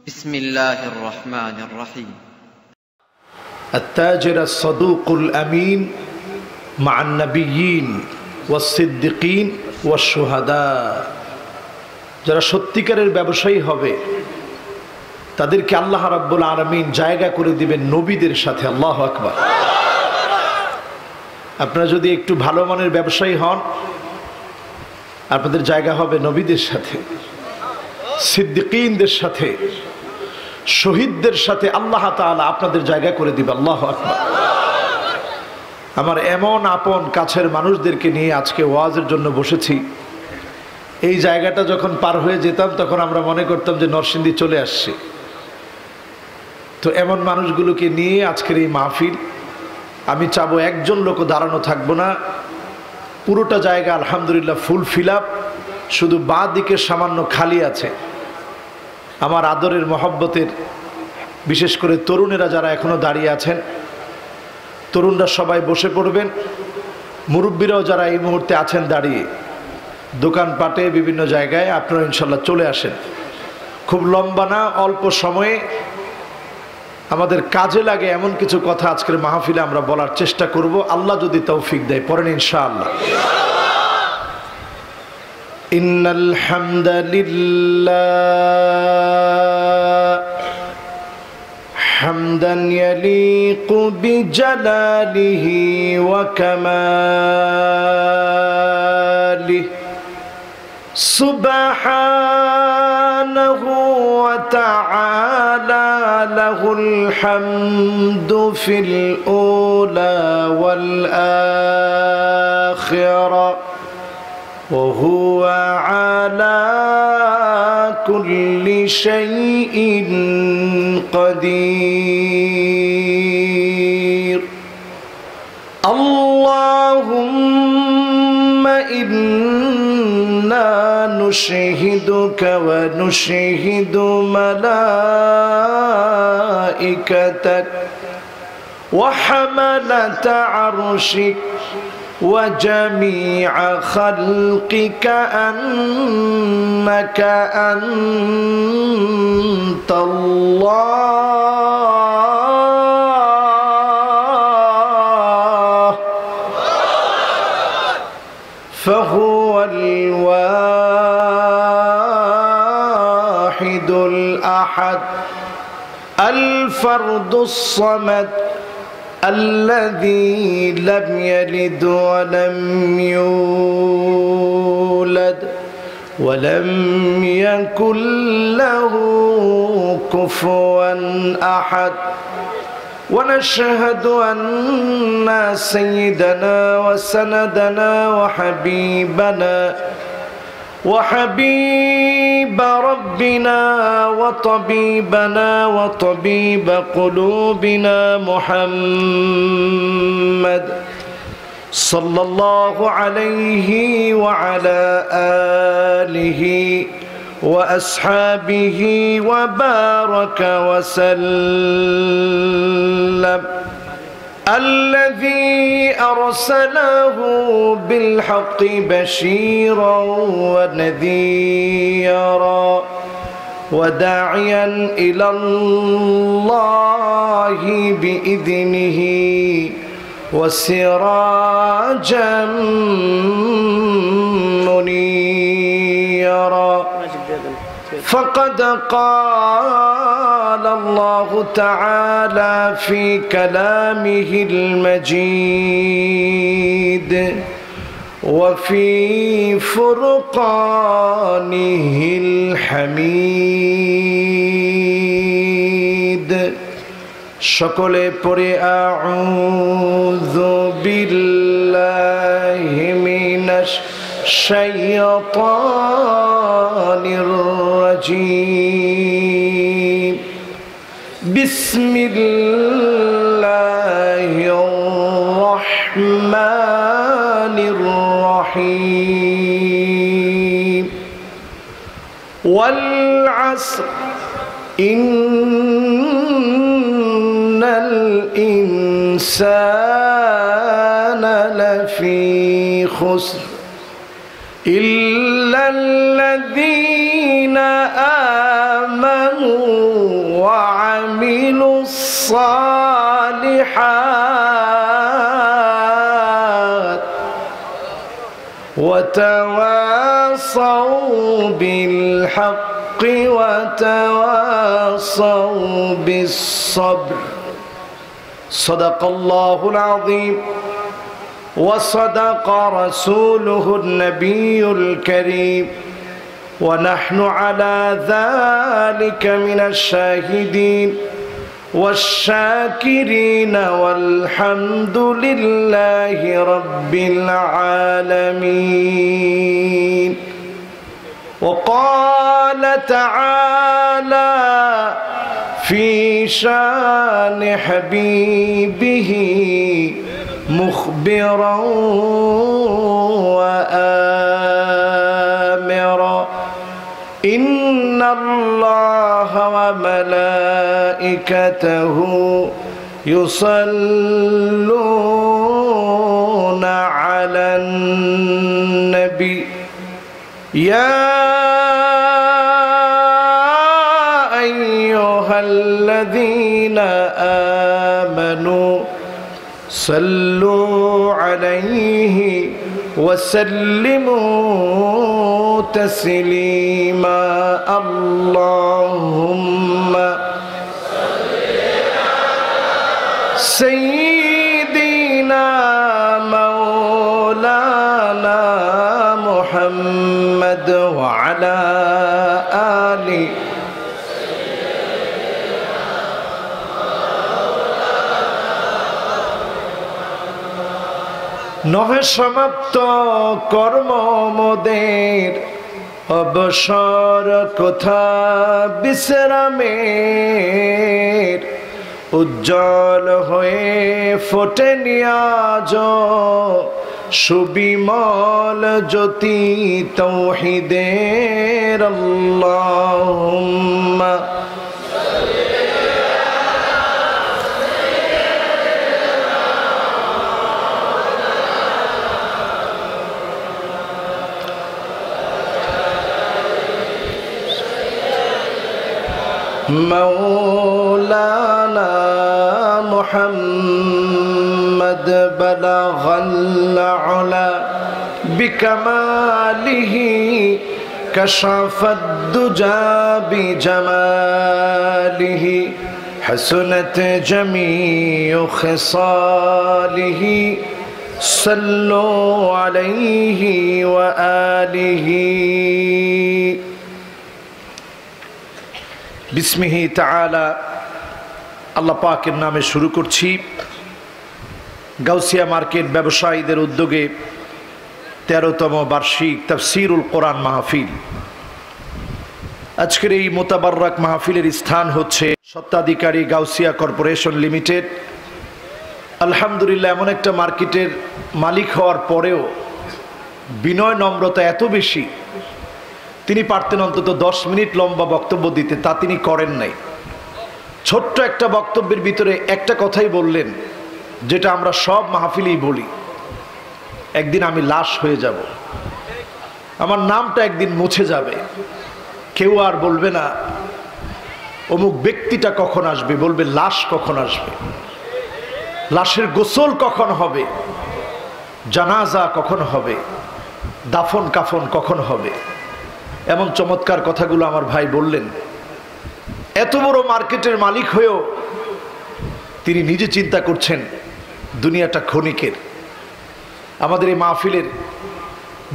بسم الله الرحمن الرحيم التاجر الصدوق الأمين مع النبيين والصديقين والشهداء যারা সত্যিকারের ব্যবসায়ী হবে তাদেরকে আল্লাহ রাব্বুল আলামিন জায়গা করে দিবেন নবীদের সাথে। আল্লাহু আকবার। আপনারা যদি একটু ভালো মানের ব্যবসায়ী হন আপনাদের জায়গা হবে নবীদের সাথে, সিদ্দিকীনদের সাথে, শহীদদের সাথে। আল্লাহ তাআলা আপনাদের জায়গা করে দিবে। আল্লাহু আকবার। আমার এমন আপন কাছের মানুষদেরকে নিয়ে আজকে ওয়াজের জন্য বসেছি। এই জায়গাটা যখন পার হয়ে যেতাম তখন আমরা মনে করতাম যে নরসিংদী চলে আসছে। তো এমন মানুষগুলোকে নিয়ে আজকের এই মাহফিল। আমি চাবো একজন লোকও দাঁড়ানো থাকবো না, পুরোটা জায়গা আলহামদুলিল্লাহ ফুল ফিল আপ, শুধু বাঁ দিকে সামান্য খালি আছে। আমার আদরের মহব্বতের বিশেষ করে তরুণেরা যারা এখনো দাঁড়িয়ে আছেন, তরুণরা সবাই বসে পড়বেন। মুরব্বীরাও যারা এই মুহূর্তে আছেন দাঁড়িয়ে, দোকানপাটে বিভিন্ন জায়গায় আপনারা ইনশাল্লাহ চলে আসেন। খুব লম্বা না, অল্প সময়ে আমাদের কাজে লাগে এমন কিছু কথা আজকের মাহফিলে আমরা বলার চেষ্টা করব, আল্লাহ যদি তৌফিক দেয়। পড়েন ইনশাআল্লাহ। ইন্নাল হামদালিল্লাহ হামদান ইয়ালিকু বিজালালিহি ওয়া কামালিহি সুবহানাহু ওয়া তাআলা লাহুল হামদু ফিল উলা ওয়াল আখিরা ওয়া হুয়া আলা কুল্লি শাইইন কাদির। আল্লাহুম্মা ইন্না নুশহিদুকা ওয়া নুশহিদু মালাইকাতাক ওয়া হামালাতা আরশিক ওয়া জামিআ খালকিকা আন্নাকা আনতাল্লাহ ফাহুয়াল ওয়াহিদুল আহাদ আল ফারদুস সামাদ الذي لم يلد ولم يولد ولم يكن له كفوا أحد ونشهد أن سيدنا وسندنا وحبيب ربنا وطبيبنا وطبيب قلوبنا محمد صلى الله عليه وعلى آله وأصحابه وبارك وسلم الذي أرسله بالحق بشيرا ونذيرا وداعيا إلى الله بإذنه وسراجا منيرا فقد قال الله تعالى في كلامه المجيد وفي فرقانه الحميد সকলে পড়ে আউযু বিল্লাহি মিনাশ শাইতানির রাজীম বিসমিল্লাহির রাহমানির রাহিম ওয়াল আসর ইন্নাল ইনসানা লাফি খুসর إلا الذين آمنوا وعملوا الصالحات وتواصوا بالحق وتواصوا بالصبر. صدق الله العظيم وصدق رسوله النبي الكريم ونحن على ذلك من الشاهدين والشاكرين والحمد لله رب العالمين. وقال تعالى في شان حبيبه مخبرا وآمرا إن الله وملائكته يصلون على النبي يا أيها الذين آمنوا صلوا عليه وسلموا تسليما. اللهم سيدنا مولانا محمد وعلى آله নহে সমাপ্ত কর্ম মোদের অবসর কোথা বিশ্রামের উজ্জ্বল হয়ে ফোটে নিয়াজ সুবিমল জ্যোতি তৌহিদের। আল্লাহুম্মা مولانا محمد بلغ العلا بكماله كشف الدجى بجماله حسنت جميع خصاله صلوا عليه وآله. বিসমিহি তাআলা আল্লাহ পাকের নামে শুরু করছি। গাউসিয়া মার্কেট ব্যবসায়ীদের উদ্যোগে 13তম বার্ষিক তাফসীরুল কোরআন মাহফিল। আজকের এই মোতাবাররাক মাহফিলের স্থান হচ্ছে স্বত্বাধিকারী গাউসিয়া কর্পোরেশন লিমিটেড। আলহামদুলিল্লাহ, এমন একটা মার্কেটের মালিক হওয়ার পরেও বিনয় নম্রতা এত বেশি, তিনি পারতেন অন্তত 10 মিনিট লম্বা বক্তব্য দিতে, তা তিনি করেন নাই। ছোট্ট একটা বক্তব্যের ভিতরে একটা কথাই বললেন, যেটা আমরা সব মাহফিলেই বলি, একদিন আমি লাশ হয়ে যাব, আমার নামটা একদিন মুছে যাবে, কেউ আর বলবে না অমুক ব্যক্তিটা কখন আসবে, বলবে লাশ কখন আসবে, লাশের গোসল কখন হবে, জানাজা কখন হবে, দাফন কাফন কখন হবে। এমন চমৎকার কথাগুলো আমার ভাই বললেন। এত বড় মার্কেটের মালিক হয়েও তিনি নিজে চিন্তা করছেন দুনিয়াটা ক্ষণিকের। আমাদের এই মাহফিলের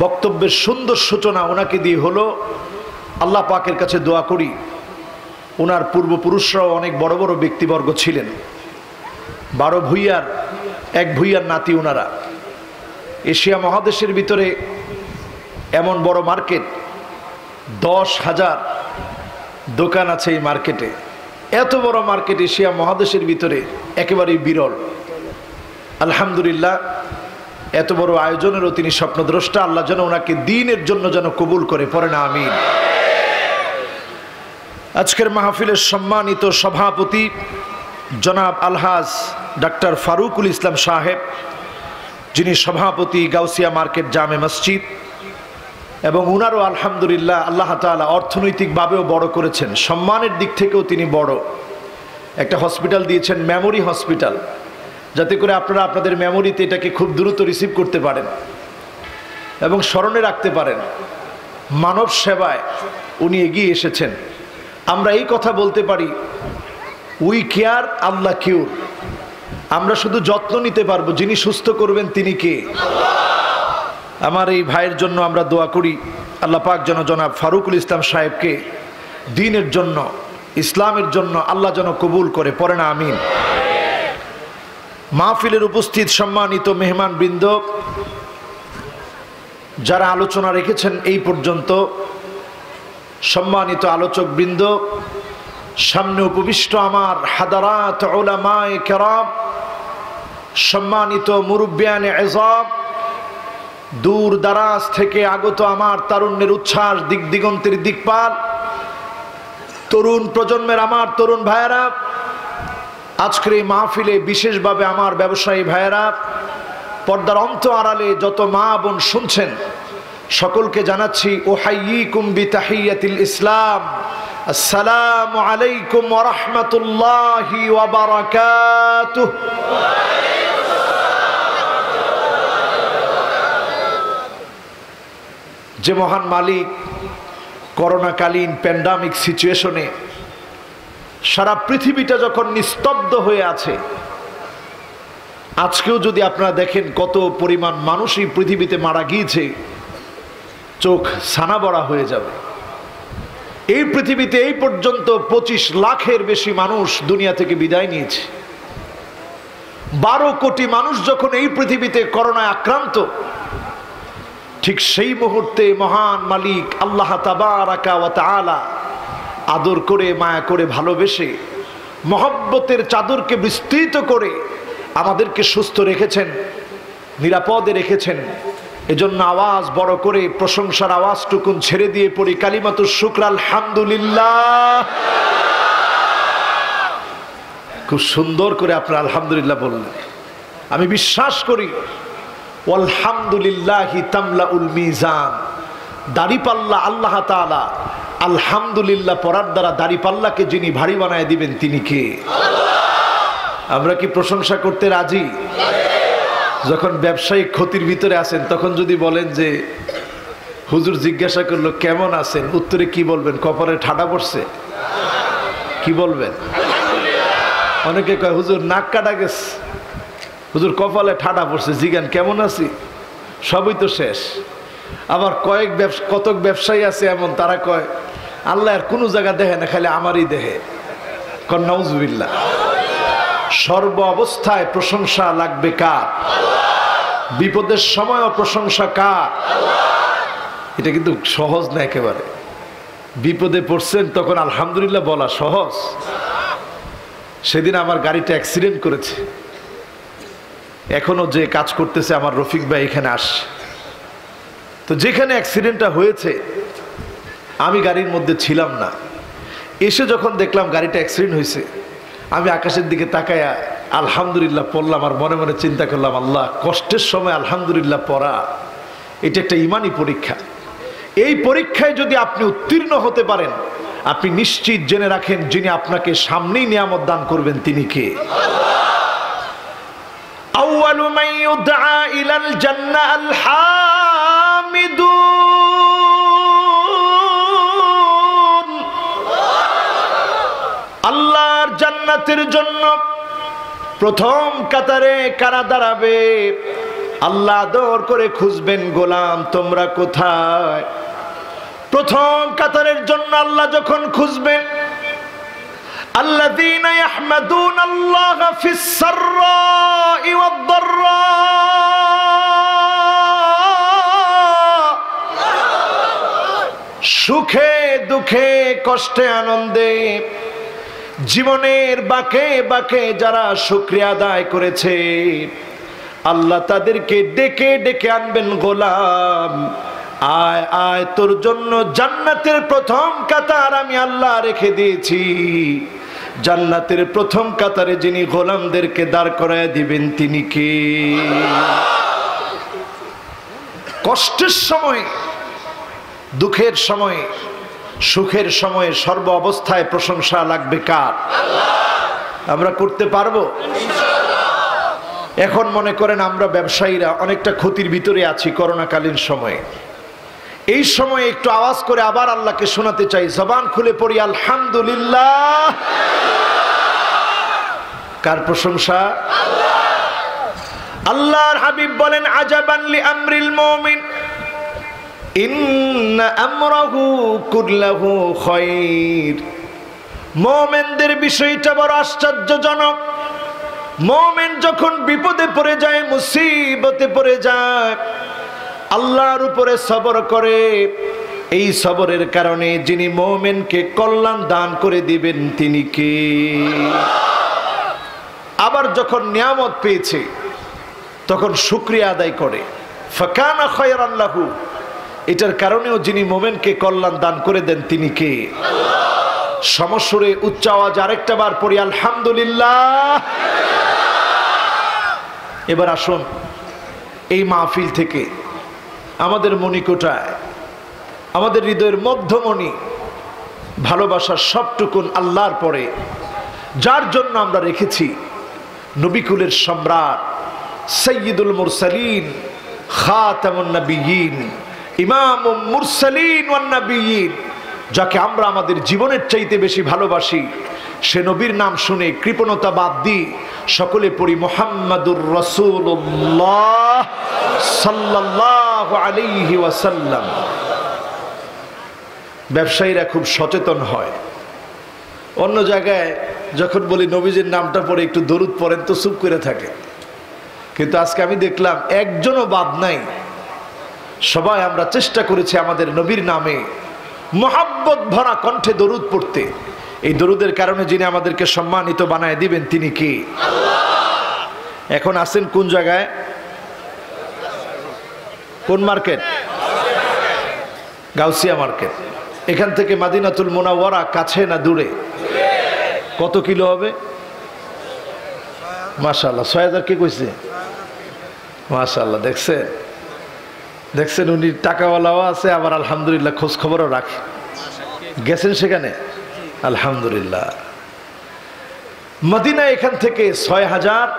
বক্তব্যের সুন্দর সূচনা ওনাকে দিয়ে হলো। আল্লাহ পাকের কাছে দোয়া করি, ওনার পূর্বপুরুষরাও অনেক বড় বড় ব্যক্তিবর্গ ছিলেন। 12 ভূঁইয়ার 1 ভূঁইয়ার নাতি ওনারা। এশিয়া মহাদেশের ভিতরে এমন বড় মার্কেট, 10,000 দোকান আছে এই মার্কেটে। এত বড় মার্কেট এশিয়া মহাদেশের ভিতরে একেবারেই বিরল। আলহামদুলিল্লাহ, এত বড় আয়োজনেরও তিনি স্বপ্নদ্রষ্টা। আল্লাহ যেন ওনাকে দ্বীনের জন্য যেন কবুল করে, পড়ে না আমিন। আজকের মাহফিলের সম্মানিত সভাপতি জনাব আলহাজ ডাক্তার ফারুকুল ইসলাম সাহেব, যিনি সভাপতি গাউসিয়া মার্কেট জামে মসজিদ, এবং উনারও আলহামদুলিল্লাহ আল্লাহ তাআলা অর্থনৈতিকভাবেও বড় করেছেন, সম্মানের দিক থেকেও তিনি বড়। একটা হসপিটাল দিয়েছেন, মেমোরি হসপিটাল, যাতে করে আপনারা আপনাদের মেমোরিতে এটাকে খুব দ্রুত রিসিভ করতে পারেন এবং স্মরণে রাখতে পারেন। মানব সেবায় উনি এগিয়ে এসেছেন। আমরা এই কথা বলতে পারি, উই কেয়ার, আল্লাহ কিউর। আমরা শুধু যত্ন নিতে পারবো, যিনি সুস্থ করবেন তিনি কে? আমার এই ভাইয়ের জন্য আমরা দোয়া করি, আল্লাহ পাক যেন জনাব ফারুকুল ইসলাম সাহেবকে দ্বীনের জন্য, ইসলামের জন্য আল্লাহ যেন কবুল করে, পড়ে না আমিন। মাহফিলের উপস্থিত সম্মানিত মেহমান বৃন্দ, যারা আলোচনা রেখেছেন এই পর্যন্ত, সম্মানিত আলোচক বৃন্দ, সামনে উপবিষ্ট আমার হাদারাত উলামায়ে কেরাম, সম্মানিত মুরব্বিয়ানে এযাম, দূর দারাজ থেকে আগত আমার তারুণ্যের উচ্ছ্বাস, দিক দিগন্তের দিকপাল, তরুণ প্রজন্মের আমার তরুণ ভাইয়েরা, আজকের এই মাহফিলে বিশেষভাবে আমার ব্যবসায়ী ভাইয়েরা, পর্দার অন্ত আড়ালে যত মা বোন শুনছেন, সকলকে জানাচ্ছি উহাইয়িকুম বিতাহিয়াতিল ইসলাম, আসসালামু আলাইকুম ওয়া রাহমাতুল্লাহি ওয়া বারাকাতুহু। যে মহান মালিক করোনাকালীন প্যান্ডামিক সিচুয়েশনে সারা পৃথিবীটা যখন নিস্তব্ধ হয়ে আছে, আজকেও যদি আপনারা দেখেন কত পরিমাণ মানুষ এই পৃথিবীতে মারা গিয়েছে, চোখ ছানা বড়া হয়ে যাবে। এই পৃথিবীতে এই পর্যন্ত 25 লাখের বেশি মানুষ দুনিয়া থেকে বিদায় নিয়েছে। 12 কোটি মানুষ যখন এই পৃথিবীতে করোনায় আক্রান্ত, ঠিক সেই মুহূর্তে মহান মালিক আল্লাহ তাবারাকা ওয়া তাআলা আদর করে, মায়া করে, ভালোবেসে, মহব্বতের চাদরকে বিস্তৃত করে আমাদেরকে সুস্থ রেখেছেন, নিরাপদে রেখেছেন। এজন্য আওয়াজ বড় করে প্রশংসার আওয়াজটুকুন ছেড়ে দিয়ে পড়ি কালিমাতুশ শুকর, আলহামদুলিল্লাহ। খুব সুন্দর করে আপনারা আলহামদুলিল্লাহ বললেন। আমি বিশ্বাস করি আলহামদুলিল্লাহি তামলাউল মিজান, দাড়িপাল্লা আল্লাহ তাআলা আলহামদুলিল্লাহ পড়ার দ্বারা দাড়িপাল্লাকে যিনি ভারী বানায় দিবেন তিনি কে? আমরা কি প্রশংসা করতে রাজি? যখন ব্যবসায়িক ক্ষতির ভিতরে আছেন, তখন যদি বলেন যে হুজুর জিজ্ঞাসা করলো কেমন আছেন, উত্তরে কি বলবেন? কপালে ঠাডা পড়ছে, কি বলবেন? অনেকে কয় হুজুর নাক কাটা গেছে, হুজুর কপালে ঠাডা পড়ছে, জিগান কেমন আছি, সবই তো শেষ। আবার কতক ব্যবসায়ী আছে এমন, তারা কয় আল্লাহ আর কোনো জায়গা দেখে না, খালি আমারই দেখে। নাউজুবিল্লাহ। সর্ব অবস্থায় প্রশংসা লাগবে কার? বিপদের সময়ও প্রশংসা কার? এটা কিন্তু সহজ না একেবারে। বিপদে পড়ছেন তখন আলহামদুলিল্লাহ বলা সহজ? সেদিন আমার গাড়িটা অ্যাক্সিডেন্ট করেছে, এখনো যে কাজ করতেছে আমার রফিক ভাই এখানে আসে। তো যেখানে অ্যাক্সিডেন্টটা হয়েছে আমি গাড়ির মধ্যে ছিলাম না। এসে যখন দেখলাম গাড়িটা অ্যাক্সিডেন্ট হয়েছে, আমি আকাশের দিকে তাকায়া আলহামদুলিল্লাহ পড়লাম, আর মনে মনে চিন্তা করলাম, আল্লাহ, কষ্টের সময় আলহামদুলিল্লাহ পড়া এটা একটা ইমানি পরীক্ষা। এই পরীক্ষায় যদি আপনি উত্তীর্ণ হতে পারেন, আপনি নিশ্চিত জেনে রাখেন যিনি আপনাকে সামনেই নিয়ামত দান করবেন তিনি কে? আউয়ালু মান ইউদআ ইলাল জান্নাহ আল হামিদুন। আল্লাহর জান্নাতের জন্য প্রথম কাতারে কারা দাঁড়াবে? আল্লাহ আদর করে খুঁজবেন, গোলাম তোমরা কোথায়? প্রথম কাতারের জন্য আল্লাহ যখন খুঁজবেন, আল্লাযীনা ইয়াহমাদুনাল্লাহা ফিস সাররাই ওয়াদ দাররা, সুখে দুঃখে কষ্টে আনন্দে জীবনের বাঁকে বাঁকে যারা শুকরিয়া আদায় করেছে, আল্লাহ তাদেরকে ডেকে ডেকে আনবেন, গোলাম আয় আয়, তোর জন্য জান্নাতের প্রথম কাতার আমি আল্লাহ রেখে দিয়েছি। জান্নাতের প্রথম কাতারে যিনি গোলামদেরকে দাঁড় করায় দিবেন তিনি কে? কষ্টের সময় দুঃখের সময়ে সুখের সময়ে সর্ব অবস্থায় প্রশংসা লাগবে কার? আমরা করতে পারবো? এখন মনে করেন আমরা ব্যবসায়ীরা অনেকটা ক্ষতির ভিতরে আছি করোনাকালীন সময়ে। এই সময়ে একটু আওয়াজ করে আবার আল্লাহকে শোনাতে চাই, জবান খুলে পড়ি আলহামদুলিল্লাহ। কার প্রশংসা? আল্লাহর হাবিব বলেন, আজাবান লি আমরিল মুমিন ইন্না আমরাহু কুল্লাহু খায়র। মুমিনদের বিষয়টা বড় আশ্চর্যজনক। মুমিন যখন বিপদে পড়ে যায়, মুসিবতে পড়ে যায়, আল্লাহর উপরে সবর করে, এই সবরের কারণে যিনি মুমিনকে কল্যাণ দান করে দিবেন তিনি কে? আবার যখন নিয়ামত পেয়েছে তখন শুকরিয়া আদায় করে, ফাকানা খায়রান লাহু, এটার কারণেও যিনি মুমিনকে কল্যাণ দান করে দেন তিনি কে? সমস্বরে উচ্চ আওয়াজ আরেকটা বার পড়ি আলহামদুলিল্লাহ। এবার আসুন এই মাহফিল থেকে আমাদের মণিকোটায়, আমাদের হৃদয়ের মধ্যমণি, ভালোবাসার সবটুকুন আল্লাহর পরে যার জন্য আমরা রেখেছি, নবিকুলের সম্রাট, সাইয়্যিদুল মুরসালিন, খাতামুন নবিয়্যিন, ইমামুল মুরসালিন ওয়ান নবিয়্যিন, যাকে আমরা আমাদের জীবনের চাইতে বেশি ভালোবাসি, সে নবীর নাম শুনে কৃপণতা বাদ দিই সকলে পড়ি মুহাম্মাদুর রাসূলুল্লাহ সাল্লাল্লাহু আলাইহি ওয়াসাল্লাম। ব্যবসায়ীরা খুব সচেতন হয়। অন্য জায়গায় যখন বলি নবীজির নামটা পড়ে একটু দরুদ পড়েন তো চুপ করে থাকে, কিন্তু আজকে আমি দেখলাম একজনও বাদ নাই। সবাই আমরা চেষ্টা করেছি আমাদের নবীর নামে মহাব্বত ভরা কণ্ঠে দরুদ পড়তে। এই দরুদের কারণে যিনি আমাদেরকে সম্মানিত বানায় দিবেন তিনি কে? এখন আছেন কোন জায়গায়? কোন মার্কেট? গাউসিয়া মার্কেট। এখান থেকে মদিনাতুল মুনাওয়ারা কাছে না দূরে? কত কিলো হবে? মাশাআল্লাহ ৬০০০ কে কইছে? মাশাআল্লাহ, দেখছেন দেখছেন, উনি টাকাওয়ালাও আছে, আবার আলহামদুলিল্লাহ খোঁজ খবরও রাখে। গেছেন সেখানে? আলহামদুলিল্লাহ। মদিনা এখান থেকে ৬০০০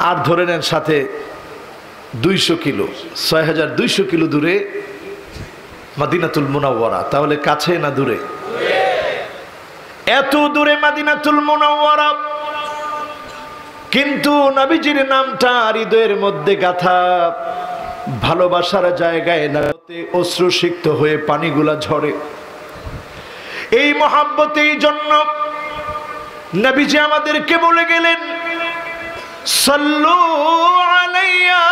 আর ধরে নেন সাথে ২০০ কিলো, ৬২০০ কিলো দূরে মদিনাতুল মুনাওয়ারা। তাহলে কাছে না দূরে? এত দূরে মদিনাতুল মুনাওয়ারা, কিন্তু নবীজির নামটা হৃদয়ের মধ্যে গাথা। ভালোবাসার জায়গায় নাতে অশ্রুসিক্ত হয়ে পানিগুলা ঝরে। এই মহাব্বতের জন্য নবীজি আমাদেরকে বলে গেলেন, সাল্লু আলাইয়া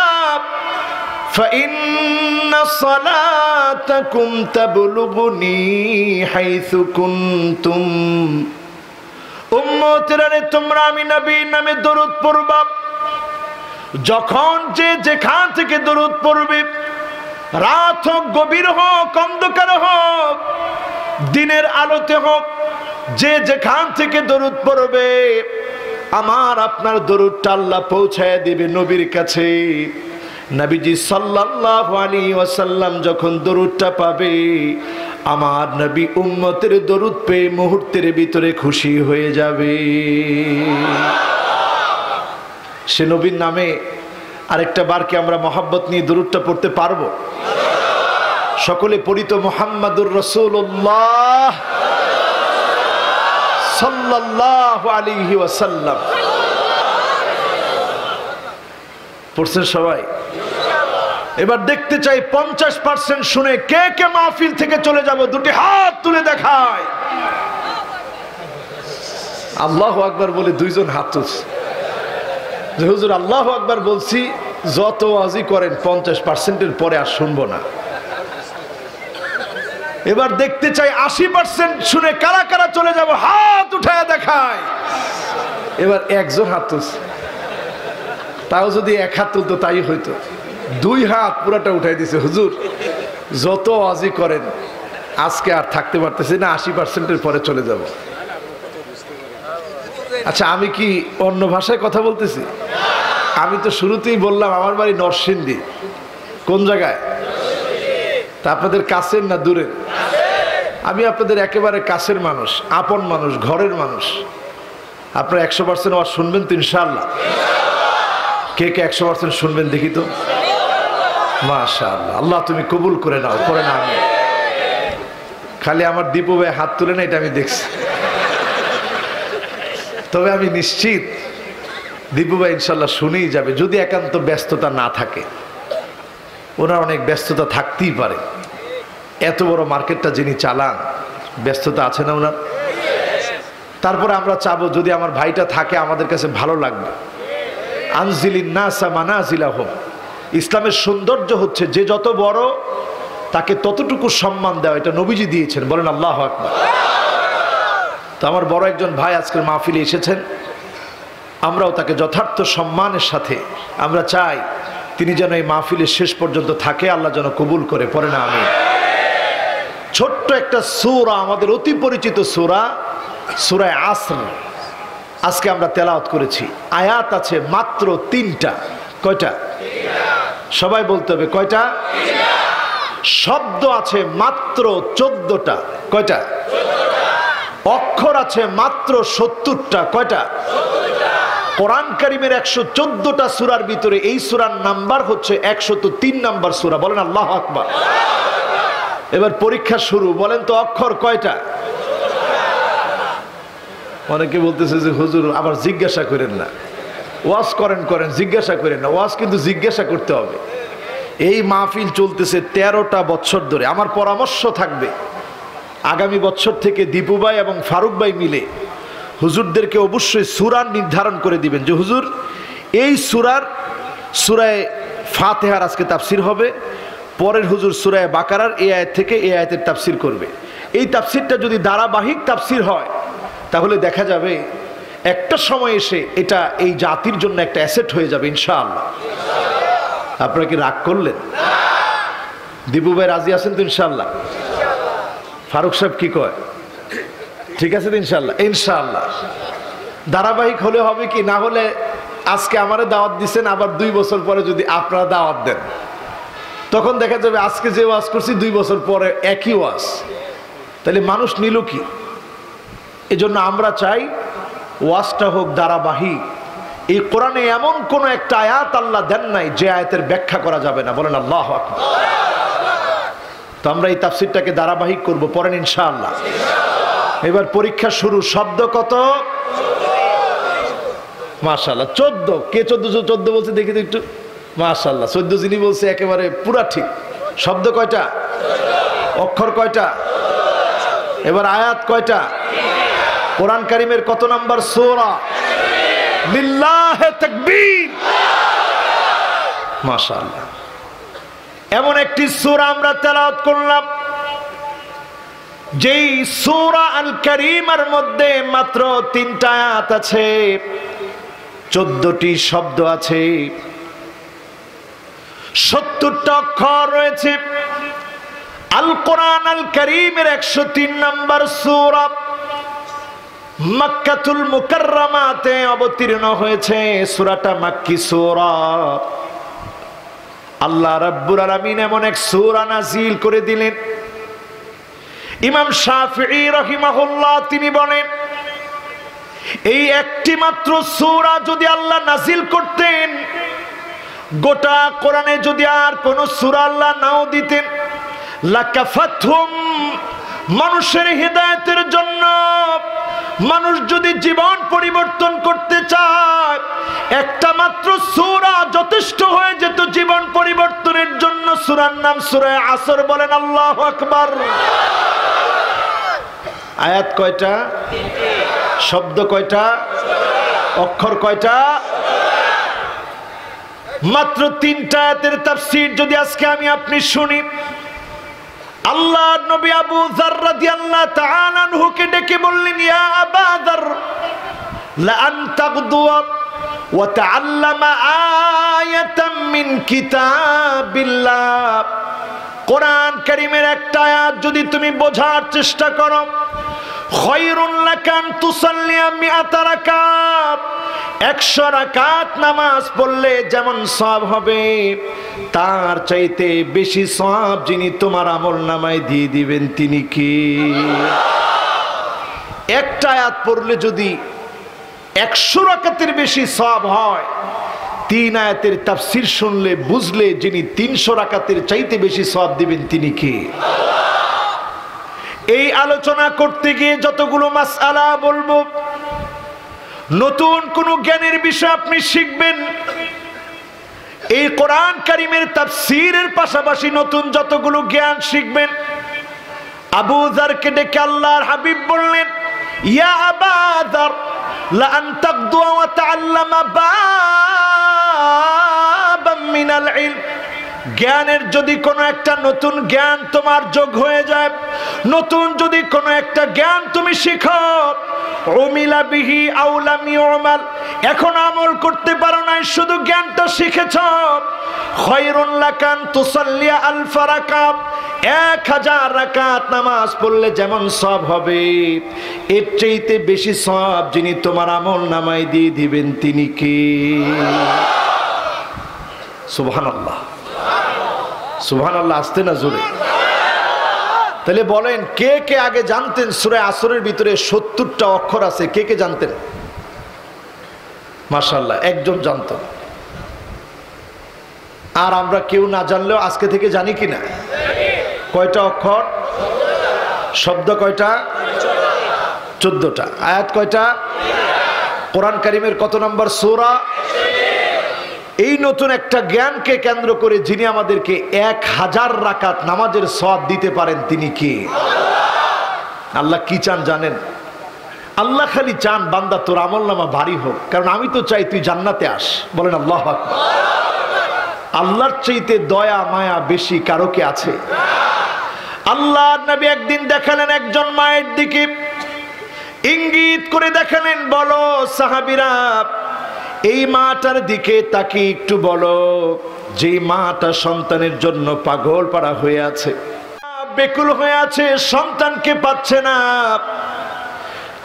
ফাইন্না সালাতাকুম তাবলুগুনি হাইসু কুনতুম। উম্মতেরা রে, তোমরা আমি নবীর নামে দরুদ পড়বা। যখন যে যেখান থেকে দরুদ পড়বে, রাত হোক, গভীর হোক, অন্ধকার হোক, দিনের আলোতে হোক, যে যেখান থেকে দরুদ পড়বে, আমার আপনার দরুদটা আল্লাহ পৌঁছায় দিবে নবীর কাছে। নবীজি সাল্লাল্লাহু আলাইহি ওয়াসাল্লাম যখন দরুদটা পাবে, আমার নবী উম্মতের দরুদ পেয়ে মুহূর্তের ভিতরে খুশি হয়ে যাবে। সে নবীর নামে আরেকটা বার কি আমরা মহাব্বত নিয়ে দরুদটা পড়তে পারবো? সকলে পড়ি তো, মুহাম্মাদুর রাসূলুল্লাহ সাল্লাল্লাহু আলাইহি ওয়াসাল্লাম। পড়ছেন সবাই? এবার দেখতে চাই 50% শুনে কে কে মাহফিল থেকে চলে যাব, দুটি হাত তুলে দেখায়। আল্লাহু আকবার বলে দুইজন হাত তুলছে যে হুজুর আল্লাহু আকবার বলছি, যত ওয়াজি করেন 50%-এর পরে আর শুনবো না। এবার দেখতে চাই 80% শুনে কারা কারা চলে যাব, হাত উঠায় দেখায়। এবার একজন হাত তুলছে, তাও যদি এক হাত তুলতো তাই হইতো। 2 হাত পুরাটা উঠাই দিছে, হুজুর যত ওয়াজি করেন আজকে আর থাকতে পারতেছি না, 80%-এর পরে চলে যাব। আচ্ছা, আমি কি অন্য ভাষায় কথা বলতেছি? আমি তো শুরুতেই বললাম আমার বাড়ি নরসিংদী। কোন জায়গায়? তা আপনাদের কাছের না দূরের? আমি আপনাদের একেবারে কাছের মানুষ, আপন মানুষ, ঘরের মানুষ। আপনারা 100% ওয়াজ শুনবেন তো ইনশাআল্লাহ? কে কে 100% শুনবেন দেখি তো? মাশাআল্লাহ, আল্লাহ তুমি কবুল করে নাও, করে না। আমি খালি আমার দীপু ভাই হাত তুলে না, এটা আমি দেখছি। তবে আমি নিশ্চিত দীপু ভাই ইনশাল্লাহ শুনেই যাবে, যদি একান্ত ব্যস্ততা না থাকে। ওনার অনেক ব্যস্ততা থাকতেই পারে, এত বড় মার্কেটটা যিনি চালান, ব্যস্ততা আছে না ওনার? তারপরে আমরা চাবো যদি আমার ভাইটা থাকে আমাদের কাছে ভালো লাগবে। আনজিলিন নাসা মানাজিলাহুম, ইসলামের সৌন্দর্য হচ্ছে যে যত বড় তাকে ততটুকু সম্মান দেওয়া, এটা নবীজি দিয়েছেন, বলেন আল্লাহু আকবার। তো আমার বড় একজন ভাই আজকের মাহফিলে এসেছেন, আমরাও তাকে যথার্থ সম্মানের সাথে আমরা চাই তিনি যেন এই মাহফিলের শেষ পর্যন্ত থাকে, আল্লাহ যেন কবুল করে, পড়ে না আমিন। ছোট্ট একটা সূরা, আমাদের অতি পরিচিত সূরা, সূরা আসর, আজকে আমরা তেলাওয়াত করেছি। আয়াত আছে মাত্র 3টা। কয়টা? সবাই বলতে হবে কয়টা? শব্দ আছে মাত্র 14টা। কয়টা? অক্ষর আছে মাত্র 70টা। কয়টা? কোরআন কারীমের 114টা সূরার ভিতরে এই সূরার নাম্বার হচ্ছে 103 নাম্বার সূরা, বলেন আল্লাহু আকবার। এবার পরীক্ষা শুরু, বলেন তো অক্ষর কয়টা? অনেকে বলতেছে যে হুজুর আবার জিজ্ঞাসা করেন না, ওয়াজ করেন জিজ্ঞাসা করেন না। ওয়াজ কিন্তু জিজ্ঞাসা করতে হবে। এই মাহফিল চলতেছে 13টা বছর ধরে। আমার পরামর্শ থাকবে আগামী বছর থেকে দীপু ভাই এবং ফারুক ভাই মিলে হুজুরদেরকে অবশ্যই সূরা নির্ধারণ করে দিবেন যে হুজুর এই সূরায়ে ফাতিহার আজকে তাফসির হবে, পরের হুজুর সূরায়ে বাকারার এই আয়াত থেকে এই আয়াতের তাফসির করবে। এই তাফসিরটা যদি ধারাবাহিক তাফসির হয় তাহলে দেখা যাবে একটা সময় এসে এটা এই জাতির জন্য একটা অ্যাসেট হয়ে যাবে ইনশাআল্লাহ। আপনারা কি রাগ করলেন? দীপু ভাই রাজি আছেন তো ইনশাআল্লাহ? ফারুক সাহেব কি কয়? ঠিক আছে তো ইনশাআল্লাহ? ইনশাআল্লাহ ধারাবাহিক হলে হবে কি, না হলে আজকে আমারে দাওয়াত দিচ্ছেন, আবার 2 বছর পরে যদি আপনারা দাওয়াত দেন তখন দেখা যাবে আজকে যে ওয়াজ করছি 2 বছর পরে একই ওয়াজ, তাহলে মানুষ নিল কি? এজন্য আমরা চাই ওয়াজটা হোক ধারাবাহিক। এই কোরআনে এমন কোন একটা আয়াত আল্লাহ দেন নাই যে আয়াতের ব্যাখ্যা করা যাবে না, বলেন আল্লাহু আকবার। তো আমরা এই তাফসীরটাকে ধারাবাহিক করব, পড়েন ইনশাআল্লাহ। এবার পরীক্ষা শুরু। শব্দ কত? মাশাআল্লাহ 14। কে 14 বলছে দেখি তো একটু। মাশাআল্লাহ 14 যিনি বলছে একেবারে পুরা ঠিক। শব্দ কয়টা? অক্ষর কয়টা? এবার আয়াত কয়টা? কোরআন কারীমের কত নাম্বার সূরা? লিল্লাহি তাকবীর। মাশাআল্লাহ, এমন একটি সূরা আমরা তেলাওয়াত করলাম যেই সূরা আল কারীমের মধ্যে মাত্র 3টা আয়াত আছে, 14টি শব্দ আছে, 70টা অক্ষর রয়েছে। আল কোরআন আল কারীমের 103 নাম্বার সূরা, মক্কাতুল মুকাররমাতে অবতীর্ণ হয়েছে। সূরাটা মাক্কি সূরা। আল্লাহ রাব্বুল আলামিন এমন এক সূরা নাযিল করে দিলেন, ইমাম শাফিঈ রাহিমাহুল্লাহ তিনি বলেন এই একটি মাত্র সূরা যদি আল্লাহ নাযিল করতেন, গোটা কোরআনে যদি আর কোন সূরা আল্লাহ নাও দিতেন, লাকাফাতহুম, মানুষের হিদায়াতের জন্য, মানুষ যদি জীবন পরিবর্তন করতে চায় একটা মাত্র সূরা যথেষ্ট হয়ে যেত জীবন পরিবর্তনের জন্য। সূরার নাম সূরা আসর, বলেন আল্লাহু আকবার। আয়াত কয়টা? শব্দ কয়টা? অক্ষর কয়টা? মাত্র 3টা আয়াতের তাফসীর যদি আজকে আমি আপনি শুনি, আল্লাহর নবী আবু যার রাদিয়াল্লাহু তাআলা আনহুকে ডেকে বললেন, ইয়া আবা যার লা আন তাগদুয়া ওয়া তাআল্লামা আয়াতাম মিন কিতাবিল্লাহ। কোরআন কারীমের একটা আয়াত যদি তুমি বোঝার চেষ্টা করো, খায়রুন লাকা আন তুসাল্লিয়া মিআতা রাকাত, 100 রাকাত নামাজ পড়লে যেমন সওয়াব হবে, তার চাইতে বেশি সওয়াব যিনি তোমার আমলনামায় দিয়ে দিবেন তিনি কি? একটা আয়াত পড়লে যদি 100 রাকাতের বেশি সওয়াব হয়, 3 আয়াতের তাফসীর শুনলে বুঝলে যিনি 300 রাকাতের চাইতে বেশি সওয়াব দিবেন তিনি কি? এই আলোচনা করতে গিয়ে যতগুলো মাসআলা বলবো, নতুন কোন জ্ঞানের বিষয় আপনি শিখবেন, এই কোরআন কারীমের তাফসীরের পাশাপাশি নতুন যতগুলো জ্ঞান শিখবেন। আবু যারকে ডেকে আল্লাহর হাবিব বললেন, ইয়া আবা যার লা আন তাকদু ওয়া তাআল্লামা বাবাম মিনাল ইলম, জ্ঞানের যদি কোনো একটা নতুন জ্ঞান তোমার যোগ হয়ে যায়, নতুন যদি কোনো একটা জ্ঞান তুমি শিখো, উমিলা বিহি আও লাম ইউমাল, এখন আমল করতে পারো না, শুধু জ্ঞানটা শিখেছো, খায়রুন লাকান তুসাল্লিয়া আলফ রাকাত, 1000 রাকাত নামাজ পড়লে যেমন সওয়াব হবে, এর চাইতে বেশি সওয়াব যিনি তোমার আমলনামায় দিয়ে দিবেন তিনি কে? সুবহানাল্লাহ, সুবহানাল্লাহ, আসতে না জোরে। তাহলে বলেন, কে কে আগে জানতেন সূরা আসরের ভিতরে 70টা অক্ষর আছে? কে কে জানতেন? মাশাআল্লাহ, একজন জানতো। আর আমরা কেউ না জানলেও আজকে থেকে জানি কিনা? কয়টা অক্ষর? শব্দ কয়টা? 14টা। আয়াত কয়টা? কোরআন কারীমের কত নম্বর সূরা? এই নতুন একটা জ্ঞানকে কেন্দ্র করে যিনি আমাদেরকে 1000 রাকাত নামাজের সওয়াব দিতে পারেন তিনি কি? আল্লাহ কি চান জানেন? আল্লাহ খালি চান বান্দা তোর আমলনামা ভারী হোক, কারণ আমি তো চাই তুই জান্নাতে আস। বলেন আল্লাহু আকবার। আল্লাহর চাইতে দয়া মায়া বেশি কারো কি আছে? আল্লাহর নবী একদিন দেখালেন একজন মায়ের দিকে, ইঙ্গিত করে দেখালেন, বলো সাহাবীরা এই মাটার দিকে তাকিয়ে একটু বলো, যে মাটা সন্তানের জন্য পাগল পাড়া হয়ে আছে, বেকুল হয়ে আছে, সন্তানকে পাচ্ছে না,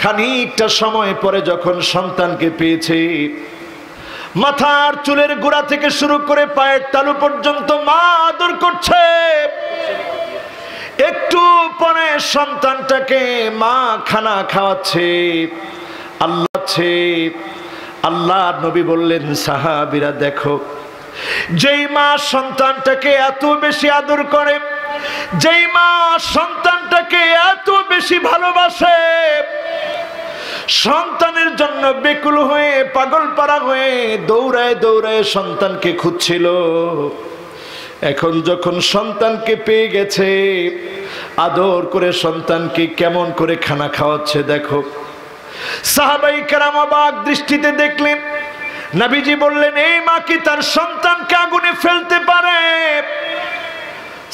খানিকটা সময় পরে যখন সন্তানকে পেয়েছে, মাথার চুলের গোড়া থেকে শুরু করে পায়ের তালু পর্যন্ত মা আদর করছে, একটু পরে সন্তানটাকে মা খানা খাওয়াচ্ছে, আল্লাহ নবী বললেন, সাহাবীরা দেখো, যেই মা সন্তানটাকে এত বেশি আদর করে, যেই মা সন্তানটাকে এত বেশি ভালোবাসে, সন্তানের জন্য বেকুল হয়ে পাগল পাড়া হয়ে দৌড়ায় দৌড়ায় সন্তানকে খুঁজছিল, এখন যখন সন্তানকে পেয়ে গেছে, আদর করে সন্তানকে কেমন করে খানা খাওয়াচ্ছে দেখো। সাহাবায়ে কেরাম অবাক দৃষ্টিতে দেখলেন। নবীজি বললেন, এই মা কি তার সন্তানকে আগুনে ফেলতে পারে?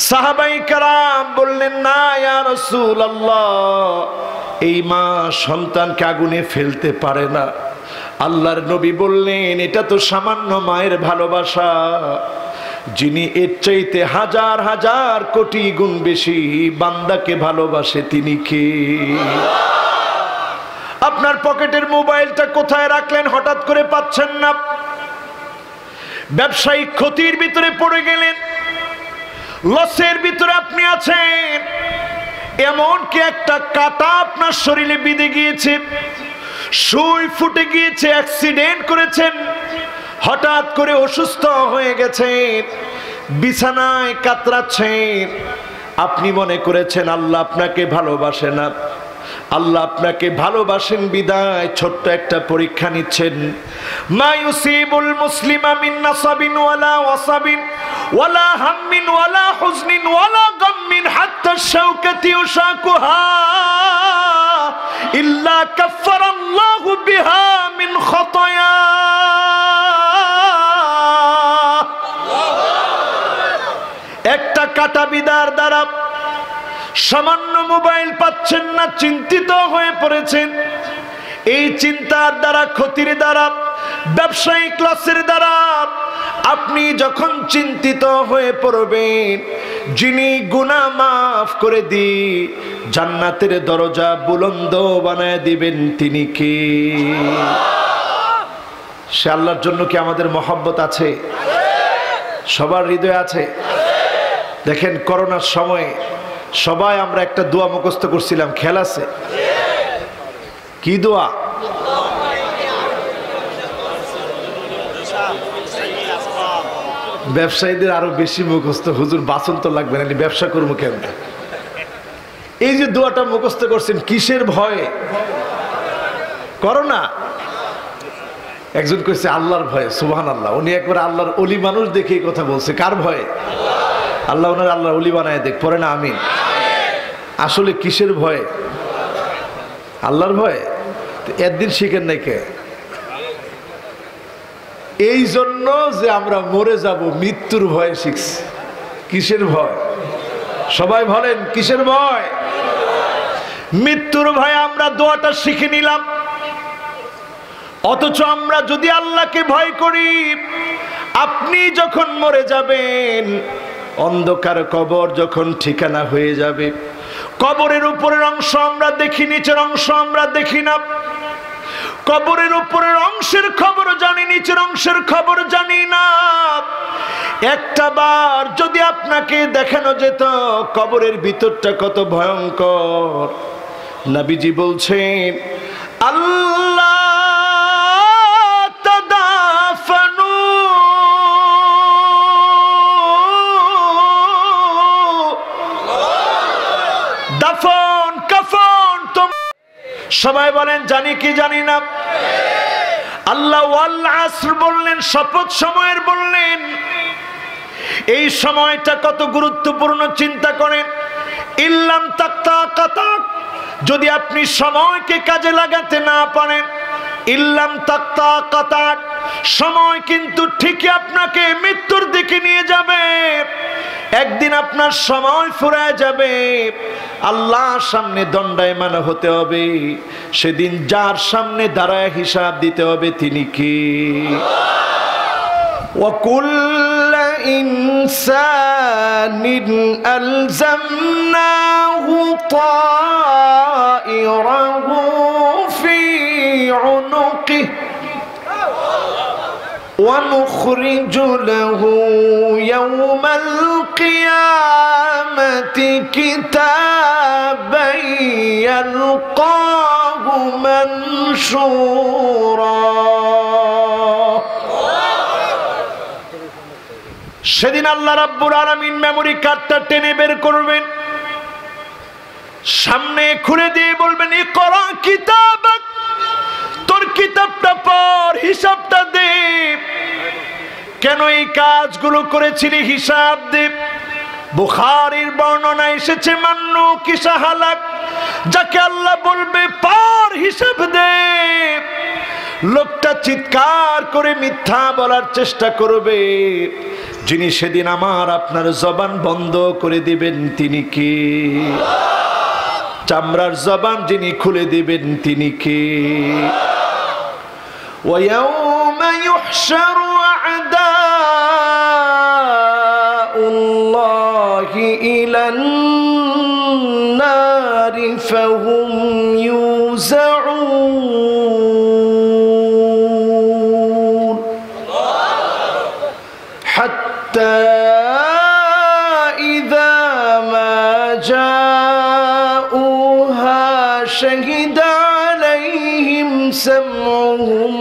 সাহাবায়ে কেরাম বললেন, না ইয়া রাসূলুল্লাহ, এই মা সন্তানকে আগুনে ফেলতে পারে না। আল্লাহর নবী বললেন, এটা তো সামান্য মায়ের ভালোবাসা, যিনি এর চাইতে হাজার হাজার কোটি গুণ বেশি বান্দাকে ভালোবাসে তিনি কে? আপনার পকেটের মোবাইলটা কোথায় রাখলেন হঠাৎ করে পাচ্ছেন না, ব্যবসায়িক ক্ষতির ভিতরে পড়ে গেলেন, লসের ভিতরে আপনি আছেন, এমনকি একটা কাঁটা আপনার শরীরে বিঁধে গিয়েছে, সুই ফুটে গিয়েছে, অ্যাক্সিডেন্ট করেছেন, হঠাৎ করে অসুস্থ হয়ে গেছেন, বিছানায় কাতরাচ্ছেন, আপনি মনে করেছেন আল্লাহ আপনাকে ভালোবাসে না, আল্লাহ আপনাকে ভালোবাসেন বিদায় ছোট্ট একটা পরীক্ষা নিচ্ছেন। মা ইউসিবুল মুসলিমা মিন নাসাবিন ওয়ালা ওয়াসাবিন ওয়ালা হাম্মিন ওয়ালা হুজনিন ওয়ালা গাম্মিন হাত্তা শাওকাতি ইউশাকুহা ইল্লা কাফফারাল্লাহু বিহা মিন খাতায়া। একটা কাটা বিদার দ্বারা সামান্য মোবাইল পাচ্ছেন না, চিন্তিত হয়ে পড়েছেন, এই চিন্তার দ্বারা, ক্ষতির দ্বারা, ব্যবসায়িক লসের দ্বারা আপনি যখন চিন্তিত হয়ে পড়বেন, যিনি গুনাহ মাফ করে দি জান্নাতের দরজা বুলন্দ বানায় দিবেন তিনি কে? সে আল্লাহর জন্য কি আমাদের মহব্বত আছে? সবার হৃদয়ে আছে? দেখেন করোনার সময় সবাই আমরা একটা দোয়া মুখস্থ করছিলাম, খেয়াল আছে? কি দোয়া? ব্যবসায়ীদের আরো বেশি মুখস্থ, হুজুর বাসন তো লাগবে না, ব্যবসা করবো কেন? এই যে দোয়াটা মুখস্থ করছেন কিসের ভয়ে? করোনা। একজন কইছে আল্লাহর ভয়ে। সুবহানাল্লাহ। উনি একবার আল্লাহর ওলি মানুষ দেখে এই কথা বলছে। কার ভয়ে? আল্লাহ ওনার আল্লাহর ওলি বানায় দেখ, পরে না আমিন। আসলে কিসের ভয়ে? আল্লাহর ভয়ে। একদিন শিখেন নাই কে? এই জন্য যে আমরা মরে যাব, মৃত্যুর ভয়ে শিখছি। কিসের ভয়? সবাই বলেন কিসের ভয়? মৃত্যুর ভয়ে আমরা দোয়াটা শিখে নিলাম। অথচ আমরা যদি আল্লাহকে ভয় করি, আপনি যখন মরে যাবেন, অন্ধকার কবর যখন ঠিকানা হয়ে যাবে, কবরের উপরের অংশ আমরা দেখি, নিচের অংশ আমরা দেখি না। কবরের উপরের অংশের খবর জানি, নিচের অংশের খবর জানি না। একটা বার যদি আপনাকে দেখানো যেত কবরের ভিতরটা কত ভয়ঙ্কর, নবীজি বলছেন আল্লাহ তাদাফানু, দাফন কাফন। সবাই বলেন জানি কি জানি না? আল্লাহ ওয়াল আসর বললেন, শপথ সময়ের বললেন। এই সময়টা কত গুরুত্বপূর্ণ চিন্তা করেন। ইল্লাম তাক্তা কাতাক, যদি আপনি সময়কে কাজে লাগাতে না পারেন, ইল্লাম তাক্তা কাতাক, সময় কিন্তু ঠিকই আপনাকে মৃত্যুর দিকে নিয়ে যাবে। একদিন আপনার সময় ফুরায় যাবে, আল্লাহর সামনে দণ্ডায়মান হতে হবে। সেদিন যার সামনে দাঁড়ায় হিসাব দিতে হবে তিনি কি? وَكُلَّ إِنسَانٍ أَلْزَمْنَاهُ طَائِرَهُ فِي عُنُقِهِ وَنُخْرِجُ لَهُ يَوْمَ الْقِيَامَةِ كِتَابًا يَلْقَاهُ مَنشُورًا। সেদিন আল্লাহ রাব্বুল আলামিন মেমোরি কার্ডটা টেনে বের করবেন, সামনে খুলে দিয়ে বলবেন ইকরা কিতাবাক, তোর কিতাবটা পড়, হিসাবটা দে। কেন এই কাজগুলো করেছিলি হিসাব দে। বুখারীর বর্ণনা এসেছে মান্নু কিসা হালাক, যাকে আল্লাহ বলবে পড়, হিসাব দে, লোকটা চিৎকার করে মিথ্যা বলার চেষ্টা করবে। যিনি সেদিন আমার আপনার জবান বন্ধ করে দিবেন তিনি কে? চামড়ার জবান যিনি খুলে দিবেন তিনি কে? وَيَوْمَ يُحْشَرُ أَعْدَاءُ اللَّهِ إِلَى النَّارِ فَهُمْ يُوزَعُونَ حَتَّى إِذَا مَا جَاءُوهَا شَهِدَ عَلَيْهِمْ سَمْعُهُمْ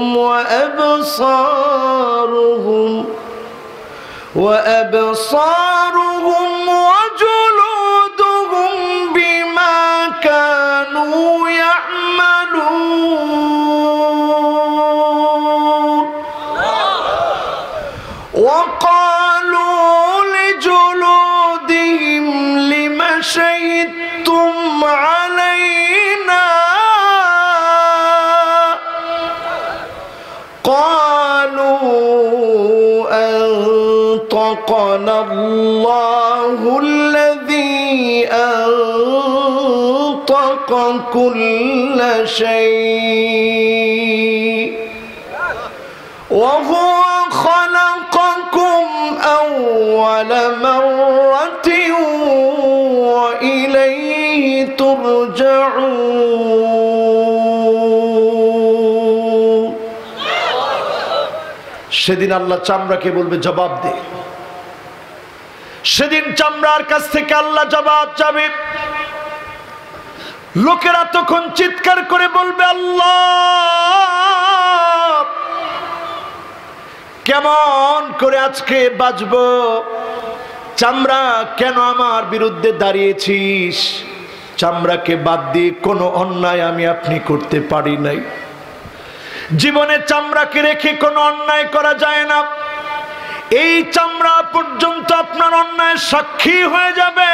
وَأَبْصَارُهُمْ وَجُلُودُهُمْ بِمَا كَانُوا يَعْمَلُونَ وَقَالُوا لِجُلُودِهِمْ لِمَ شَهِدتُّمْ عَلَيْنَا قالوا أنطقنا الله الذي أنطق كل شيء وهو خلقكم أول مرة وإليه ترجعون। সেদিন আল্লাহ চামড়াকে বলবে জবাব দে। সেদিন চামড়ার কাছ থেকে আল্লাহ জবাব চাবে। লোকেরা তখন চিৎকার করে বলবে, আল্লাহ কেমন করে আজকে বাঁচবো? চামড়া কেন আমার বিরুদ্ধে দাঁড়িয়েছিস? চামড়াকে বাদ দিয়ে কোনো অন্যায় আমি আপনি করতে পারি নাই। জীবনে চামড়াকে রেখে কোনো অন্যায় করা যায় না। এই চামড়া পর্যন্ত আপনার অন্যায় সাক্ষী হয়ে যাবে।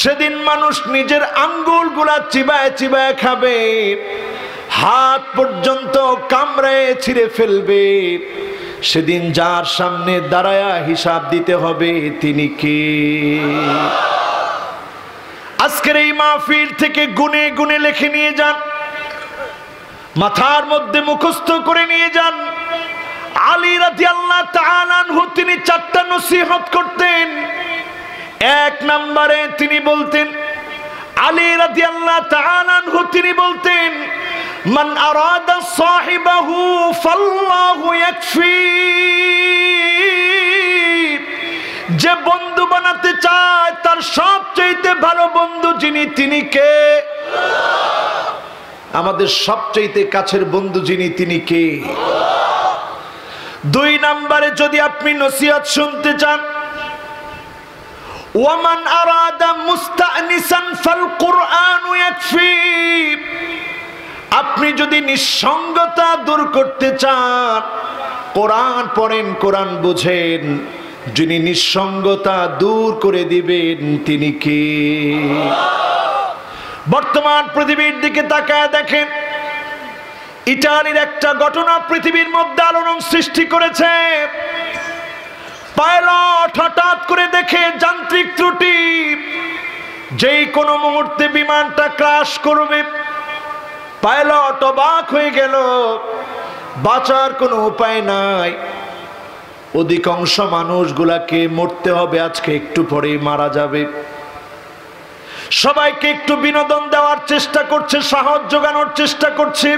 সেদিন মানুষ নিজের আঙ্গুলগুলা চিবায় চিবায় খাবে, হাত পর্যন্ত কামড়ায় ছিঁড়ে ফেলবে। সেদিন যার সামনে দাঁড়ায়া হিসাব দিতে হবে তিনি কে? আজকের এই মাহফিল থেকে গুনে গুনে লিখে নিয়ে যান, মাথার মধ্যে মুখস্থ করে নিয়ে যান। আলী রাদিয়াল্লাহু তাআলা আনহু তিনি 4টা নসিহত করতেন। 1 নম্বরে তিনি বলতেন, আলী রাদিয়াল্লাহু তাআলা আনহু তিনি বলতেন, মান আরাদা সাহিবাহু ফাল্লাহু ইয়াকফি। যে বন্ধু বানাতে চায় তার সবচেয়ে ভালো বন্ধু যিনি তিনি কে? আমাদের সবচেয়ে কাছের বন্ধু যিনি তিনি কে? 2 নম্বরে যদি আপনি নসিহত শুনতে চান, ওয়ামান আরাদা মুস্তানিসান ফাল কুরআনু ইয়াকফি। আপনি যদি নিঃসঙ্গতা দূর করতে চান, কোরআন পড়েন, কোরআন বুঝেন। যিনি নিঃসঙ্গতা দূর করে দিবেন তিনি কে? বর্তমান পৃথিবীর দিকে তাকায় দেখেন, ইটালির একটা ঘটনা পৃথিবীর মধ্যে আলোড়ন সৃষ্টি করেছে। পাইলট হঠাৎ করে দেখে যান্ত্রিক ত্রুটি, যেই কোনো মুহূর্তে বিমানটা ক্র্যাশ করবে। পাইলট অবাক হয়ে গেল, বাঁচার কোনো উপায় নাই। অধিকাংশ মানুষগুলাকে মরতে হবে, আজকে একটু পরেই মারা যাবে। সবাইকে একটু বিনোদন দেওয়ার চেষ্টা করছে, সাহস জোগানোর চেষ্টা করছে।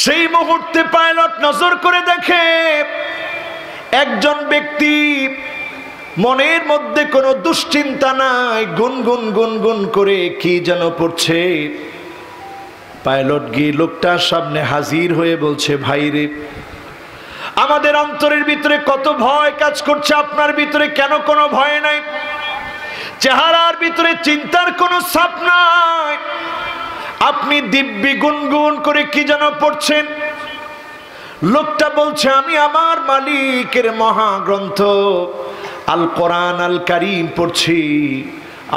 সেই মুহূর্তে পাইলট নজর করে দেখে একজন ব্যক্তি মনের মধ্যে কোনো দুশ্চিন্তা নাই, গুনগুন গুনগুন করে কি যেন পড়ছে। পাইলট গিয়ে লোকটার সামনে হাজির হয়ে বলছে, ভাইরে, আমাদের অন্তরের ভিতরে কত ভয় কাজ করছে, আপনার ভিতরে কেন কোনো ভয় নাই? চেহারার ভিতরে চিন্তার কোনো ছাপ নাই, আপনি দিব্যি গুনগুন করে কি যেন পড়ছেন। লোকটা বলছে, আমি আমার মালিকের মহাগ্রন্থ আল কোরআন আল কারীম পড়ছি।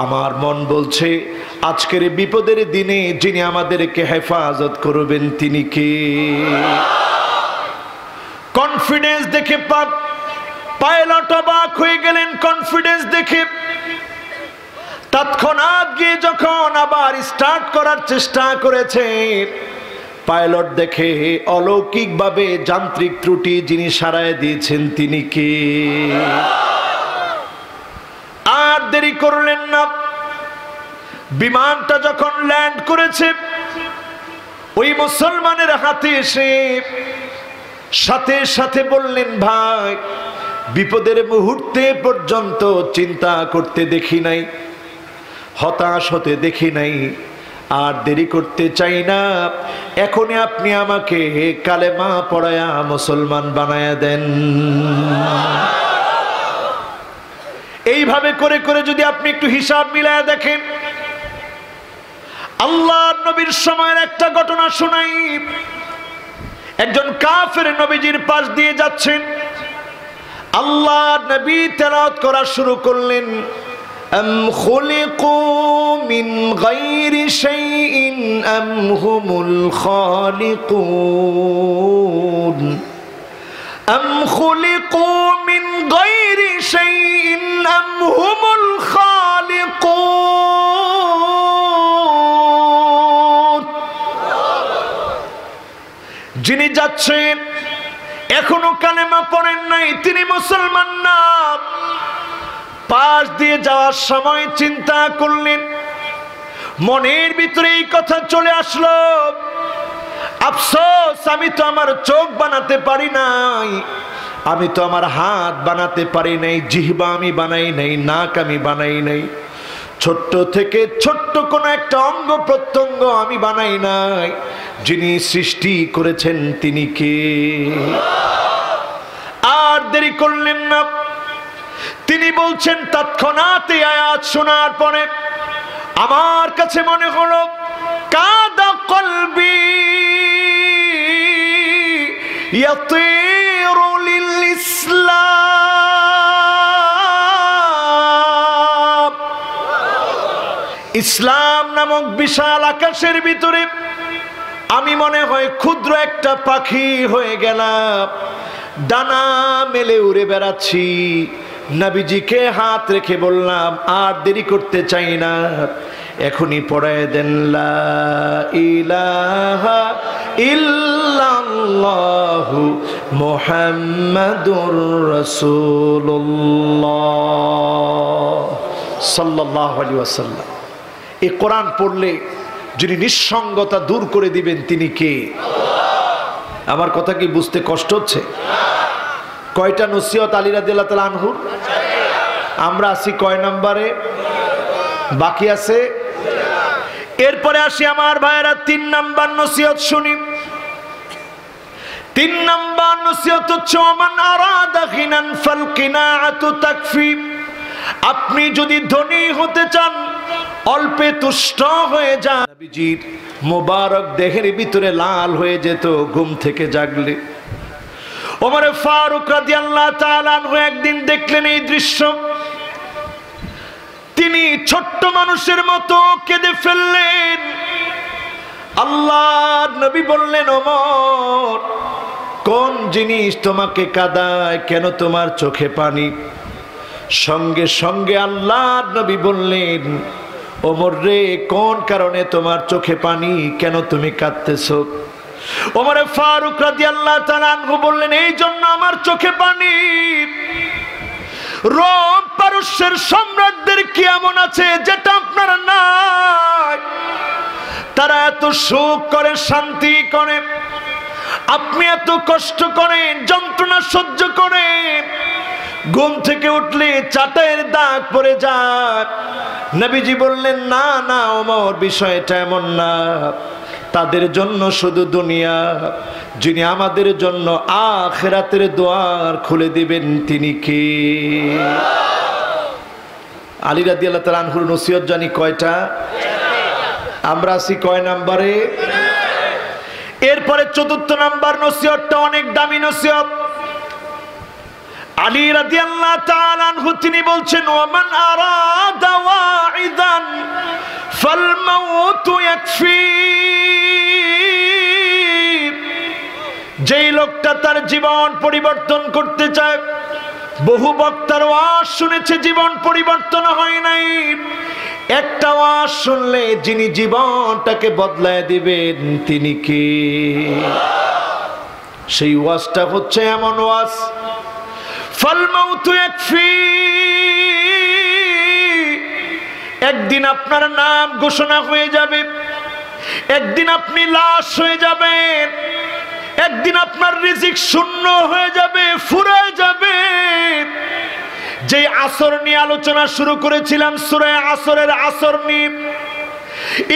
আমার মন বলছে আজকের বিপদের দিনে যিনি আমাদেরকে হেফাজত করবেন তিনি কে? কনফিডেন্স দেখে পাইলট অবাক হয়ে গেলেন। কনফিডেন্স দেখে তৎক্ষণাৎ গিয়ে যখন আবার স্টার্ট করার চেষ্টা করেছে, পাইলট দেখে অলৌকিকভাবে যান্ত্রিক ত্রুটি যিনি সারায় দিয়েছেন তিনি কে? আর দেরি করলেন না, বিমানটা যখন ল্যান্ড করেছে ওই মুসলমানের হাতে এসে সাথে সাথে বললেন, ভাই, বিপদের মুহূর্তে পর্যন্ত চিন্তা করতে দেখি নাই, হতাশ হতে দেখি নাই, আর দেরি করতে চাই না। এখনই আপনি আমাকে কালেমা পড়ায়া মুসলমান বানায়া দেন। এইভাবে করে করে যদি আপনি একটু হিসাব মিলায়া দেখেন, আল্লাহর নবীর সময়ের একটা ঘটনা শোনাই। একজন কাফের নবীজির পাশ দিয়ে যাচ্ছেন, আল্লাহর নবী তেলাওয়াত করা শুরু করলেন, أم خلقوا من غير شيء أم هم الخالقون أم خلقوا من غير شيء أم هم الخالقون। যিনি যাচ্ছেন এখনো কালেমা পড়েন নাই, তিনি মুসলমান না। পাশ দিয়ে যাওয়ার সময় চিন্তা করলেন, মনের ভিতরে এই কথা চলে আসলো, আফসোস, আমি তো আমার চোখ বানাতে পারি নাই, আমি তো আমার হাত বানাতে পারি নাই, জিহ্বা আমি বানাই নাই, নাক আমি বানাই নাই, ছোট্ট থেকে ছোট্ট কোন একটা অঙ্গ প্রত্যঙ্গ আমি বানাই নাই। যিনি সৃষ্টি করেছেন তিনি কে? আর দেরি করলেন না, তিনি বলছেন, তৎক্ষণাৎ এই আয়াত শোনার পরে আমার কাছে মনে হলো কাদা কলবি ইয়াতিরু লিল ইসলাম। ইসলাম নামক বিশাল আকাশের ভিতরে আমি মনে হয় ক্ষুদ্র একটা পাখি হয়ে গেলাম, ডানা মেলে উড়ে বেড়াচ্ছি। নবীজিকে হাত রেখে বললাম, আর দেরি করতে চাই না, এখনই পড়ায় দেন লা ইলাহা ইল্লাল্লাহু মুহাম্মাদুর রাসূলুল্লাহ সাল্লাল্লাহু আলাইহি ওয়াসাল্লাম। এই কোরআন পড়লে যিনি নিঃসঙ্গতা দূর করে দিবেন তিনি কে? আমার কথা কি বুঝতে কষ্ট হচ্ছে? কয়টা নসিহত আলী রাদিয়াল্লাহু তাআলা আনহুর? আমরা আছি কয় নম্বরে? বাকি আছে। এরপরে আসি আমার ভাইরা 3 নাম্বার নসিহত শুনি। 3 নাম্বার নসিহত হচ্ছে মান আরাদা গিনান ফাল কিনাআতু তাকফি। আপনি যদি ধনী হতে চান, অল্পে তুষ্ট হয়ে যান। নবীজির মোবারক দেহের ভিতরে লাল হয়ে যেত ঘুম থেকে জাগলে। ওমর ফারুক রাদিয়াল্লাহু তাআলা আনহু একদিন দেখলেন এই দৃশ্য, তিনি ছোট্ট মানুষের মতো কেঁদে ফেললেন। আল্লাহর নবী বললেন, ওমর, কোন জিনিস তোমাকে কাঁদায়? কেন তোমার চোখে পানি? সঙ্গে সঙ্গে আল্লাহর নবী বললেন, ওমর রে, কোন কারণে তোমার চোখে পানি? কেন তুমি কাঁদতেছো? ওমর ফারুক রাদিয়াল্লাহু তাআলা আনহু বললেন, এই জন্য আমার চোখে পানি, রোম পারস্যের সম্রাটদের কি এমন আছে যেটা আপনারা নাই? তারা এত সুখ করে, শান্তি করে, আপনি এত কষ্ট করেন, যন্ত্রণা সহ্য করেন, ঘুম থেকে উঠলে চাটাইয়ের দাগ পড়ে যায়। নবীজি বললেন, না না ওমর, বিষয়টা এমন না, তাদের জন্য শুধু দুনিয়া, যিনি আমাদের জন্য আখিরাতের দুয়ার খুলে দিবেন তিনি কে? আলী রাদিয়াল্লাহু তাআলা আনহুর নসিহত জানি কয়টা? আমরা আছি কয় নম্বরে? এরপরে 4র্থ নাম্বার নসিহতটা অনেক দামি নসিহত। আলী রাদিয়াল্লাহু তাআলা আনহু তিনি বলছেন, ওয়ামান আরাদা ওয়াইদান ফাল মাউতু ইয়াকফি। যেই লোকটা তার জীবন পরিবর্তন করতে চায়, বহু বক্তার ওয়াজ শুনেছে, জীবন পরিবর্তন হয় নাই, একটা ওয়াজ শুনলে যিনি জীবনটাকে বদলায় দিবেন তিনি কে? সেই ওয়াজটা হচ্ছে এমন ওয়াজ, ফাল মাউতু ইয়াকফি। একদিন আপনার নাম ঘোষণা হয়ে যাবে, একদিন আপনি লাশ হয়ে যাবেন, একদিন আপনার রিজিক শূন্য হয়ে যাবে, ফুরায় যাবে। যে আসর নিয়ে আলোচনা শুরু করেছিলাম, সূরা আসরের আসর নিয়ে,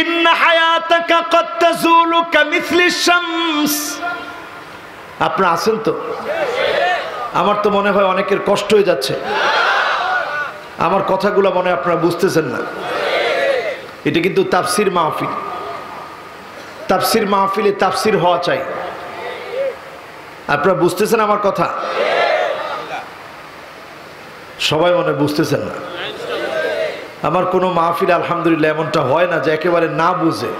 ইন্না হায়াতাকা কাদ তাজুলু কামিসলি শামস। আপনারা আছেন তো? আমার তো মনে হয় অনেকের কষ্ট হয়ে যাচ্ছে, আমার কথাগুলো মনে হয় আপনারা বুঝতেছেন না। এটা কিন্তু তাফসির মাহফিল, তাফসির মাহফিলে তাফসির হওয়া চাই। আপনারা বুঝতেছেন আমার কথা? সবাই মনে বুঝতেছেন না। আমার কোনো মাহফিল আলহামদুলিল্লাহ এমনটা হয় না যে একেবারে না বুঝে।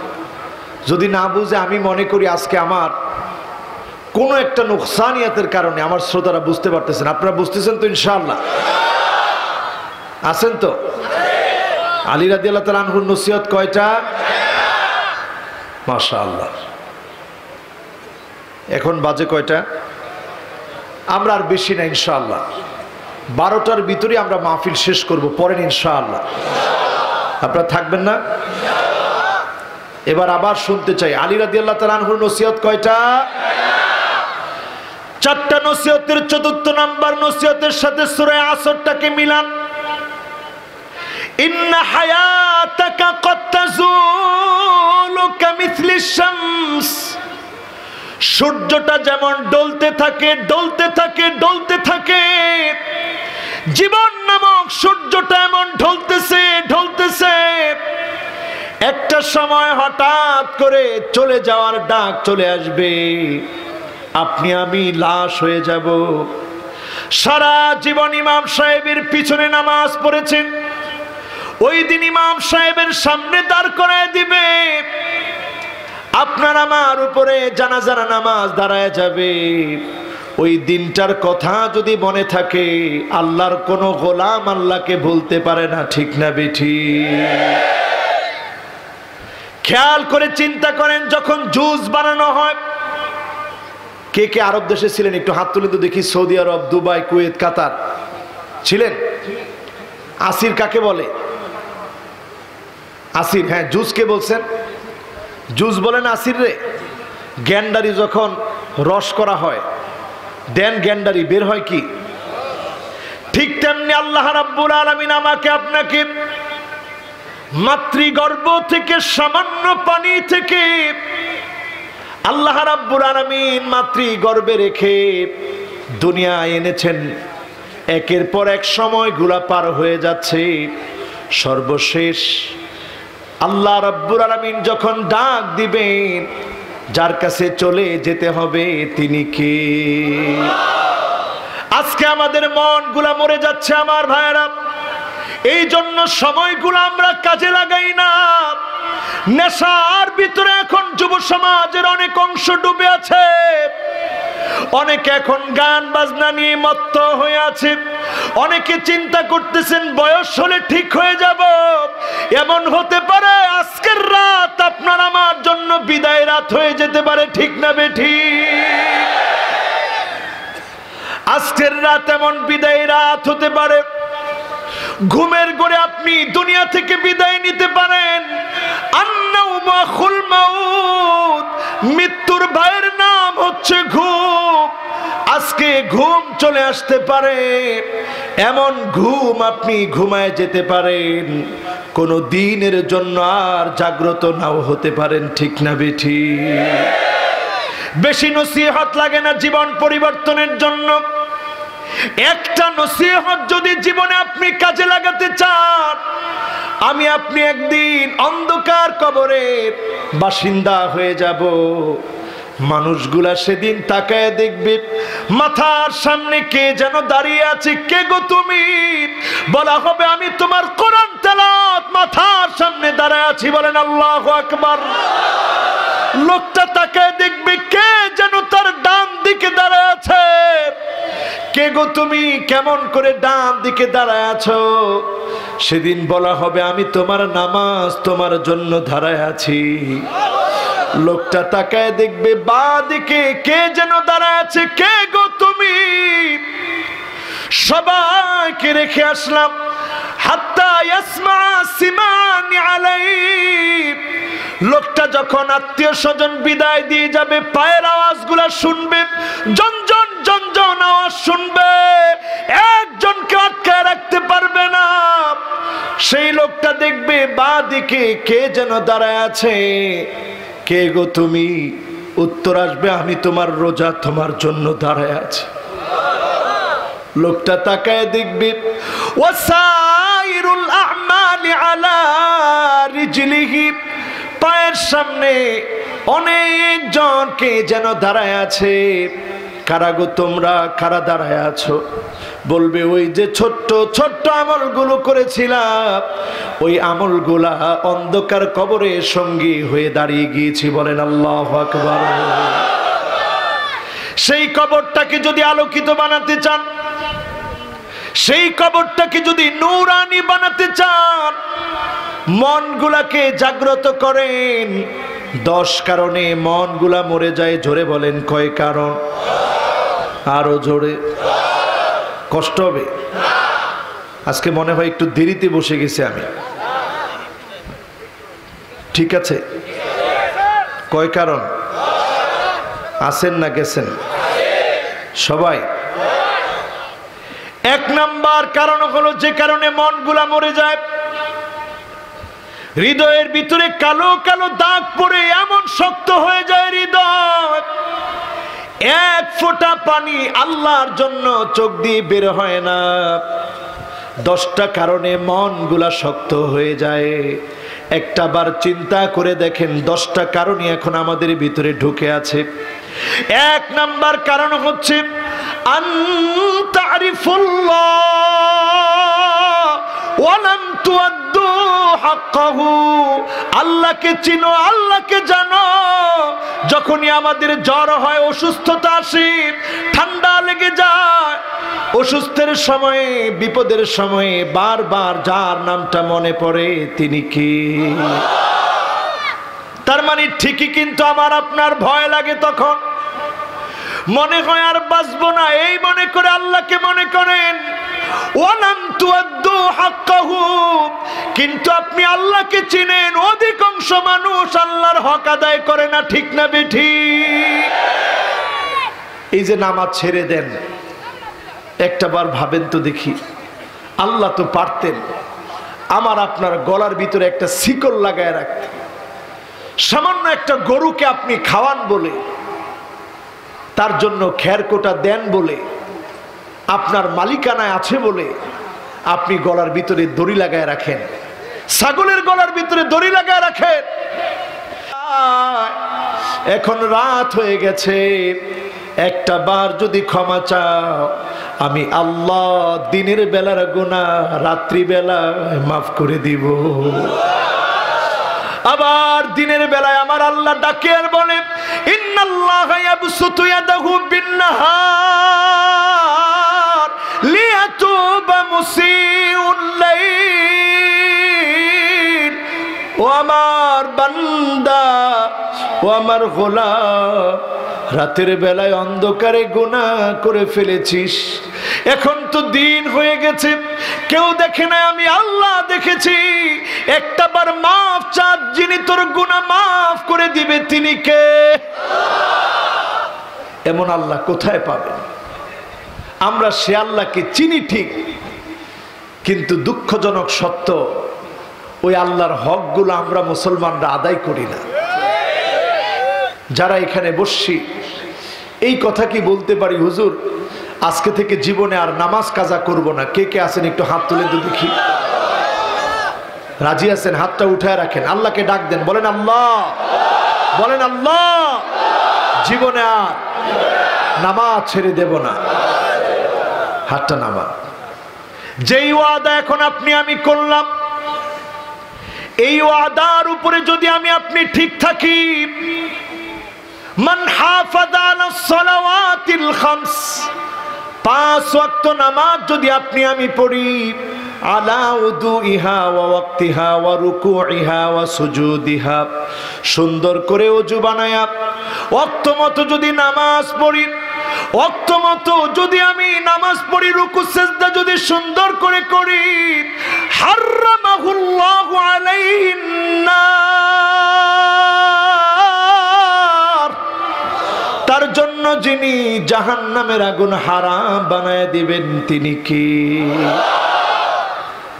যদি না বুঝে, আমি মনে করি আজকে আমার কোনো একটা নুকসানিয়াতের কারণে আমার শ্রোতারা বুঝতে পারতেছেন। আপনারা বুঝতেছেন তো ইনশাআল্লাহ? আছেন তো? আলী রাদিয়াল্লাহু তাআলা আনহুর নসিহত কয়টা? মাশাআল্লাহ। এখন বাজে কয়টা? আমরা আর বেশি না, ইনশাআল্লাহ 12টার ভিতরে আমরা মাহফিল শেষ করব, পরেন ইনশাআল্লাহ। আপনারা থাকবেন না? এবার আবার শুনতে চাই, আলী রাদিয়াল্লাহু তাআলা আনহুর নসিহত কয়টা? চারটা নসিহতের চতুর্থ নাম্বার নসিহতের সাথে সূরা আসরটাকে মিলান। ইন্না হায়াতাকা ক্বাদ তাজুলু কামিথলিশ শামস, সূর্যটা যেমন ডলতে থাকে ডলতে থাকে ডলতে থাকে, জীবন নামক সূর্যটা এমন ঢলতেছে ঢলতেছে, একটা সময় হঠাৎ করে চলে যাওয়ার ডাক চলে আসবে, আপনি আমি লাশ হয়ে যাব। সারা জীবন ইমাম সাহেবের পিছনে নামাজ পড়েছেন, ওই দিন ইমাম সাহেবের সামনে দাঁড় করায় দিবে, আপনার আমার উপরে জানাজার নামাজ দাঁড়ায় যাবে। ওই দিনটার কথা যদি মনে থাকে, আল্লাহর কোন গোলাম আল্লাহকে ভুলতে পারে না, ঠিক না বেঠিক? খেয়াল করে চিন্তা করেন, যখন জুস বানানো হয়, কে কে আরব দেশে ছিলেন একটু হাত তুলে তো দেখি। সৌদি আরব, দুবাই, কুয়েত, কাতার ছিলেন? আসির কাকে বলে? আসির, হ্যাঁ। জুস কে বলছেন? জুস বলেন আসির রে। গ্যান্ডারি যখন রস করা হয়, দেন গ্যান্ডারি বের হয় কি? ঠিক তেমনি আল্লাহ রাব্বুল আলামিন আমাকে আপনাকে মাতৃগর্ভ থেকে সামান্য পানি থেকে আল্লাহ রাব্বুল আলামিন মাতৃগর্ভে রেখে দুনিয়ায় এনেছেন। একের পর এক সময়গুলা পার হয়ে যাচ্ছে, সর্বশেষ আল্লাহ রাব্বুল আলামিন যখন ডাক দিবেন, যার কাছে চলে যেতে হবে তিনি কে? আজকে আমাদের মনগুলা মরে যাচ্ছে আমার ভাইয়েরা, এই জন্য সময়গুলো আমরা কাজে লাগাই না। নেশার ভিতরে এখন যুব সমাজের অনেক অংশ ডুবে আছে, অনেকে এখন গান বাজনা নিয়ে মত্ত হয়ে আছে, অনেকে চিন্তা করতেছেন বয়স হলে ঠিক হয়ে যাব। এমন হতে পারে আজকের রাত আপনার আমার জন্য বিদায় রাত হয়ে যেতে পারে, ঠিক না বেঠিক? আজকের রাত এমন বিদায় রাত হতে পারে, ঘুমের ঘরে আপনি দুনিয়া থেকে বিদায় নিতে পারেন। আন্নাউমাখুল মাউত, মৃত্যুর ভাইয়ের নাম হচ্ছে ঘুম। আজকে ঘুম চলে আসতে পারে, এমন ঘুম আপনি ঘুমায় যেতে পারেন, কোনো দিনের জন্য আর জাগ্রত নাও হতে পারেন, ঠিক না বেঠিক? বেশি নসিহত লাগে না জীবন পরিবর্তনের জন্য। একটা নসিহত যদি জীবনে আপনি কাজে লাগাতে চান, আমি আপনি একদিন অন্ধকার কবরের বাসিন্দা হয়ে যাব। মানুষগুলা সেদিন তাকায় দেখবে, মাথার সামনে কে যেন দাঁড়িয়ে আছে। কে গো তুমি? বলা হবে আমি তোমার কোরআন তেলাওয়াত মাথার সামনে দাঁড়ায় আছি। বলেন আল্লাহু আকবার। লোকটা তাকায় দেখবে, কে যেন তার ডান দিকে দাঁড়ায় আছে। কে গো তুমি? কেমন করে ডান দিকে দাঁড়ায় আছো? সেদিন বলা হবে আমি তোমার নামাজ তোমার জন্য দাঁড়ায় আছি। লোকটা তাকায় দেখবে বাঁ দিকে কে যেন দাঁড়ায় আছে। কে গো তুমি? সবাইকে রেখে আসলাম, হাত্তা ইয়াসমা সিমানি আলাইহি। লোকটা যখন আত্মীয় স্বজন বিদায় দিয়ে যাবে, পায়ের আওয়াজগুলা শুনবে, জনজন জনজন আওয়াজ শুনবে, একজনকে আটকায় রাখতে পারবে না। সেই লোকটা দেখবে বাঁ দিকে কে যেন দাঁড়ায় আছে। কে গো তুমি? উত্তর আসবে আমি তোমার রোজা তোমার জন্য দাঁড়ায় আছি। লোকটা তাকায় দেখবে, ওয়াসাইরুল আ'মালি আলা রিজলিহি। পায়ের সামনে অনেকজন কে যেন দাঁড়ায় আছে। কারা গো তোমরা? কারা দাঁড়ায় আছো? বলবে ওই যে ছোট্ট ছোট্ট আমলগুলো করেছিলাম, ওই আমলগুলা অন্ধকার কবরে সঙ্গী হয়ে দাঁড়িয়ে গিয়েছি। বলেন আল্লাহু আকবার। সেই কবরটাকে যদি আলোকিত বানাতে চান, সেই কবরটাকে যদি নূরানি বানাতে চান, মনগুলাকে জাগ্রত করেন। 10 কারণে মনগুলা মরে যায়। জোরে বলেন কয় কারণ? আরো জোরে। কষ্ট হবে? আজকে মনে হয় একটু দেরিতে বসে গেছি আমি, ঠিক আছে? কয় কারণ? আছেন না গেছেন সবাই? এক নাম্বার কারণ হলো যে কারণে মনগুলা মরে যায়, হৃদয়ের ভিতরে কালো কালো দাগ পড়ে এমন শক্ত হয়ে যায় হৃদয়, এক ফোঁটা পানি আল্লাহর জন্য চোখ দিয়ে বের হয় না। 10টা কারণে মনগুলা শক্ত হয়ে যায়। একটা বার চিন্তা করে দেখেন 10টা কারণই এখন আমাদের ভিতরে ঢুকে আছে। এক নাম্বার কারণ হচ্ছে আনতারিফুল্লাহ ওয়া লাম তুআদ্দু হাক্কাহু, আল্লাহকে চিনো, আল্লাহকে জানো। যখনই আমাদের জ্বর হয়, অসুস্থতা আসে, ঠান্ডা লেগে যায়, অসুস্থের সময়ে, বিপদের সময়ে বারবার যার নামটা মনে পড়ে তিনি কি? তার মানে ঠিকই কিন্তু আমার আপনার ভয় লাগে, তখন মনে হয় আর বাঁচবো না, এই মনে করে আল্লাহকে মনে করেন। ওয়ালাম তুআদ্দু হাক্কাহু, কিন্তু আপনি আল্লাহকে চিনেন, অধিকাংশ মানুষ আল্লাহর হক আদায় করে না, ঠিক না বেঠিক? এই যে নামাজ ছেড়ে দেন, একটা বার ভাবেন তো দেখি, আল্লাহ তো পারতেন আমার আপনার গলার ভিতরে একটা শিকল লাগায় রাখতে। সামান্য একটা গরুকে আপনি খাওয়ান বলে, তার জন্য খেরকোটা দেন বলে, আপনার মালিকানায় আছে বলে আপনি গলার ভিতরে দড়ি লাগায় রাখেন, ছাগলের গলার ভিতরে দড়ি লাগায় রাখেন। এখন রাত হয়ে গেছে, একটা বার যদি ক্ষমা চাও, আমি আল্লাহ দিনের বেলার গুনাহ রাত্রি বেলায় মাফ করে দিব। আবার দিনের বেলায় আমার আল্লাহ ডাকে আর বলে, ইন্নাল্লাহা ইয়াবসুতু ইয়াদাহু বিন-নাহার লিয়াতুবা মুসিউল লাইল। ও আমার বান্দা, ও আমার গোলাম, রাতের বেলায় অন্ধকারে গুনাহ করে ফেলেছিস, এখন তো দিন হয়ে গেছে, কেউ দেখে না, আমি আল্লাহ দেখেছি। একটা বার মাফ চা, যিনি তোর গুনাহ মাফ করে দিবে তিনি কে? এমন আল্লাহ কোথায় পাবেন? আমরা সে আল্লাহকে চিনি ঠিক, কিন্তু দুঃখজনক সত্য, ওই আল্লাহর হকগুলো আমরা মুসলমানরা আদায় করি না। যারা এখানে বসছি, এই কথা কি বলতে পারি, হুজুর আজকে থেকে জীবনে আর নামাজ কাজা করব না? কে কে আছেন একটু হাত তুলে তো দেখি। রাজি আছেন? হাতটা উঠায় রাখেন, আল্লাহকে ডাক দেন, বলেন আল্লাহ, বলেন আল্লাহ, জীবনে আর নামাজ ছেড়ে দেব না। হাতটা নামা। যেই ওয়াদা এখন আপনি আমি করলাম, এই ওয়াদার উপরে যদি আমি আপনি ঠিক থাকি, মান হাফাযা আলাস সালাওয়াতিল খামস, 5 ওয়াক্ত নামাজ যদি আপনি আমি পড়ি, আলা উদুইহা ওয়া ওয়াক্তিহা ওয়া রুকুইহা ওয়া সুজুদিহা, সুন্দর করে ওযু বানায়া ওয়াক্ত মতো যদি নামাজ পড়ি, ওয়াক্ত মতো যদি আমি নামাজ পড়ি, রুকু সিজদা যদি সুন্দর করে করি, হারামাহুল্লাহু আলাইহিন নার, তার জন্য যিনি জাহান্নামের আগুন হারাম বানায় দিবেন তিনি কি?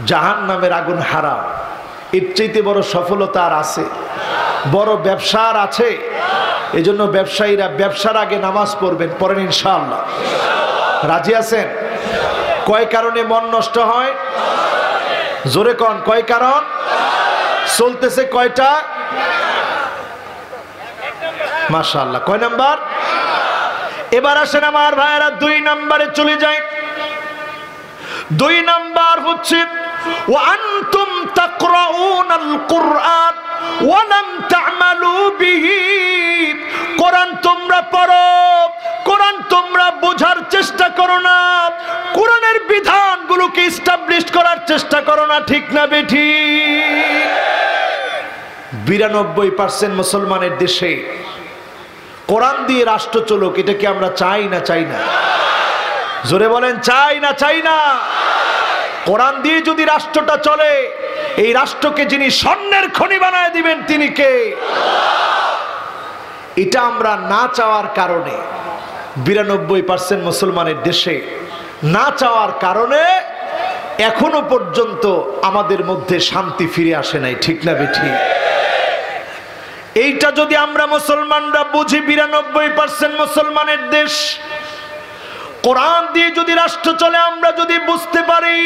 জাহান্নামের আগুন হারাম, এর চাইতে বড় সফলতা আর আছে? বড় ব্যবসার আছে? এজন্য ব্যবসায়ীরা ব্যবসার আগে নামাজ পড়বেন, পড়েন ইনশাআল্লাহ। রাজি আছেন? কয় কারণে মন নষ্ট হয়? জোরে কোন, কয় কারণ? চলতেছে কয়টা? মাশাআল্লাহ। কয় নাম্বার? এবার আসেন আমার ভাইয়েরা, 2 নম্বরে চলে যাই। 2 নাম্বার হচ্ছে ওয়া আনতুম তাকরাউনাল কুরআন ওয়া লাম তা'মালু বিহি, কোরআন তোমরা পড়ো, কোরআন তোমরা বোঝার চেষ্টা করো না, কোরআনের বিধানগুলোকে এস্টাবলিশ করার চেষ্টা করো না, ঠিক না বেঠিক? 92% মুসলমানের দেশে কোরআন দিয়ে রাষ্ট্র চলুক, এটা কি আমরা চাই না চাই না? জোরে বলেন, চাই না চাই না? কোরআন দিয়ে যদি রাষ্ট্রটা চলে, এই রাষ্ট্রকে যিনি স্বর্ণের খনি বানায় দিবেন তিনি কে? এটা আমরা না চাওয়ার কারণে 92% মুসলমানের দেশে না চাওয়ার কারণে এখনো পর্যন্ত আমাদের মধ্যে শান্তি ফিরে আসে নাই, ঠিক না বেঠি? এইটা যদি আমরা মুসলমানরা বুঝি, 92% মুসলমানের দেশ, কোরআন দিয়ে যদি রাষ্ট্র চলে, আমরা যদি বুঝতে পারি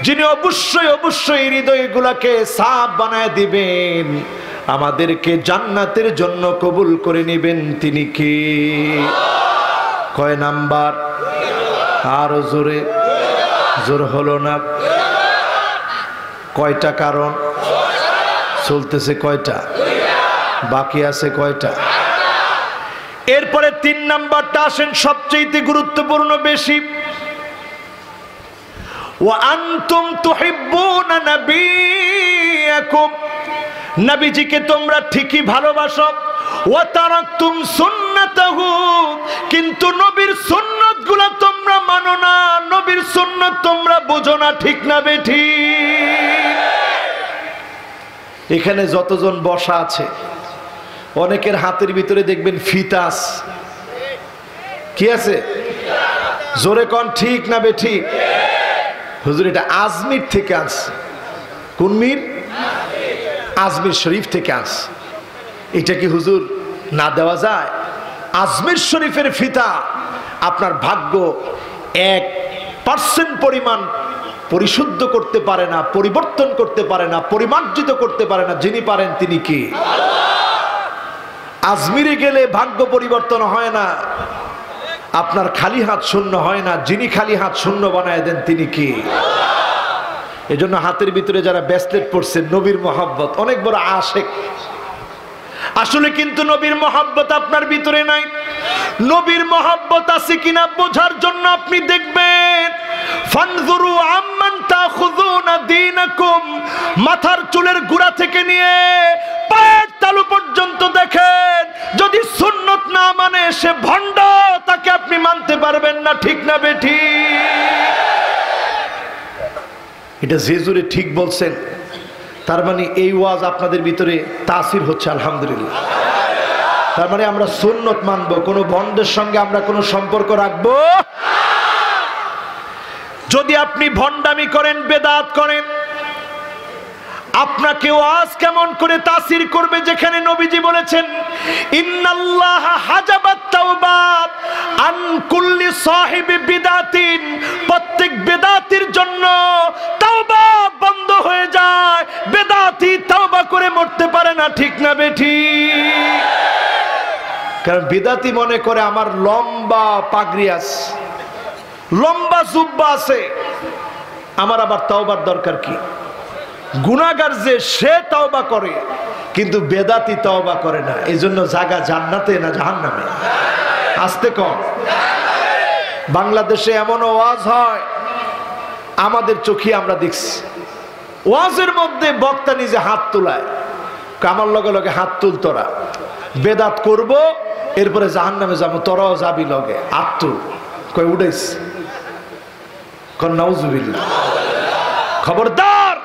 যিনি অবশ্যই অবশ্যই হৃদয়গুলোকে সাফ বানায় দিবেন, আমাদেরকে জান্নাতের জন্য কবুল করে নেবেন, তিনি কে? কয় নাম্বার? আরো জোরে, জোর হলো না। কয়টা কারণ চলতেছে? কয়টা বাকি আছে? কয়টা? এরপরে 3 নাম্বারটা আসেন, সবচেয়ে গুরুত্বপূর্ণ বেশি। ওয়া আনতুম তুহিব্বুনা নাবিয়াকুম, নবীজিকে তোমরা ঠিকই ভালোবাসো। ওয়া তারাকতুম সুন্নাতাহু, কিন্তু নবীর সুন্নাতগুলো তোমরা মানো না, নবীর সুন্নাত তোমরা বুঝো না, ঠিক না বেঠিক? এখানে যতজন বসা আছে অনেকের হাতের ভিতরে দেখবেন ফিতাস। কি আছে? জোরে কোন, ঠিক না বেঠিক? হুজুর এটা আজমির থেকে আসছে। কোন মীর? আজমির শরীফ থেকে আসছে। এটা কি হুজুর না দেওয়া যায়? আজমির শরীফের ফিতা আপনার ভাগ্য 1% পরিমাণ পরিশুদ্ধ করতে পারে না, পরিবর্তন করতে পারে না, পরিমার্জিত করতে পারে না। যিনি পারেন তিনি কি? আজমিরে গেলে ভাগ্য পরিবর্তন হয় না, আপনার খালি হাত শূন্য হয় না। যিনি খালি হাত শূন্য বানায় দেন তিনি কি? এজন্য হাতের ভিতরে যারা ব্রেসলেট পরছেন, নবীর মহব্বত, অনেক বড় আশেক। আসলে কিন্তু নবীর মহব্বত আপনার ভিতরে নাই। নবীর মহব্বত আছে কিনা বোঝার জন্য আপনি দেখবেন, ফানজুরু আম্মান তাখুযুনা দীনাকুম, মাথার চুলের গোড়া থেকে নিয়ে পায়ের তালু পর্যন্ত দেখেন। যদি সুন্নত না মানে সে ভণ্ড, তাকে আপনি মানতে পারবেন না, ঠিক না বেঠিক? এটা যে জোরে ঠিক বলছেন, তার মানে এই ওয়াজ আপনাদের ভিতরে তাসির হচ্ছে, আলহামদুলিল্লাহ। তার মানে আমরা সুন্নত মানবো, কোনো ভণ্ডের সঙ্গে আমরা কোনো সম্পর্ক রাখবো। যদি আপনি ভণ্ডামি করেন, বেদাত করেন, আপনাকে ওয়াজ কেমন করে তাসির করবে? যেখানে নবীজি বলেছেন, ইন্নাল্লাহা হাজাবাত তাওবা আন কুল্লি সাহিবি বিদাতিন, প্রত্যেক বেদাতির জন্য তাওবা বন্ধ হয়ে যায়। বেদাতি তাওবা করে মরতে পারে না, ঠিক না বেঠিক? কারণ বেদাতি মনে করে আমার লম্বা পাগড়ি আছে, লম্বা জুব্বা আছে, আমার আবার তাওবার দরকার কি? গুনাহগার যে সে তাওবা করে, কিন্তু বেদাতি তাওবা করে না। এই জন্য জায়গা জান্নাতে না জাহান্নামে? আসতে কম। বাংলাদেশে এমন ওয়াজ হয়, আমাদের চোখে আমরা দেখছি। ওয়াজের মধ্যে বক্তা নিজে হাত তোলায়, আমার লগে লগে হাত তুল, তোরা বেদাত করব, এরপরে জাহান্নামে যাবো, তোরাও যাবি লগে, হাত তুল। কই উঠাইস? কন নাউজুবিল্লাহ। খবরদার,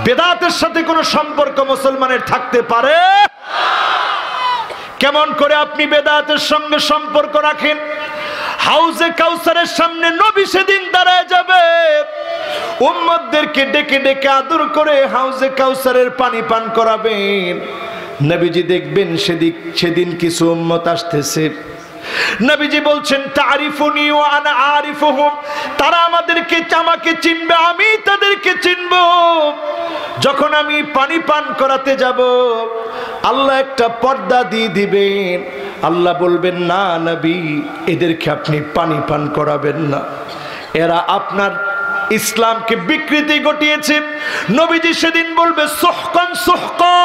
বেদাতের সাথে কোনো সম্পর্ক মুসলমানের থাকতে পারে? কেমন করে আপনি বেদাতের সঙ্গে সম্পর্ক রাখেন? হাউজে কাউসারের সামনে নবী সেদিন দাঁড়ায় যাবে, উম্মতদেরকে ডেকে ডেকে আদর করে হাউজে কাউসারের পানি পান করাবেন। নবীজি দেখবেন সেদিন কিছু উম্মত আসতেছে, নবীজি বলছেন, তারিফুনি ওয়া আনা আরিফুহুম, তারা আমাকে চিনবে, আমি তাদেরকে চিনব। যখন আমি পানি পান করাতে যাব, আল্লাহ একটা পর্দা দিয়ে দিবেন। আল্লাহ বলবেন, না নবী, এদেরকে আপনি পানি পান করাবেন না, এরা আপনার ইসলামকে বিকৃতি ঘটিয়েছে। নবীজি সেদিন বলবে, সুহকান সুহকা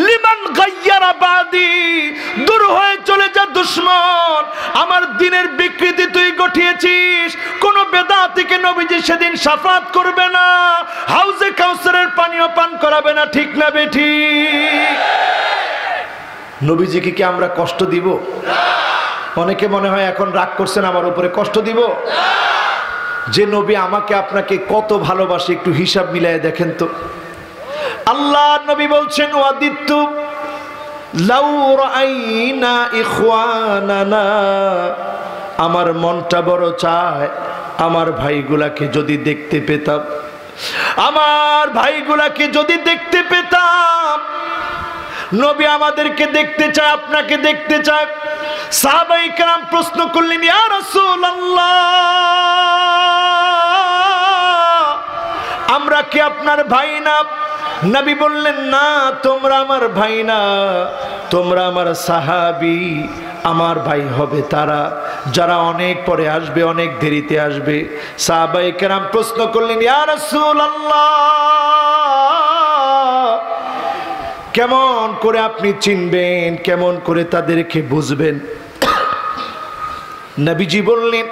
লিমান গায়্যারা বাদি, দূর হয়ে চলে যা দুশমন, আমার দ্বীনের বিকৃতি তুই ঘটিয়েছিস। কোন বেদাতিকে নবীজি সেদিন শাফাত করবে না, হাউজে কাউসারের পানিও পান করাবে না, ঠিক না বেঠিক? নবীজিকে কি আমরা কষ্ট দিব? অনেকে মনে হয় এখন রাগ করছেন আমার উপরে, কষ্ট দিব? যে নবী আমাকে আপনাকে কত ভালোবাসে, একটু হিসাব মিলায় দেখেন তো। আল্লাহ নবী বলছেন, ওয়াদিতু লাউ রাআইনা ইখওয়ানানা, আমার মনটা বড় চায় আমার ভাইগুলাকে যদি দেখতে পেতাম, আমার ভাইগুলাকে যদি দেখতে পেতাম। নবী আমাদেরকে দেখতে চায়, আপনাকে দেখতে চায়। সাহাবায়ে কেরাম প্রশ্ন করলেন, ইয়া রাসূলুল্লাহ, আমরা কি আপনার ভাই না? নবী বললেন, না, তোমরা আমার ভাই না, তোমরা আমার সাহাবী। আমার ভাই হবে তারা যারা অনেক পরে আসবে, অনেক দেরিতে আসবে। সাহাবায়ে কেরাম প্রশ্ন করলেন, ইয়া রাসূলুল্লাহ, কেমন করে আপনি চিনবেন, কেমন করে তাদেরকে বুঝবেন? নবীজি বললেন,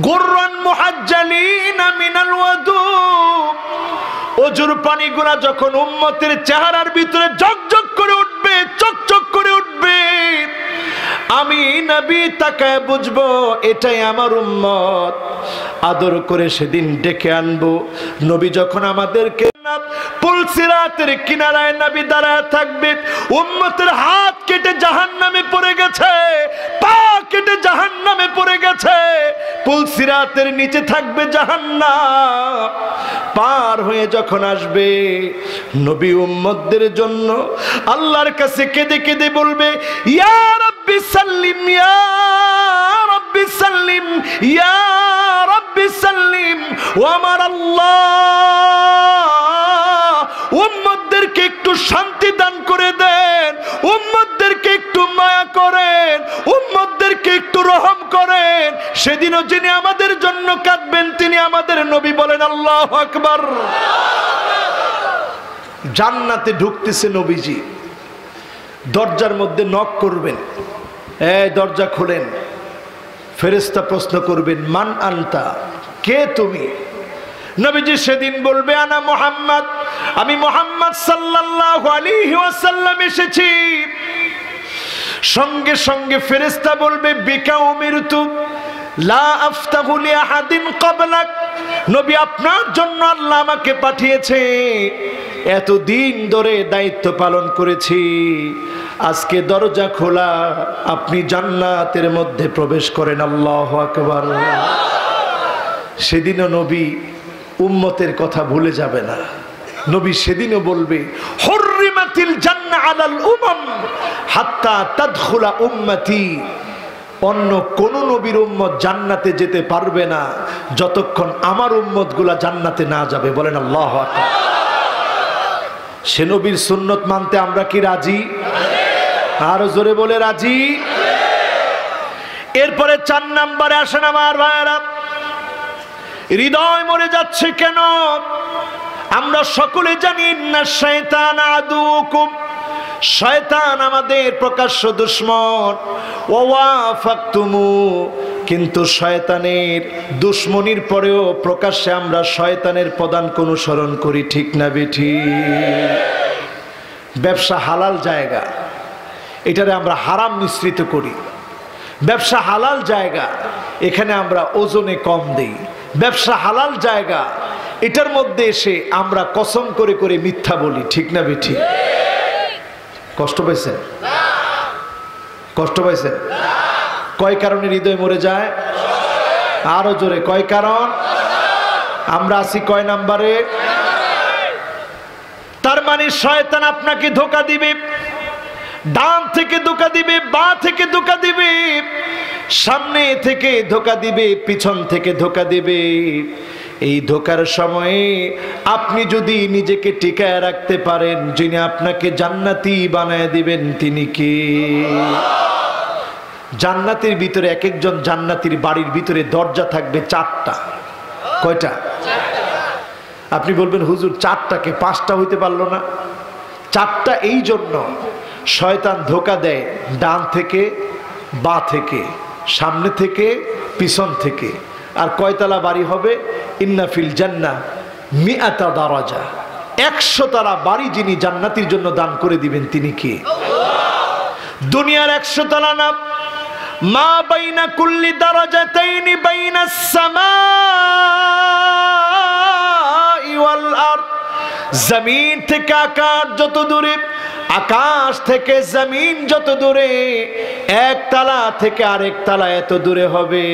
গুররান মুহাজ্জালিনা মিনাল ওয়াদু, ওজুর পানিগুলা যখন উম্মতের চেহারার ভিতরে ঝকঝক করে উঠবে, চকচক করে উঠবে, আমি নবী তাকায় বুঝবো এটাই আমার উম্মত। আদর করে সেদিন ডেকে আনবো। নবী যখন আমাদেরকে পুলসিরাতের কিনারায় নবী দাঁড়ায় থাকবে, উম্মতের হাত কেটে জাহান্নামে পড়ে গেছে, পা কেটে জাহান্নামে পড়ে গেছে, পুলসিরাতের নিচে থাকবে জাহান্নাম। পার হয়ে যখন আসবে, নবী উম্মতদের জন্য আল্লাহর কাছে কেঁদে কেঁদে বলবে, ইয়া রাব্বি সাল্লিম, ইয়া রাব্বি সাল্লিম, ইয়া রাব্বি সাল্লিম। ও আমার আল্লাহ, উম্মতদেরকে একটু শান্তি দান করে দেন, উম্মতদেরকে একটু মায়া করেন, উম্মতদেরকে একটু রহম করেন। সেদিনও যিনি আমাদের জন্য কাঁদবেন তিনি আমাদের নবী। বলেন আল্লাহু আকবার। জান্নাতে ঢুকতেছে নবীজি, দরজার মধ্যে নক করবেন, এই দরজা খুলেন। ফেরেশতা প্রশ্ন করবেন, মান আনতা, কে তুমি? নবীজি সেদিন বলবে, আনা মুহাম্মদ, আমি মুহাম্মদ সাল্লাল্লাহু আলাইহি ওয়াসাল্লাম এসেছি। সঙ্গে সঙ্গে ফেরেশতা বলবে, বিকা উমিরতু লা আফতাহু লি আহাদিন ক্বাবলাক, নবী আপনার জন্য আল্লাহ আমাকে পাঠিয়েছে, এতদিন ধরে দায়িত্ব পালন করেছি, আজকে দরজা খোলা, আপনি জান্নাতের মধ্যে প্রবেশ করেন। আল্লাহু আকবার। সেদিনও নবী উম্মতের কথা ভুলে যাবে না। নবী সেদিনও বলবে, হুররিমাতিল জান্নাহ আলাল উমাম হাত্তা তাদখুলা উম্মতি, অন্য কোন নবীর উম্মত জান্নাতে যেতে পারবে না যতক্ষণ আমার উম্মতগুলা জান্নাতে না যাবে। বলেন আল্লাহু আকবার। সে নবীর সুন্নত মানতে আমরা কি রাজি? আরো জোরে বলে রাজি। এরপরে 4 নম্বরে আসেন আমার ভাইয়েরা, হৃদয় মরে যাচ্ছে কেন? আমরা সকলে জানি না শয়তান আদুকুম, শয়তান আমাদের প্রকাশ্য দুশমন। ওয়াফাকতুমু, কিন্তু শয়তানের দুশমনির পরেও প্রকাশ্যে আমরা শয়তানের পদাঙ্ক অনুসরণ করি, ঠিক না বেঠিক? ব্যবসা হালাল জায়গা, এটারে আমরা হারাম মিশ্রিত করি। ব্যবসা হালাল জায়গা, এখানে আমরা ওজনে কম দেই। ব্যবসা হালাল জায়গা, এটার মধ্যে এসে আমরা কসম করে করে মিথ্যা বলি, ঠিক না বেঠিক? কষ্ট পাইছেন? কষ্ট পাইছেন? কয় কারণে হৃদয় মরে যায়? আরো জোরে, কয় কারণ? আমরা আছি কয় নাম্বারে? তার মানে শয়তান আপনাকে ধোঁকা দিবে, ডান থেকে ধোঁকা দিবে, বাঁ থেকে ধোঁকা দিবে, সামনে থেকে ধোঁকা দিবে, পিছন থেকে ধোঁকা দিবে। এই ধোঁকার সময়ে আপনি যদি নিজেকে টিকায় রাখতে পারেন, যিনি আপনাকে জান্নাতি বানায় দিবেন তিনি কে? জান্নাতের ভিতরে এক একজন জান্নাতীর বাড়ির ভিতরে দরজা থাকবে 4টা। কয়টা? আপনি বলবেন হুজুর 4টাকে 5টা হইতে পারলো না? 4টা এই জন্য, শয়তান ধোঁকা দেয় ডান থেকে, বাঁ থেকে, সামনে থেকে, পিছন থেকে। আর কয়তলা বাড়ি হবে? ইন্না ফিল জান্নাহ মিআতা দারাজা, 100 তলা বাড়ি যিনি জান্নাতীর জন্য দান করে দিবেন তিনি কে? দুনিয়ার 100 তলা না, মা বাইনা কুল্লি দারাজাতাইনি বাইনাস সামাই ওয়াল আরদ, জমিন থেকে আকাশ যত দূরে, আকাশ থেকে জমিন যত দূরে, এক তালা থেকে আরেক তালা এত দূরে হবে,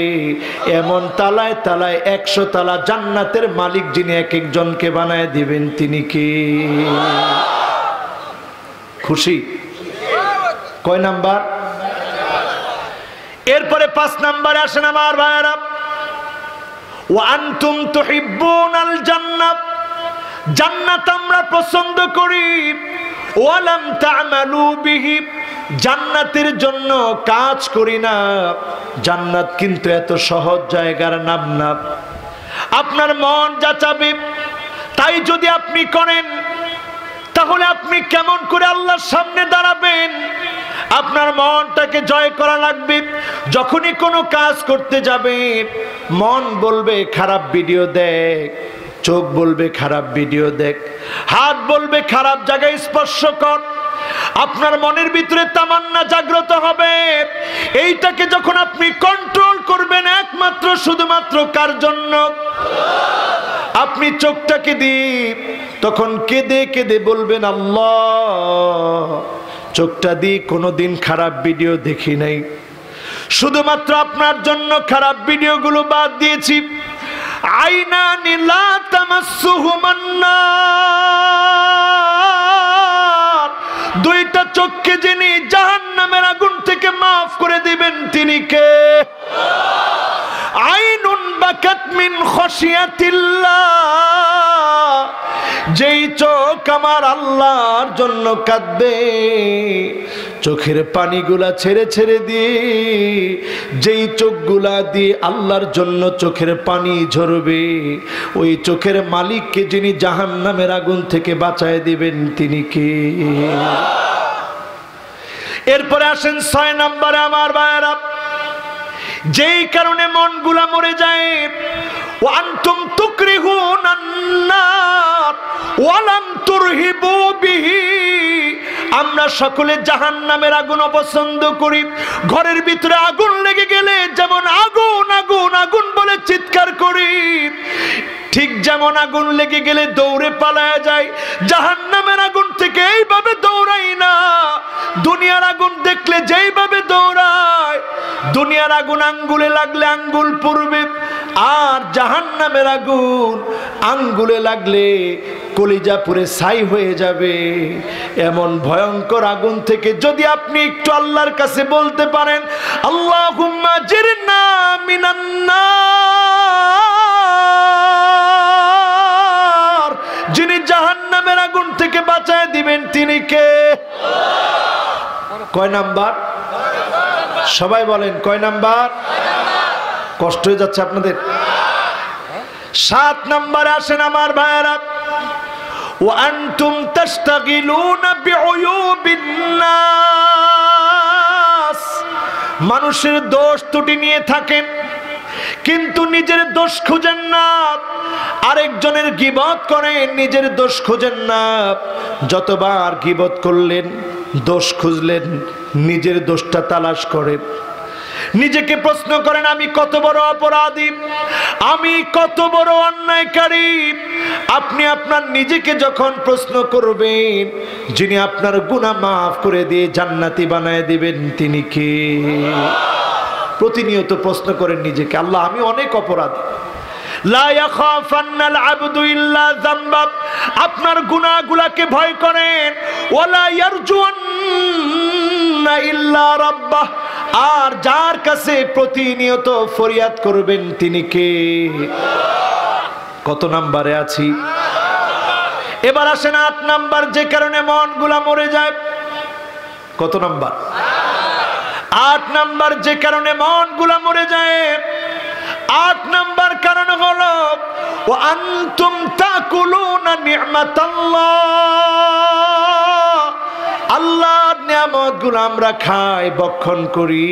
এমন তালায় তালায় 100 তালা জান্নাতের মালিক যিনি এক একজনকে বানায় দিবেন তিনি কে? খুশি? কয় নাম্বার? এরপরে 5 নাম্বারে আসেন আমার ভাইরা, ওয়া আনতুম তুহিব্বুনাল জান্নাত, জান্নাত আমরা পছন্দ করি, ওয়ালাম তা'মালু বিহি, জান্নাতের জন্য কাজ করি না। জান্নাত কিন্তু এত সহজ জায়গার নাম না, আপনার মন যাচাবে। তাই যদি আপনি করেন তাহলে আপনি কেমন করে আল্লাহর সামনে দাঁড়াবেন? আপনার মনটাকে জয় করা লাগবে। যখনই কোনো কাজ করতে যাবে, মন বলবে খারাপ ভিডিও দেখ, চোখ বলবে খারাপ ভিডিও দেখ, হাত বলবে খারাপ জায়গায় স্পর্শ কর। আপনার মনের ভিতরে তামান্না জাগ্রত হবে। এইটাকে যখন আপনি কন্ট্রোল করবেন একমাত্র শুধুমাত্র কার জন্য? আপনি চোখটাকে দিয়ে তখন কেঁদে কেঁদে বলবেন, আল্লাহ, চোখটা দিয়ে কোনোদিন খারাপ ভিডিও দেখি নাই, শুধুমাত্র আপনার জন্য খারাপ ভিডিওগুলো বাদ দিয়েছি। আইনানি লা তামাসসুহুমান নার, দুইটা চোখকে যিনি জাহান্নামের আগুন থেকে মাফ করে দিবেন তিনি কে? আইনুন বাকাত মিন খাশিয়াতিল্লাহ, যেই চোখ আমার আল্লাহর জন্য কাঁদবে, চোখের পানিগুলা ছেড়ে ছেড়ে দিয়ে, যেই চোখগুলা দিয়ে আল্লাহর জন্য চোখের পানি ঝরবে, ওই চোখের মালিককে যিনি জাহান্নামের আগুন থেকে বাঁচায় দিবেন তিনি কে? এরপরে আসেন 6 নম্বরে আমার ভাইরা, যেই কারণে মনগুলা মরে যায়, ওয়া আনতুম তুকরিহুনান নার ওয়া লাম তুরহিবু বিহি, আমরা সকলে জাহান্নামের আগুন অপছন্দ করি। ঘরের ভিতরে আগুন লেগে গেলে যেমন আগুন আগুন আগুন বলে চিৎকার করি, ঠিক যেমন আগুন লেগে গেলে দৌড়ে পালায়া যায়, জাহান্নামের আগুন থেকে এইভাবে দৌড়াই না। দুনিয়ার আগুন দেখলে যেইভাবে দৌড়ায়, দুনিয়ার আগুন আঙ্গুলে লাগলে আঙ্গুল পুড়বে, আর জাহান্নামের আগুন আঙ্গুলে লাগলে কলিজা পুড়ে ছাই হয়ে যাবে। এমন ভয়ঙ্কর আগুন থেকে যদি আপনি একটু আল্লাহর কাছে বলতে পারেন, আল্লাহুম্মা জিরনা মিনান নার, যিনি জাহান্নামের আগুন থেকে বাঁচায় দিবেন তিনি কে? কয় নাম্বার? সবাই বলেন কয় নাম্বার? কষ্ট হয়ে যাচ্ছে আপনাদের? 7 নম্বরে আসেন আমার ভাইয়েরা, ওয়া আনতুম তাশতাগিলুনা বিউয়ুবিন নাস, মানুষের দোষ ত্রুটি নিয়ে থাকেন কিন্তু নিজের দোষ খুঁজেন না, আরেকজনের গীবত করেন, নিজের দোষ খুঁজেন না। যতবার গীবত করলেন, দোষ খুঁজলেন, নিজের দোষটা তালাশ করেন, নিজেকে প্রশ্ন করেন আমি কত বড় অপরাধী, আমি কত বড় অন্যায়কারী। আপনি আপনার নিজেকে যখন প্রশ্ন করবেন, যিনি আপনার গুনাহ মাফ করে দিয়ে জান্নাতি বানায় দিবেন তিনি কে? প্রতিনিয়ত প্রশ্ন করেন নিজেকে, আল্লাহ আমি অনেক অপরাধী। লা ইয়াখাফান্নাল আবদু ইল্লা যামবা, আপনার গুনাহগুলোকে ভয় করেন। ওয়ালা ইয়ারজুন্না ইল্লা রাব্বাহ, আর যার কাছে প্রতিনিয়ত ফরিয়াদ করবেন তিনি কে? কত নম্বরে আছি? এবার আসেন 8 নাম্বার, যে কারণে মনগুলা মরে যায়। কত নাম্বার? 8 নাম্বার, যে কারণে মনগুলা মরে যায়। 8 নাম্বার কারণ হলো ওয়া আনতুম তাকুলুনা নি'মাতাল্লাহ, আল্লাহর নিয়ামতগুলো আমরা খাই, ভক্ষণ করি,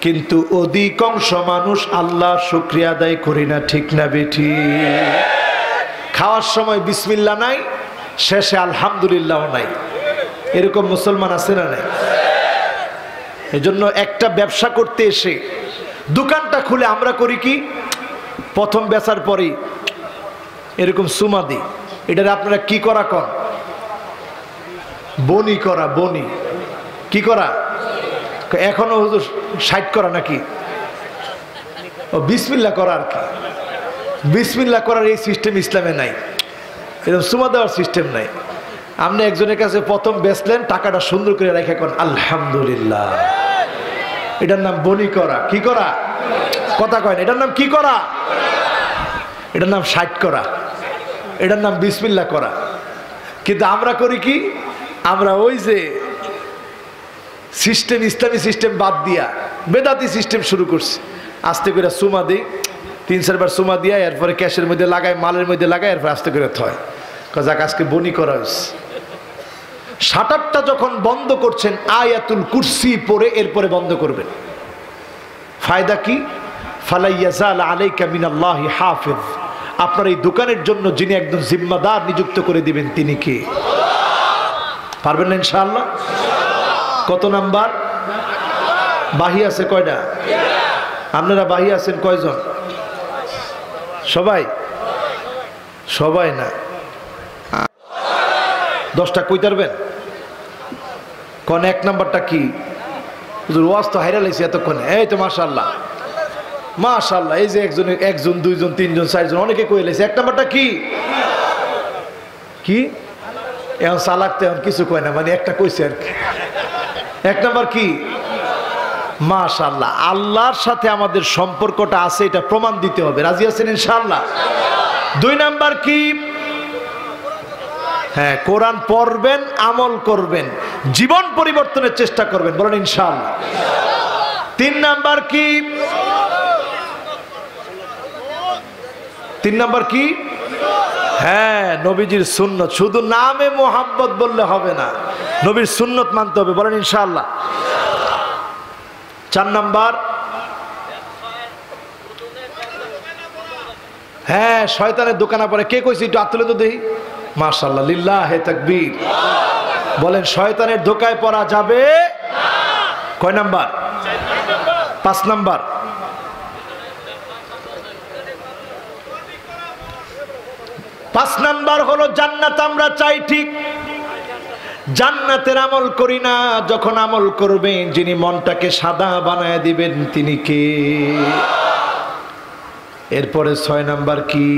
কিন্তু অধিকাংশ মানুষ আল্লাহ শুকরিয়া আদায় করি না, ঠিক না বেঠি? খাওয়ার সময় বিসমিল্লাহ নাই, শেষে আলহামদুলিল্লাহ নাই, এরকম মুসলমান আছে না নাই? এজন্য একটা ব্যবসা করতে এসে দোকানটা খুলে আমরা করি কি, প্রথম বেচার পরে এরকম সুমা দিই। এটারে আপনারা কি করা কন? বনি করা, বনি কি করা? এখনো হুজুর 60 করা নাকি? ও বিসমিল্লাহ করা আর কি। বিসমিল্লাহ করার এই সিস্টেম ইসলামে নাই, এরকম সুমা দেওয়ার সিস্টেম নাই। আপনি একজনের কাছে প্রথম বেচলেন, টাকাটা সুন্দর করে রেখে কোন আলহামদুলিল্লাহ, এটার নাম বনি করা। কি করা? কথা কয় না, এটার নাম কি করা? এটার নাম 60 করা, এটার নাম বিসমিল্লাহ করা। কিন্তু আমরা করি কি? আমরা ওই যে সিস্টেম, ইসলামী সিস্টেম বাদ দিয়া বেদাতি সিস্টেম শুরু করছি। আস্তে করে সুমা দিই, 3-4 বার সুমা দিয়া, এরপরে ক্যাশের মধ্যে লাগায়, মালের মধ্যে লাগায়, এরপর আস্তে করে থয়, যাক আজকে বনি করা হয়েছে। শাটারটা যখন বন্ধ করছেন আয়াতুল কুরসি পড়ে এরপরে বন্ধ করবেন। ফায়দা কি? ফালা ইয়াজাল আলাইকা মিনাল্লাহি হাফিজ, আপনার এই দোকানের জন্য যিনি একজন জিম্মাদার নিযুক্ত করে দিবেন তিনি কে? পারবেন না ইনশাআল্লাহ? কত নাম্বার? বাহি আছে কয়টা? আপনারা বাহি আছেন কয়জন? সবাই? সবাই না, 10টা কই পারবেন? কোন 1 নাম্বারটা কি? হুজুর ওয়াজ তো হাইরা লাইছে এতক্ষণে। এই তো মাশাআল্লাহ, মাশাআল্লাহ, এই যে একজন 2জন 3জন 4জন অনেকে কই লাইছে। 1 নাম্বারটা কি? কি এখন চালাকতে এখন কিছু কয় না, মানে একটা কইছে আর কি। 1 নাম্বার কি? মাশাআল্লাহ, আল্লাহর সাথে আমাদের সম্পর্কটা আছে এটা প্রমাণ দিতে হবে। রাজি আছেন ইনশাআল্লাহ? 2 নাম্বার কি? হ্যাঁ, কোরআন পড়বেন, আমল করবেন, জীবন পরিবর্তনের চেষ্টা করবেন, বলেন ইনশাআল্লাহ। 3 নাম্বার কি? 3 নাম্বার কি? হ্যাঁ, নবীজির সুন্নত। শুধু নামে মোহাব্বত বললে হবে না, নবীর সুন্নত মানতে হবে, বলেন ইনশাআল্লাহ। 4 নাম্বার, হ্যাঁ, শয়তানের দোকানে পড়ে। কে কইছে একটু আত্মলে তো দেই? মাশাআল্লাহ, লিল্লাহে তাকবীর। বলেন শয়তানের ধোকায় পড়া যাবে না। কয় নাম্বার? 5 নাম্বার। 5 নাম্বার হলো জান্নাত আমরা চাই ঠিক, জান্নাতের আমল করি না। যখন আমল করবেন, যিনি মনটাকে সাদা বানায় দিবেন তিনি কে? এরপরে 6 নাম্বার কি?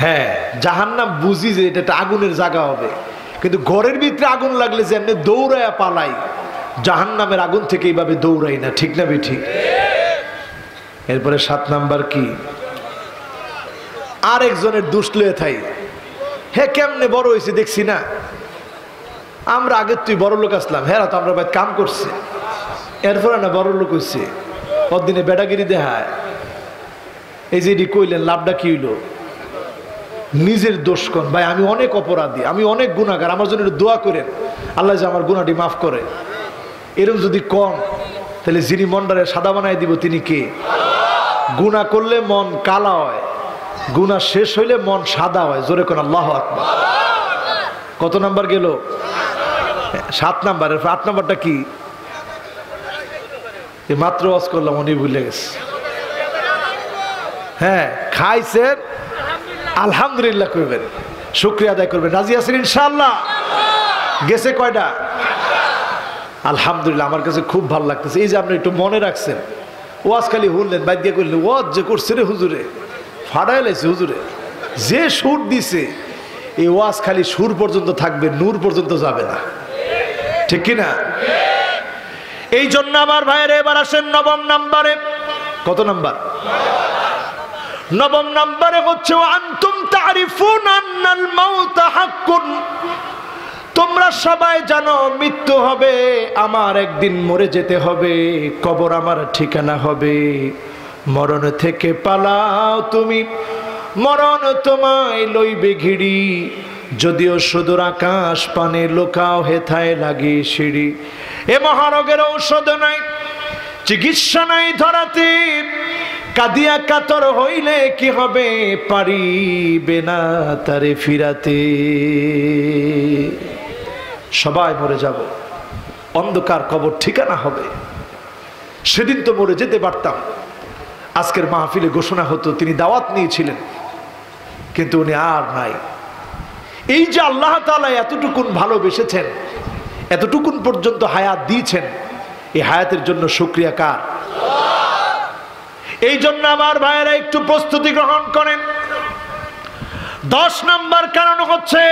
হ্যাঁ, জাহান্নাম বুঝি যে এটা আগুনের জায়গা হবে, কিন্তু ঘরের ভিতরে আগুন লাগলে যে এমনি দৌড়ায়া পালাই, জাহান্নামের আগুন থেকে এইভাবে দৌড়াই না, ঠিক না বেঠিক? এরপরে 7 নাম্বার কি? আরেকজনের দোষ লয়ে থাই, হে কেমনে বড় হয়েছে দেখছি না, আমরা আগে তুই বড় লোক আসলাম, হ্যাঁ তো আমরা ভাই কাম করছে, এরপরে না বড় লোক হয়েছে, ওর দিনে বেটাগিরি দেখায়। এই যে এটি কইলেন, লাভটা কি হইল? নিজের দোষ কোন ভাই, আমি অনেক অপরাধী, আমি অনেক গুনাহগার, আমার জন্য একটু দোয়া করেন, আল্লাহ যে আমার গুনাহটি মাফ করে। এরকম যদি কম, তাহলে যিনি মনটারে সাদা বানায় দিব তিনি কে? গুনাহ করলে মন কালা হয়, গুনাহ শেষ হইলে মন সাদা হয়। জোরে কোন আল্লাহু আকবার। কত নাম্বার গেল? 7 নাম্বার। 8 নাম্বারটা কি? মাত্র ওয়াজ করলাম, উনি ভুলে গেছে। হ্যাঁ, খাইছেন আলহামদুলিল্লাহ করবেন, শুকরিয়া আদায় করবেন। রাজি আছেন ইনশাআল্লাহ? গেছে কয়টা? আলহামদুলিল্লাহ, আমার কাছে খুব ভালো লাগতেছে। এই যে আপনি একটু মনে রাখছেন, ওয়াজ খালি হুললেন, বাদ দিয়ে করলেন, ওয়াজ যে করছে রে হুজুরে, ফাড়াই লাইছে হুজুরে, যে সুর দিছে, এই ওয়াজ খালি সুর পর্যন্ত থাকবে, নূর পর্যন্ত যাবে না, ঠিক কিনা? এই জন্য আমার ভাইয়েরা এবার আসেন 9 নাম্বারে। কত নাম্বার? 9 নাম্বারে হচ্ছে আনতুম তারিফুন আন্নাল মাউত হাক্কুন, তোমরা সবাই জানো মৃত্যু হবে, আমার একদিন মরে যেতে হবে, কবর আমার ঠিকানা হবে। মরণ থেকে পালাও তুমি, মরণ তোমায় লইবে ঘিড়ি, যদিও সুদূর আকাশ পানে লোকাও হেথায় লাগে সিঁড়ি। এ মহারোগের ঔষধ নাই, চিকিৎসা নাই ধরাতে, কাঁদিয়া কাতর হইলে কি হবে, পারিবে না তারে ফিরাতে। সবাই মরে যাব, অন্ধকার কবর ঠিকানা হবে। সেদিন তো মরে যেতে পারতাম, আজকের মাহফিলে ঘোষণা হতো তিনি দাওয়াত নিয়েছিলেন, কিন্তু উনি আর নাই। এই যে আল্লাহ তাআলা এতটুকুন ভালোবেসেছেন, এতটুকুন পর্যন্ত হায়াত দিয়েছেন, এই হায়াতের জন্য শুকরিয়া কার? এই জন্য আমার ভাইয়েরা একটু প্রস্তুতি গ্রহণ করেন। 10 নম্বর কারণ হচ্ছে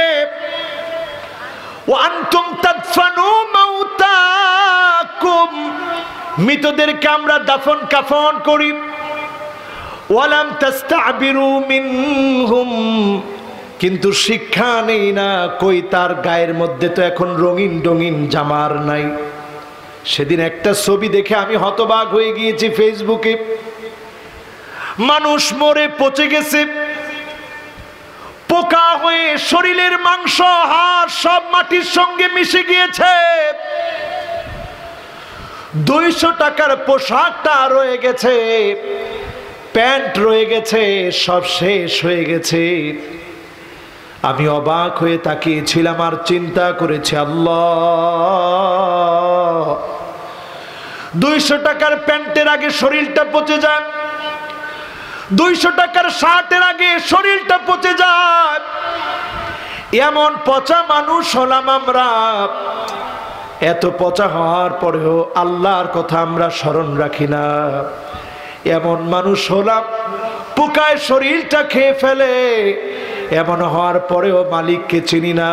ওয়ান্তুম তাদফানু মাউতাকুম, মৃতদেরকে আমরা দাফন কাফন করি। ওয়ালাম তাস্তাবিরু মিনহুম, কিন্তু শিক্ষা নেই না, কই তার গায়ের মধ্যে তো এখন রঙিন রঙিন জামার নাই। সেদিন একটা ছবি দেখে আমি হতবাক হয়ে গিয়েছি ফেসবুকে। মানুষ মরে পচে গেছে, পোকা হয়ে শরীরের মাংস হাড় সব মাটির সঙ্গে মিশে গিয়েছে। 200 টাকার পোশাকটা রয়ে গেছে, প্যান্ট রয়ে গেছে, সব শেষ হয়ে গেছে। আমি অবাক হয়ে তাকিয়েছিলাম আর চিন্তা করেছি, আল্লাহ, 200 টাকার প্যান্টের আগে শরীরটা পচে যায়, 200 টাকার শার্টের আগে শরীরটা পচে যায়। এমন পচা মানুষ হলাম আমরা। এত পচা হওয়ার পরেও আল্লাহর কথা আমরা স্মরণ রাখি না। এমন মানুষ হলাম পোকায় শরীরটা খেয়ে ফেলে, এমন হওয়ার পরেও মালিককে চিনি না।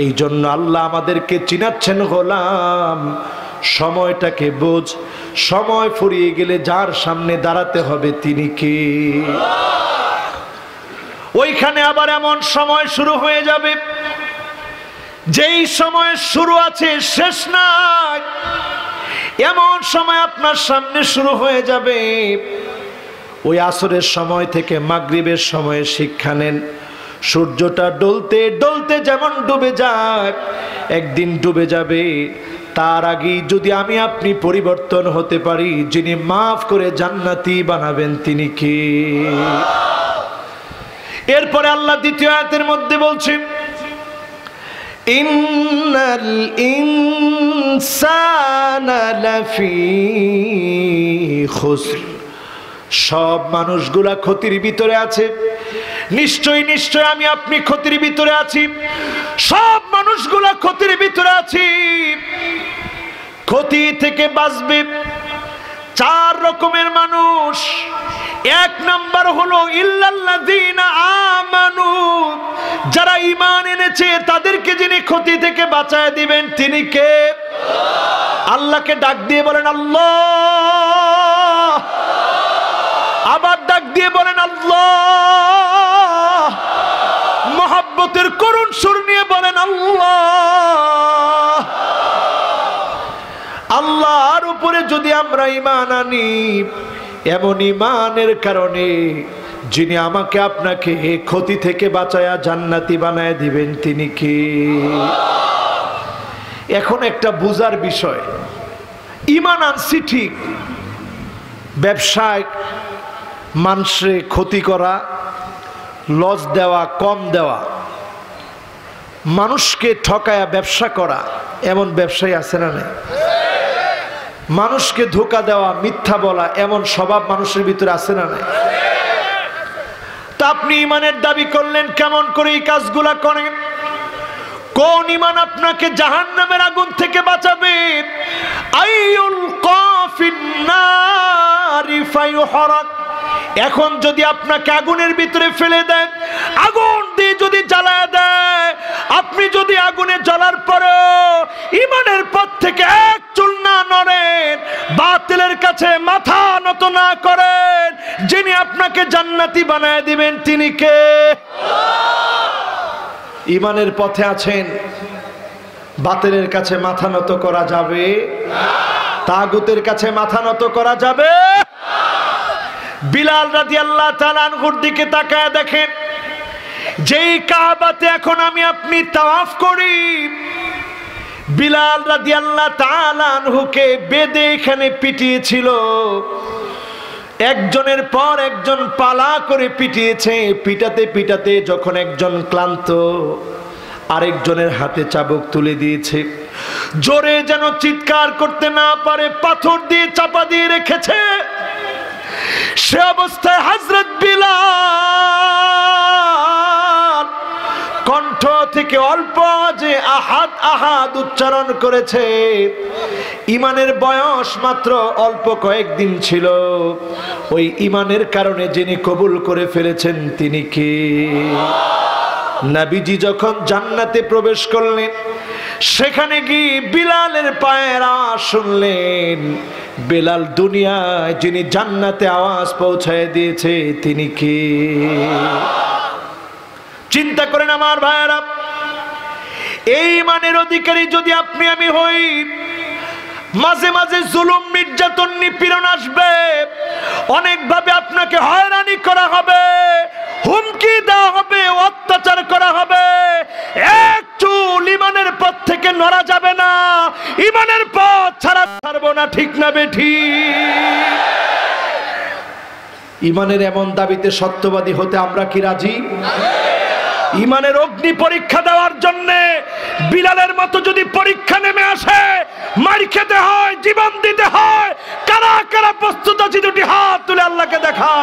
এই জন্য আল্লাহ আমাদেরকে চিনাচ্ছেন, গোলাম সময়টাকে বোঝ, সময় ফুরিয়ে গেলে যার সামনে দাঁড়াতে হবে তিনি কে? ওইখানে আবার এমন সময় শুরু হয়ে যাবে যেই সময় শুরু আছে শেষ নাই। এমন সময় আপনার সামনে শুরু হয়ে যাবে, ওই আসরের সময় থেকে মাগরিবের সময়ে শিক্ষা নেন। সূর্যটা ডলতে ডলতে যেমন ডুবে যায়, একদিন ডুবে যাবে। তার আগেই যদি আমি আপনি পরিবর্তন হতে পারি, যিনি মাফ করে জান্নাতি বানাবেন তিনি কে? এরপরে আল্লাহ দ্বিতীয় আয়াতের মধ্যে বলছেন, ইন্নাল ইনসানা লাফি খুসর, সব মানুষগুলা ক্ষতির ভিতরে আছে। নিশ্চয় নিশ্চয় আমি আপনি ক্ষতির ভিতরে আছি, সব মানুষগুলা ক্ষতির ভিতরে আছি। ক্ষতি থেকে বাঁচবে 4 রকমের মানুষ। 1 নাম্বার হলো ইল্লাল্লাযীনা আমানু, যারা ঈমান এনেছে তাদেরকে যিনি ক্ষতি থেকে বাঁচায় দিবেন তিনি কে? আল্লাহকে ডাক দিয়ে বলেন আল্লাহ, আবার ডাক দিয়ে বলেন আল্লাহ, মহব্বতের করুণ সুর নিয়ে বলেন আল্লাহ। আল্লাহর উপরে যদি আমরা ঈমান আনি, এমন ঈমানের কারণে যিনি আমাকে আপনাকে ক্ষতি থেকে বাঁচায়া জান্নাতি বানায় দিবেন তিনি কে? এখন একটা বুঝার বিষয়, ঈমান আনছি ঠিক, ব্যবসায় মানুষে ক্ষতি করা, লস দেওয়া, কম দেওয়া, মানুষকে ঠকায়া ব্যবসা করা, এমন ব্যবসায়ী আছে না নাই? মানুষকে ধোঁকা দেওয়া, মিথ্যা বলা, এমন স্বভাব মানুষের ভিতরে আছে না নাই? তা আপনি ঈমানের দাবি করলেন, কেমন করে এই কাজগুলা করেন? কোন ঈমান আপনাকে জাহান্নামের আগুন থেকে বাঁচাবে? আইয়ুল কাফিন নারি ফায়ুহরাক, এখন যদি আপনাকে আগুনের ভিতরে ফেলে দেয়, আগুন দিয়ে যদি জ্বালায় দেয়, আপনি যদি আগুনে জ্বলার পরেও ঈমানের পথ থেকে এক চুল না নড়েন, বাতিলের কাছে মাথা নত না করেন, যিনি আপনাকে জান্নাতি বানায় দিবেন তিনি কে? ঈমানের পথে আছেন, বাতিলের কাছে মাথা নত করা যাবে না, তাগুতের কাছে মাথা নত করা যাবে। বিলাল রাদিয়াল্লাহু তাআলা আনহুর দিকে তাকায় দেখেন, যেই কাবাতে এখন আমি আপনি তাওয়াফ করি, বিলাল রাদিয়াল্লাহু তাআলা আনহুকে বেদে এখানে পিটিয়েছিল। একজনের পর একজন পালা করে পিটিয়েছে। পিটাতে পিটাতে যখন একজন ক্লান্ত, আরেকজনের হাতে চাবুক তুলে দিয়েছে। জোরে যেন চিৎকার করতে না পারে, পাথর দিয়ে চাপা দিয়ে রেখেছে। সে অবস্থায় হযরত বিলাল কণ্ঠ থেকে অল্প যে আহাদ আহাদ উচ্চারণ করেছে, ইমানের বয়স মাত্র অল্প কয়েকদিন ছিল, ওই ইমানের কারণে যিনি কবুল করে ফেলেছেন তিনি কে? নবীজি যখন জান্নাতে প্রবেশ করলেন, সেখানে গিয়ে বিলালের পায়ের আওয়াজ শুনলেন। বিলাল দুনিয়ায় যিনি জান্নাতে আওয়াজ পৌঁছায় দিয়েছে তিনি কে? চিন্তা করেন আমার ভাইয়েরা, এই ইমানের অধিকারী যদি আপনি আমি হই, মাঝে মাঝে জুলুম নির্যাতন নিপীড়ন আসবে, অনেকভাবে আপনাকে হয়রানি করা হবে, হুমকি দেওয়া হবে, অত্যাচার করা হবে, এক চুল ইমানের পথ থেকে নড়া যাবে না, ইমানের পথ ছাড়া ছাড়বো না, ঠিক না বেঠিক? ইমানের এমন দাবিতে সত্যবাদী হতে আমরা কি রাজি? ইমানের অগ্নি পরীক্ষা দেওয়ার জন্য বিলালের মতো যদি পরীক্ষা নেমে আসে, মার খেতে হয়, জীবন দিতে হয়, কারা কারা প্রস্তুত আছে? দুটি হাত তুলে আল্লাহকে দেখা।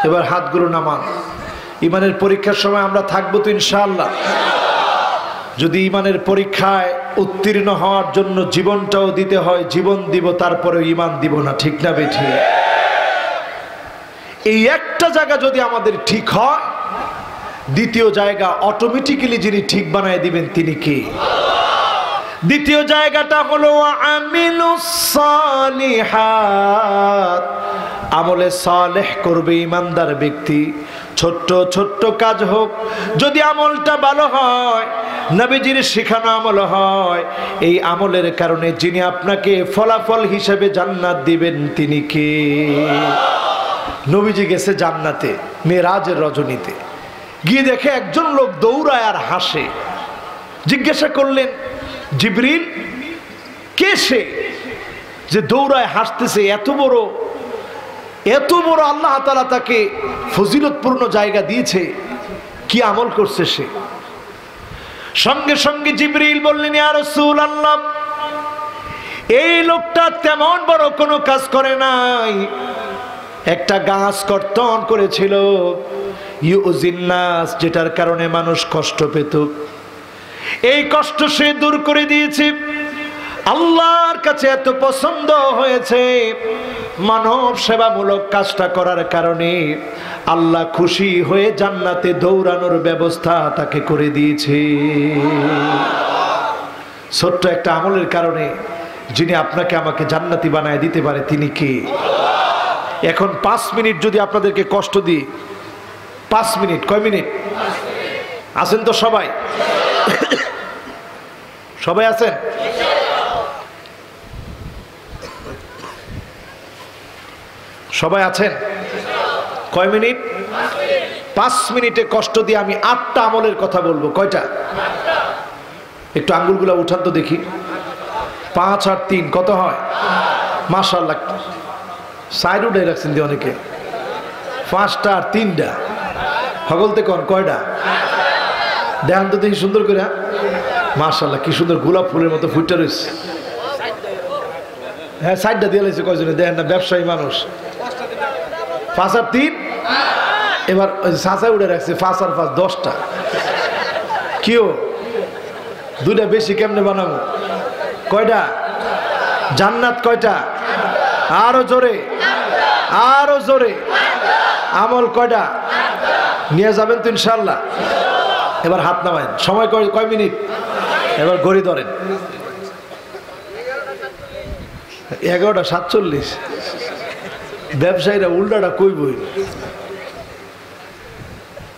এবার হাতগুলো নামান। ইমানের পরীক্ষার সময় আমরা থাকবো তো ইনশাআল্লাহ। যদি ইমানের পরীক্ষায় উত্তীর্ণ হওয়ার জন্য জীবনটাও দিতে হয়, জীবন দিব, তারপরে ইমান দিব না, ঠিক না বেঠি? এই একটা জায়গা যদি আমাদের ঠিক হয়, দ্বিতীয় জায়গা অটোমেটিক্যালি যিনি ঠিক বানায় দিবেন তিনি কে? দ্বিতীয় জায়গাটা হলো আমিলুস সালিহাত, আমলে সালেহ করবে ইমানদার ব্যক্তি। ছোট্ট ছোট্ট কাজ হোক, যদি আমলটা ভালো হয়, নবীজির শেখানো আমল হয়, এই আমলের কারণে যিনি আপনাকে ফলাফল হিসেবে জান্নাত দিবেন তিনি কে? নবীজি গেছে জান্নাতে মেরাজের রজনীতে, গিয়ে দেখে একজন লোক দৌড়ায় আর হাসে। জিজ্ঞাসা করলেন, জিবরিল, কে সে যে দৌড়ায় হাসতেছে? এত বড় আল্লাহ তাআলা তাকে ফজিলতপূর্ণ জায়গা দিয়েছে, কি আমল করছে সে? সঙ্গে সঙ্গে জিবরিল বললেন, ইয়া রাসূলুল্লাহ, এই লোকটা তেমন বড় কোনো কাজ করে নাই, একটা গাছ কর্তন করেছিল, ইউজিন্নাস, যেটার কারণে মানুষ কষ্ট পেত, এই কষ্ট সে দূর করে দিয়েছে। আল্লাহর কাছে এত পছন্দ হয়েছে, মানব সেবামূলক কাজটা করার কারণে আল্লাহ খুশি হয়ে জান্নাতে দৌড়ানোর ব্যবস্থা তাকে করে দিয়েছে। ছোট্ট একটা আমলের কারণে যিনি আপনাকে আমাকে জান্নাতি বানায় দিতে পারে তিনি কে? এখন 5 মিনিট যদি আপনাদেরকে কষ্ট দিই, 5 মিনিট, কয় মিনিট আছেন তো সবাই? সবাই আছেন? সবাই আছেন? কয় মিনিট? 5 মিনিটে কষ্ট দিয়ে আমি 8টা আমলের কথা বলবো। কয়টা? একটু আঙ্গুলগুলো উঠান তো দেখি। 5 আর 3 কত হয়? মাশাআল্লাহ, সাইড উঠে রাখছেন দিয়ে অনেকে। 5টা আর 3টা হগলতে কোন কয়টা? দেখান তো দেখি সুন্দর করে। মাশাআল্লাহ, কি সুন্দর গোলাপ ফুলের মতো ফুটে রয়েছে। হ্যাঁ, সাইডটা দিয়ে লাইছে কয়জনে, দেখেন না, ব্যবসায়ী মানুষ। 5 আর 3, এবার সাঁচায় উঠে রাখছে 5 আর 5 10টা। কিও 2টা বেশি কেমনে বানাবো? কয়টা? জান্নাত কয়টা? আরো জোরে, আরো জোরে। আমল কয়টা? নিয়ে যাবেন তো ইনশাল্লাহ। এবার হাত নামায়েন। সময় কয় মিনিট? এবার ঘড়ি ধরেন। 11:47। ব্যবসায়ীরা উল্টাটা কইবই,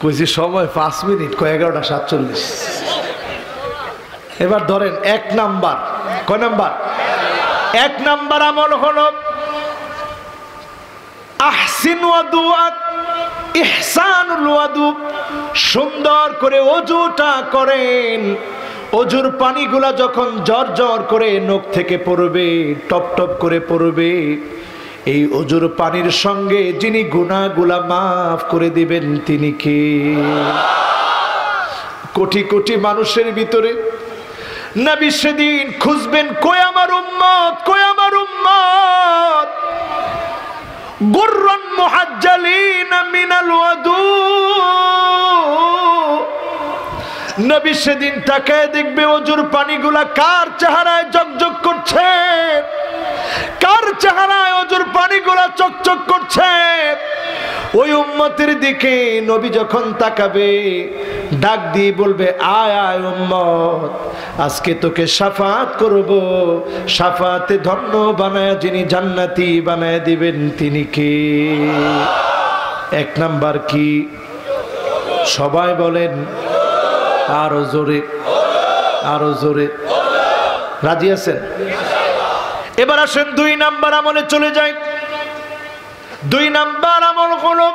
কইছি সময় 5 মিনিট, কয় 11:47। এবার ধরেন 1 নাম্বার। কয় নাম্বার? 1 নাম্বার আমল হলো আহসিন ওয়াদুআক, ইহসানুল ওয়াদু। সুন্দর করে ওযুটা করেন। অজুর পানিগুলা যখন জর জর করে নখ থেকে পড়বে, টপ টপ করে পড়বে, এই অজুর পানির সঙ্গে যিনি গুনাহগুলা মাফ করে দিবেন তিনি কে? কোটি কোটি মানুষের ভিতরে নবী সেদিন খুঁজবেন, কই আমার উম্মত, কই আমার উম্মত। গুররান মুহাজ্জালিনা মিনাল ওয়াদু, নবী সেদিন তাকায় দেখবে অজুর পানিগুলা কার চেহারায় জকজক করছে, কার চেহারায় অজুর পানিগুলা চকচক করছে। ওই উম্মতের দিকে নবী যখন তাকাবে ডাক দিয়ে বলবে, আয় আয় উম্মত, আজকে তোকে শাফাত করব। শাফাতে ধন্য বানায় যিনি জান্নাতি বানায় দিবেন তিনি কে? এক নাম্বার কি? সবাই বলেন আরো জোরে, আরো জোরে। রাজি আছেন? এবার আসেন 2 নাম্বার আমলে চলে যায়। 2 নাম্বার আমল হলো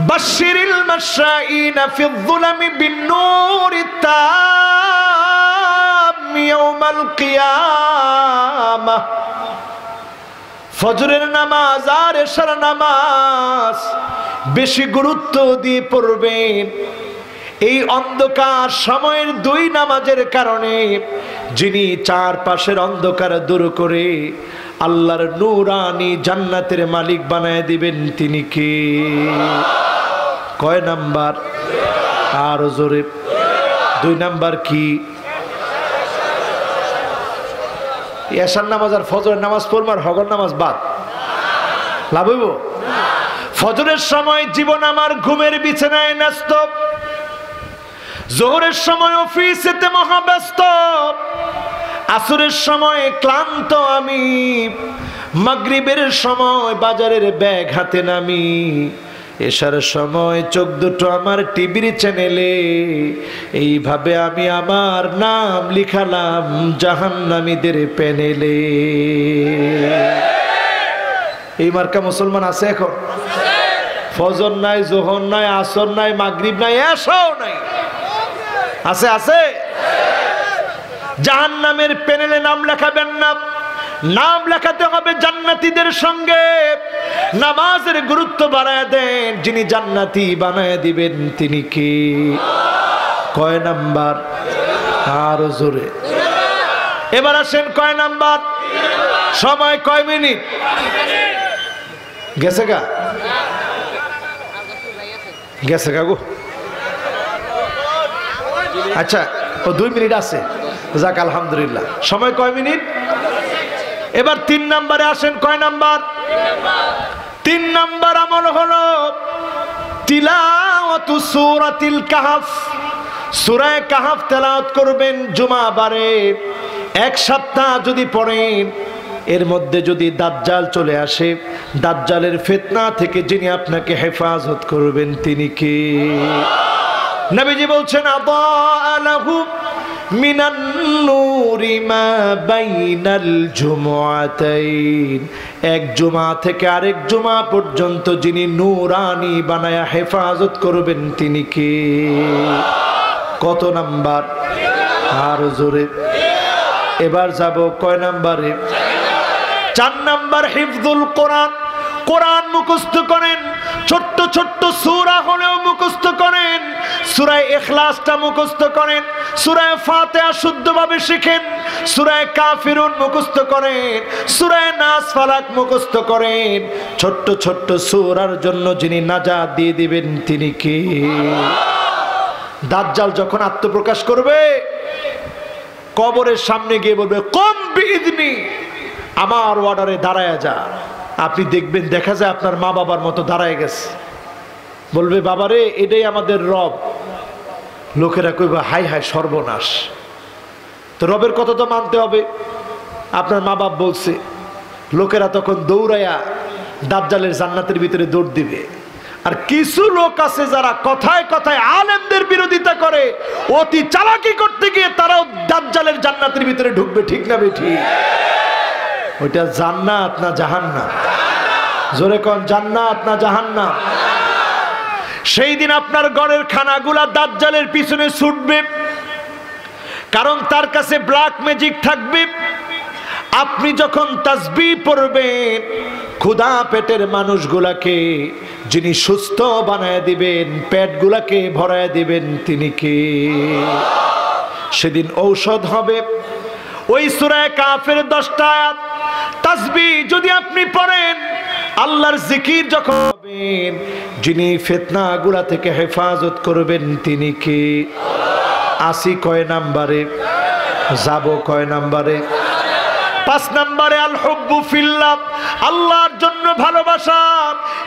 বাশশিরিল মাশাইনা ফিয-যুলামি বিন-নূরিত তাম ইয়াউমাল কিয়ামাহ। ফজরের নামাজ আর এশার নামাজ বেশি গুরুত্ব দিয়ে পড়বেন। এই অন্ধকার সময়ের 2 নামাজের কারণে যিনি চারপাশের অন্ধকার দূর করে আল্লাহর নূরানি জান্নাতের মালিক বানায় দিবেন তিনি কে? কয় নাম্বার? আরো জোরে। 2 নাম্বার কি? এশার নামাজ আর ফজরের নামাজ পড়ব আর হগর নামাজ বাদ, লাভ হইব? ফজরের সময় জীবন আমার ঘুমের বিছানায় ন্যস্ত, যোহরের সময় অফিসেতে মহাব্যস্ত, আসরের সময় ক্লান্ত আমি, মাগরিবের সময় বাজারের ব্যাগ হাতে নামি, এশার সময় চোখ দুটো আমার টিভির চ্যানেলে। এইভাবে আমি আমার নাম লিখালাম জাহান্নামীদের প্যানেলে। এই মার্কা মুসলমান আছে এখন? ফজর নাই, যোহর নাই, আসর নাই, মাগরিব নাই, এশাও নাই, আছে আছে? জাহান্নামের প্যানেলে নাম লেখাবেন না, নাম লেখাতে হবে জান্নাতীদের সঙ্গে। নামাজের গুরুত্ব বাড়ায় দেন, যিনি জান্নাতি বানায় দিবেন তিনি কে? কয় নাম্বার? আরো জোরে। এবার আসেন কয় নাম্বার? সময় কয় মিনিট গেছে গা? গেছে গা গো? আচ্ছা, ও 2 মিনিট আছে, যাক আলহামদুলিল্লাহ। সময় কয় মিনিট? এবার 3 নাম্বারে আসেন। কয় নাম্বার? 3 নাম্বার আমল হলো তিলাওয়াতু সূরাতিল কাহফ। সূরা কাহফ তেলাওয়াত করবেন জুমা বারে। 1 সপ্তাহ যদি পড়েন, এর মধ্যে যদি দাজ্জাল চলে আসে, দাজ্জালের ফিতনা থেকে যিনি আপনাকে হেফাজত করবেন তিনি কে? নবীজি বলছেন, আদালাহু মিনান নূরি মা বাইনাল জুমআতাইন। এক জুমা থেকে আরেক জুমা পর্যন্ত যিনি নূরানি বানায়া হেফাজত করবেন তিনি কে? কত নাম্বার? আরো জোরে। এবার যাব কয় নাম্বারে? 4 নাম্বার হিফজুল কোরআন। কোরআন মুখস্থ করেন, ছোট্ট ছোট্ট সূরা হলেও মুখস্থ করেন। সূরা ইখলাসটা মুখস্থ করেন, সূরা ফাতিহা শুদ্ধভাবে শিখেন, সূরা কাফিরুন মুখস্থ করেন, সূরা নাস ফালাক মুখস্থ করেন। ছোট্ট ছোট্ট সূরার জন্য যিনি নাজাত দিয়ে দিবেন তিনি কে? দাজ্জাল যখন আত্মপ্রকাশ করবে, কবরের সামনে গিয়ে বলবে, কম বিইذনি, আমার অর্ডারে দাঁড়ায় যা। আপনি দেখবেন, দেখা যায় আপনার মা বাবার মতো দাঁড়ায় গেছে। বলবে, বাবারে এটাই আমাদের রব। লোকেরা কইবে, হাই হাই সর্বনাশ। তো রবের কথা তো মানতে হবে, আপনার মা বাপ বলছে। লোকেরা তখন দৌড়াইয়া দাজ্জালের জান্নাতের ভিতরে দৌড় দিবে। আর কিছু লোক আছে যারা কথায় কথায় আলেমদের বিরোধিতা করে, অতি চালাকি করতে গিয়ে তারাও দাজ্জালের জান্নাতের ভিতরে ঢুকবে। ঠিক না বেঠি? ওইটা জান্নাত না জাহান্নাম? জোরে কোন, জান্নাত না জাহান্নাম? সেই দিন আপনার ঘরের খানাগুলা দাজ্জালের পিছনে ছুটবে, কারণ তার কাছে ব্ল্যাক ম্যাজিক থাকবে। আপনি যখন তাসবিহ পড়বেন, ক্ষুধা পেটের মানুষগুলাকে যিনি সুস্থ বানায় দিবেন, পেটগুলাকে ভরায় দিবেন, তিনি কে? সেদিন ঔষধ হবে ওই সূরা কাফের 10টা আয়াত তাসবিহ যদি আপনি পড়েন, আল্লাহর জিকির যখন করবেন, যিনি ফিতনাগুলা থেকে হেফাজত করবেন তিনি কে? আসি কয় নাম্বারে? যাব কয় নাম্বারে? 5 নম্বরে আল হুব্বু ফিল্লাহ, আল্লাহর জন্য ভালোবাসা।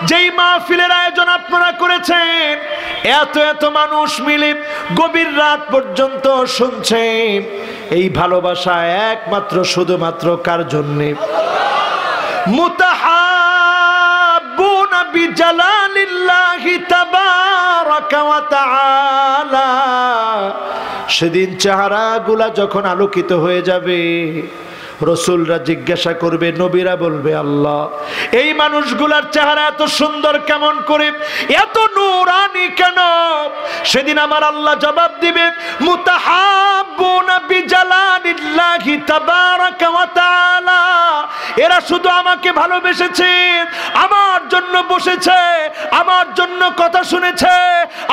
যেই মাহফিলের আয়োজন আপনারা করেছেন, এত এত মানুষ মিলে গভীর রাত পর্যন্ত শুনছেন, এই ভালোবাসা একমাত্র শুধুমাত্র কার জন্য? মুতাহাব্বুনা বিজালালিল্লাহি তাবারাকা ওয়া তাআলা। সেদিন চেহারাগুলা যখন আলোকিত হয়ে যাবে, রসুলরা জিজ্ঞাসা করবে, নবীরা বলবে, আল্লাহ এই মানুষগুলার চেহারা এত সুন্দর কেমন করে, এত নূরানি কেন? সেদিন আমার আল্লাহ জবাব দিবে, মুতাহাব্বুনা বিজালালিল্লাহি তাবারাকা ওয়া তাআলা। এরা শুধু আমাকে ভালোবেসেছে, আমার জন্য বসেছে, আমার জন্য কথা শুনেছে,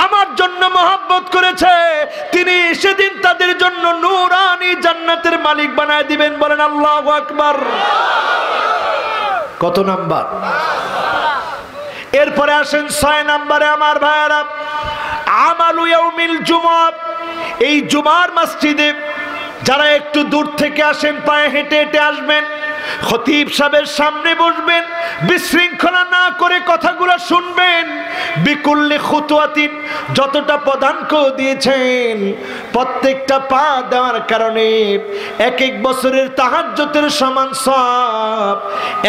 আমার জন্য মহব্বত করেছে। তিনি সেদিন তাদের জন্য নূরানি জান্নাতের মালিক বানায় দিবেন। বলেন আল্লাহু আকবার। কত নাম্বার? এরপরে আসেন 6 নম্বরে আমার ভাইয়েরা, আমালু ইয়াউমিল জুমআহ। এই জুমার মসজিদে যারা একটু দূর থেকে আসেন, পায়ে হেঁটে হেঁটে আসবেন, খতিব সাহেবের সামনে বসবেন, বিশৃঙ্খলা না করে কথাগুলো শুনবেন। বিকুল্লি খুতওয়াতিন, যতটা পদাঙ্ক দিয়েছেন, প্রত্যেকটা পা দেওয়ার কারণে এক এক বছরের তাহাজ্জুদের সমান সওয়াব,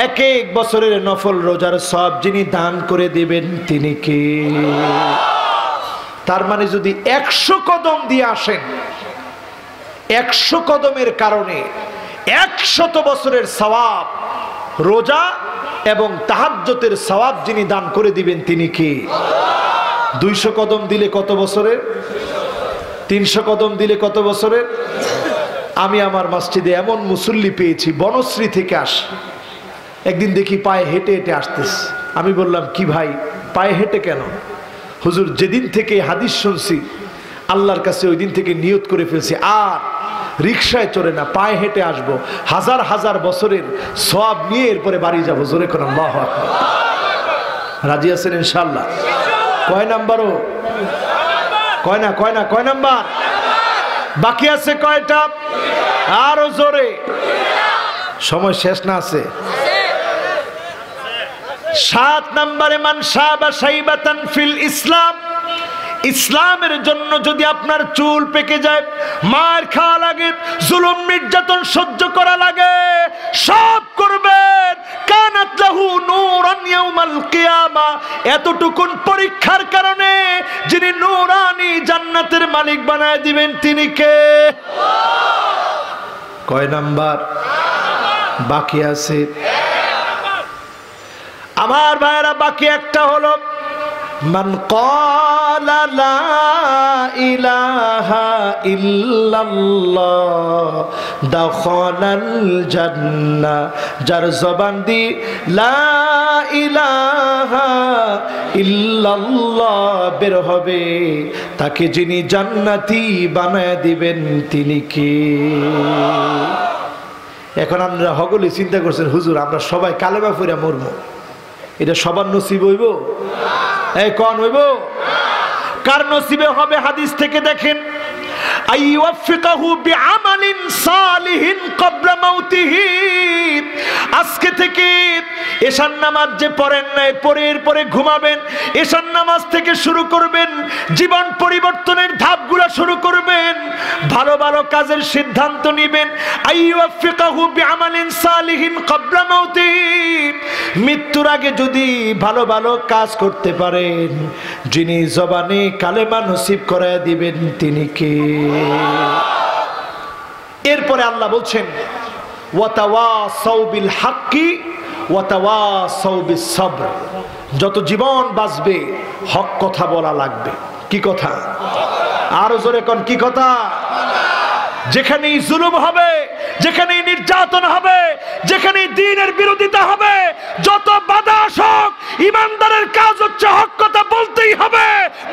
এক এক বছরের নফল রোজার সওয়াব যিনি দান করে দিবেন তিনি কে? তার মানে যদি 100 কদম দিয়ে আসেন, 100 কদমের কারণে 100 বছরের সওয়াব, রোজা এবং তাহাজ্জুদের সওয়াব যিনি দান করে দিবেন তিনি কে? 200 কদম দিলে কত বছরের? 300 কদম দিলে কত বছরের? আমি আমার মসজিদে এমন মুসল্লি পেয়েছি, বনশ্রী থেকে আসে, একদিন দেখি পায়ে হেঁটে হেঁটে আসতেছে। আমি বললাম, কি ভাই পায়ে হেঁটে কেন? হুজুর যেদিন থেকে হাদিস শুনছি, আল্লাহর কাছে ওই দিন থেকে নিয়ত করে ফেলছি, আর রিকশায় চড়ে না, পায়ে হেঁটে আসবো, হাজার হাজার বছরের সওয়াব নিয়ে এরপরে বাড়ি যাবো। জোরে কোন আল্লাহু আকবার। রাজি আছেন ইনশাআল্লাহ? কয় নাম্বারও? কয় না, কয় না, কয় নাম্বার? বাকি আছে কয়টা? আরো জোরে। সময় শেষ না আছে? 7 নম্বরে, মান শাবা শাইবাতান ফিল ইসলাম। ইসলামের জন্য যদি আপনার চুল পেকে যায়, মার খাওয়া লাগে, জুলুম নির্যাতন সহ্য করা লাগে, সব করবেন। কানাত লাহু নূরান ইয়াউমাল কিয়ামা। এতটুকুন পরীক্ষার কারণে যিনি নূরানি জান্নাতের মালিক বানায় দিবেন তিনি কে? কয় নাম্বার? বাকি আছে আমার ভাইয়েরা, বাকি একটা হলো, মান ক্বালা লা ইলাহা ইল্লাল্লাহ দাখালাল জান্নাহ। যার জবান দি লা ইলাহা ইল্লাল্লাহ বের হবে, তাকে যিনি জান্নাতি বানায় দিবেন তিনি কে? এখন আমরা সকলে চিন্তা করছেন, হুজুর আমরা সবাই কালেমা পড়ে মরবো, এটা সবার নসিব হইব? এই কোন হইব? কার নসিবে হবে? হাদিস থেকে দেখেন, আইওয়াফিকাহু বিআমালিন সালিহিন ক্বাবলা মাউতিহি। আজকে থেকে এশার নামাজ যে পড়েন নাই, পরে ঘুমাবেন, এশার নামাজ থেকে শুরু করবেন, জীবন পরিবর্তনের ধাপগুলো শুরু করবেন, ভালো ভালো কাজের সিদ্ধান্ত নেবেন। আইওয়াফিকাহু বিআমালিন সালিহিন ক্বাবলা মাউতিহি। মৃত্যুর আগে যদি ভালো ভালো কাজ করতে পারেন, যিনি জবানে কালেমা নসিব করায় দিবেন তিনি কে? এরপরে আল্লাহ বলছেন, ওয়াতাওয়াসাউ বিল হাক্কি ওয়াতাওয়াসাউ বিস সবর। যত জীবন বাঁচবে হক কথা বলা লাগবে। কি কথা? আরো জোরে কোন, কি কথা? যেখানেই জুলুম হবে, যেখানেই নির্যাতন হবে, যেখানেই দ্বীনের বিরোধিতা হবে, যত বাধা আসুক, ইমানদারের কাজ হচ্ছে হক কথা বলতেই হবে,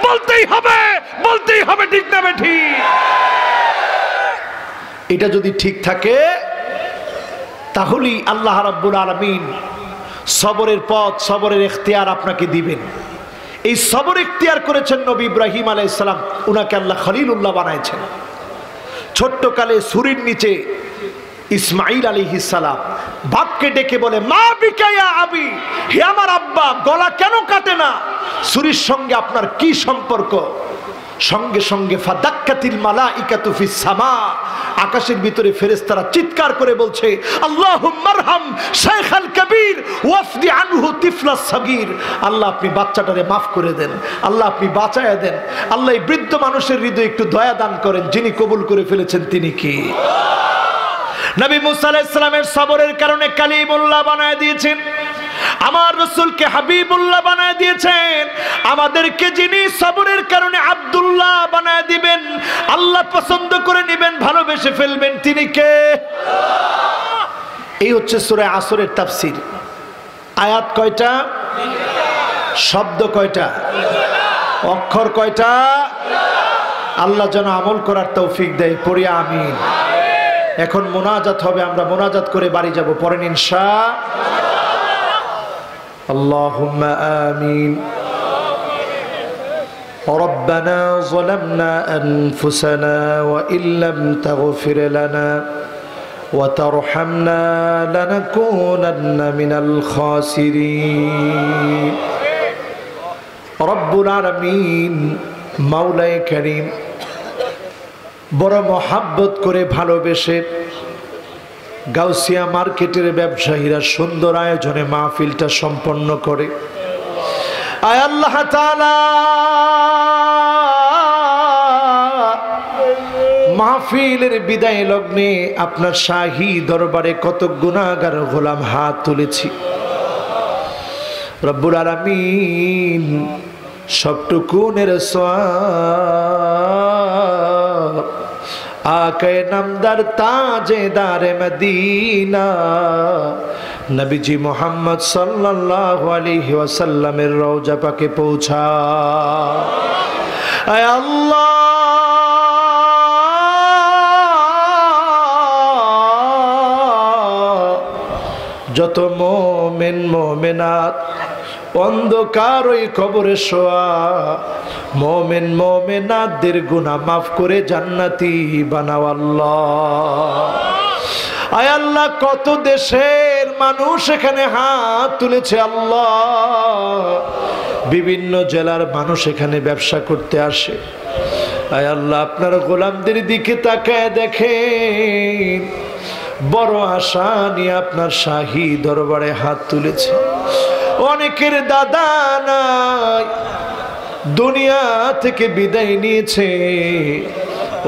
বলতেই হবে, বলতেই হবে। ঠিক না ঠিক? এটা যদি ঠিক থাকে তাহলেই আল্লাহ রাব্বুল আলামিন সবরের পথ, সবরের ইখতিয়ার আপনাকে দিবেন। এই সবর ইখতিয়ার করেছেন নবী ইব্রাহিম আলাইহিস সালাম, উনাকে আল্লাহ খলিলুল্লাহ বানাইছেন। ছোট্টকালে ছুরির নিচে ইসমাঈল আলাইহিস সালাম বাপকে ডেকে বলে, মা বিকা ইয়া আবি, হে আমার আব্বা, গলা কেন কাটে না? ছুরির সঙ্গে আপনার কি সম্পর্ক? সঙ্গে সঙ্গে ফাদাক্কাতিল মালাইকাতু ফিস সামা, আকাশের ভিতরে ফেরেশতারা চিৎকার করে বলছে, আল্লাহুম্মা আরহাম শাইখাল কবীর ওয়াফদি আনহু তিফলাস সাগীর। আল্লাহ আপনি বাচ্চাটারে মাফ করে দেন, আল্লাহ আপনি বাঁচায়া দেন, আল্লাহ এই বৃদ্ধ মানুষের হৃদয়ে একটু দয়া দান করেন। যিনি কবুল করে ফেলেছেন তিনি কি? নবী মুসা আলাইহিস সালামের সবরের কারণে কালিমুল্লাহ বানায় দিয়েছেন, আমার রাসূলকে হাবিবুল্লাহ বানায় দিয়েছেন। আমাদেরকে যিনি সবরের কারণে আব্দুল্লাহ বানায় দিবেন, আল্লাহ পছন্দ করে নেবেন, ভালোবেসে ফেলবেন, তিনি কে? এই হচ্ছে সূরা আসরের তাফসীর। আয়াত কয়টা? শব্দ কয়টা? অক্ষর কয়টা? আল্লাহ যেন আমল করার তৌফিক দেয়, পড়ি আমিন। এখন মোনাজাত হবে, আমরা মোনাজাত করে বাড়ি যাব, পড়েন ইনশাআল্লাহ। اللهم آمين. ربنا ظلمنا أنفسنا وإن لم تغفر لنا وترحمنا لنكونن من الخاسرين. رب العالمين مولاي كريم বড় মহাব্বত করে ভালোবেসে গাউসিয়া মার্কেটের ব্যবসায়ীরা সুন্দর আয়োজনে মাহফিলটা সম্পন্ন করে। আয় আল্লাহ তাআলা, মাহফিলের বিদায় লগ্নে আপনার শাহী দরবারে কত গুনাহগার গোলাম হাত তুলেছি। রব্বুল আলামিন সবটুকুনের সওয়াব আকে নামদার তাজেদার মদিনা নবীজি মুহাম্মদ সাল্লাল্লাহু আলাইহি ওয়াসাল্লামের রওজা পাকে পৌঁছা। আয় আল্লাহ, যত মুমিন মুমিনাত অন্ধকার ওই কবরে শোয়া মুমিন মুমিনাতদের গুনাহ মাফ করে জান্নাতি বানাও আল্লাহ। আয় আল্লাহ, কত দেশের মানুষ এখানে হাত তুলেছে আল্লাহ, বিভিন্ন জেলার মানুষ এখানে ব্যবসা করতে আসে। আয় আল্লাহ, আপনার গোলামদের দিকে তাকায় দেখেন, বড় আশা নিয়ে আপনার শাহী দরবারে হাত তুলেছে। অনেকের দাদা নাই, দুনিয়া থেকে বিদায় নিয়েছে,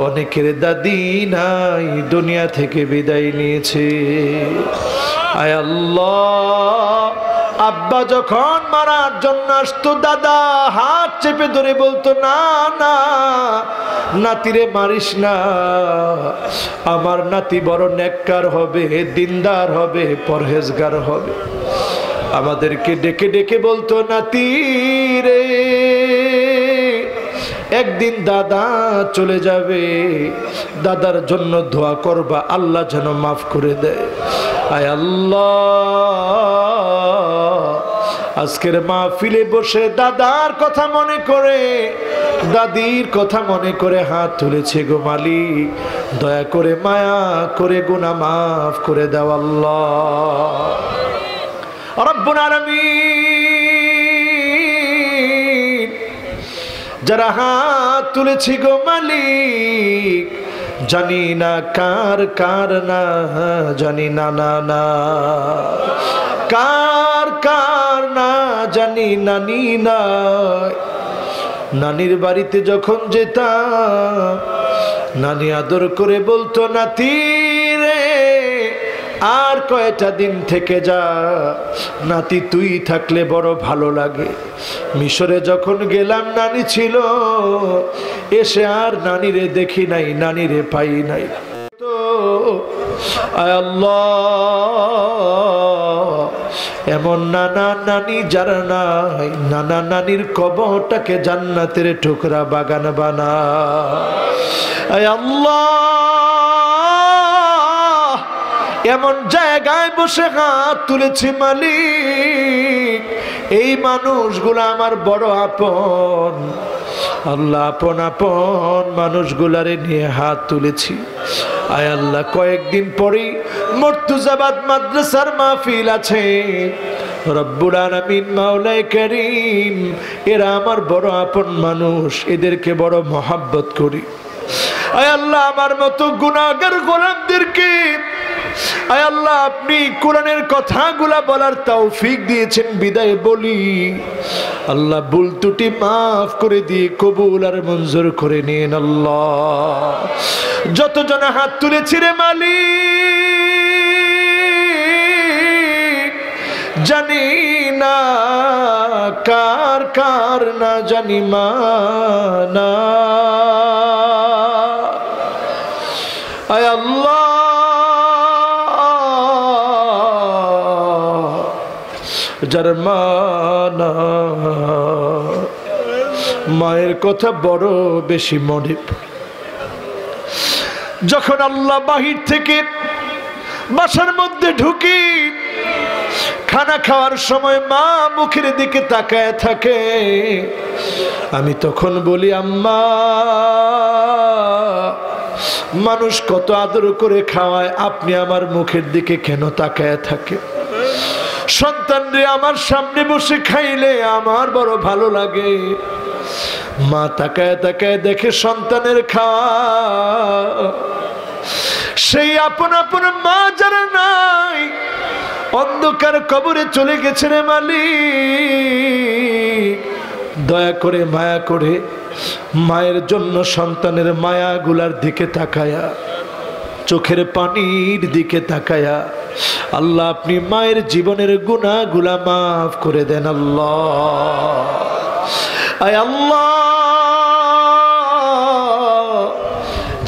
অনেকের দাদি নাই, দুনিয়া থেকে বিদায় নিয়েছে। আয় আল্লাহ, আব্বা যখন মারার জন্য আসতো, দাদা হাত চেপে ধরে বলতো, না না নাতিরে মারিস না, আমার নাতি বড় নেককার হবে, দিনদার হবে, পরহেজগার হবে। আমাদেরকে ডেকে ডেকে বলতো, নাতি রে একদিন দাদা চলে যাবে, দাদার জন্য দোয়া করবা, আল্লাহ যেন মাফ করে দেয়। আয় আল্লাহ, আজকের মাহফিলে বসে দাদার কথা মনে করে, দাদির কথা মনে করে হাত তুলেছে গো মালিক, দয়া করে মায়া করে গুনাহ মাফ করে দাও আল্লাহ। রব্বুল আলামিন, যারা হাত তুলেছি গো মালিক, জানি না কার কার না, জানি না না না কার কার না জানি, নানি নাই। নানির বাড়িতে যখন যেতাম, নানি আদর করে বলতো, নাতি রে আর কয়টা দিন থেকে যা, নাতি তুই থাকলে বড় ভালো লাগে। মিশরে যখন গেলাম নানি ছিল, এসে আর নানিরে দেখি নাই, নানিরে পাই নাই। আয় আল্লাহ, এমন নানা নানি যারা নাই, নানা নানির কবরটাকে জান্নাতের টুকরা বাগান বানা। আয় আল্লাহ, এমন জায়গায় বসে হাত তুলেছি মালিক, এই মানুষগুলো আমার বড় আপন। আল্লাহ, আপন আপন মানুষগুলারে নিয়ে হাত তুলেছি। আয় আল্লাহ, কয়েকদিন পরেই মুর্তজাবাদ মাদ্রাসার মাহফিল আছে। রব্বুল আলামিন, মাওলাই করিম, এরা আমার বড় আপন মানুষ, এদেরকে বড় মহব্বত করি। আয় আল্লাহ, আমার মতো গুনাহগার গোলামদেরকে আয় আল্লাহ আপনি কোরআনের কথাগুলা বলার তৌফিক দিয়েছেন বিদায় বলি। আল্লাহ, ভুল ত্রুটি মাফ করে দিয়ে কবুল আর মঞ্জুর করে নিন। আল্লাহ, যতজন হাত তুলেছি রে মালিক, জানি না কার কার না জানি মানা। আয় আল্লাহ, যার মানা মায়ের কথা বড় বেশি মনে পড়ে। যখন আল্লাহ বাহির থেকে বাসার মধ্যে ঢুকি, খানা খাওয়ার সময় মা মুখের দিকে তাকায় থাকে, আমি তখন বলি, আম্মা, মানুষ কত আদর করে খাওয়ায়, আপনি আমার মুখের দিকে কেন তাকায় থাকে? সন্তানরে আমার সামনে বসে খাইলে আমার বড় ভালো লাগে। মা তাকায় তাকায় দেখে সন্তানের খাওয়া। সেই আপন আপন মা যারা নাই, অন্ধকার কবরে চলে গেছে রে মালিক, দয়া করে মায়া করে মায়ের জন্য সন্তানের মায়াগুলার দিকে তাকায়া, চোখের পানির দিকে তাকায়া, আল্লাহ আপনি মায়ের জীবনের গুনাহগুলা মাফ করে দেন। আল্লাহ, আয় আল্লাহ,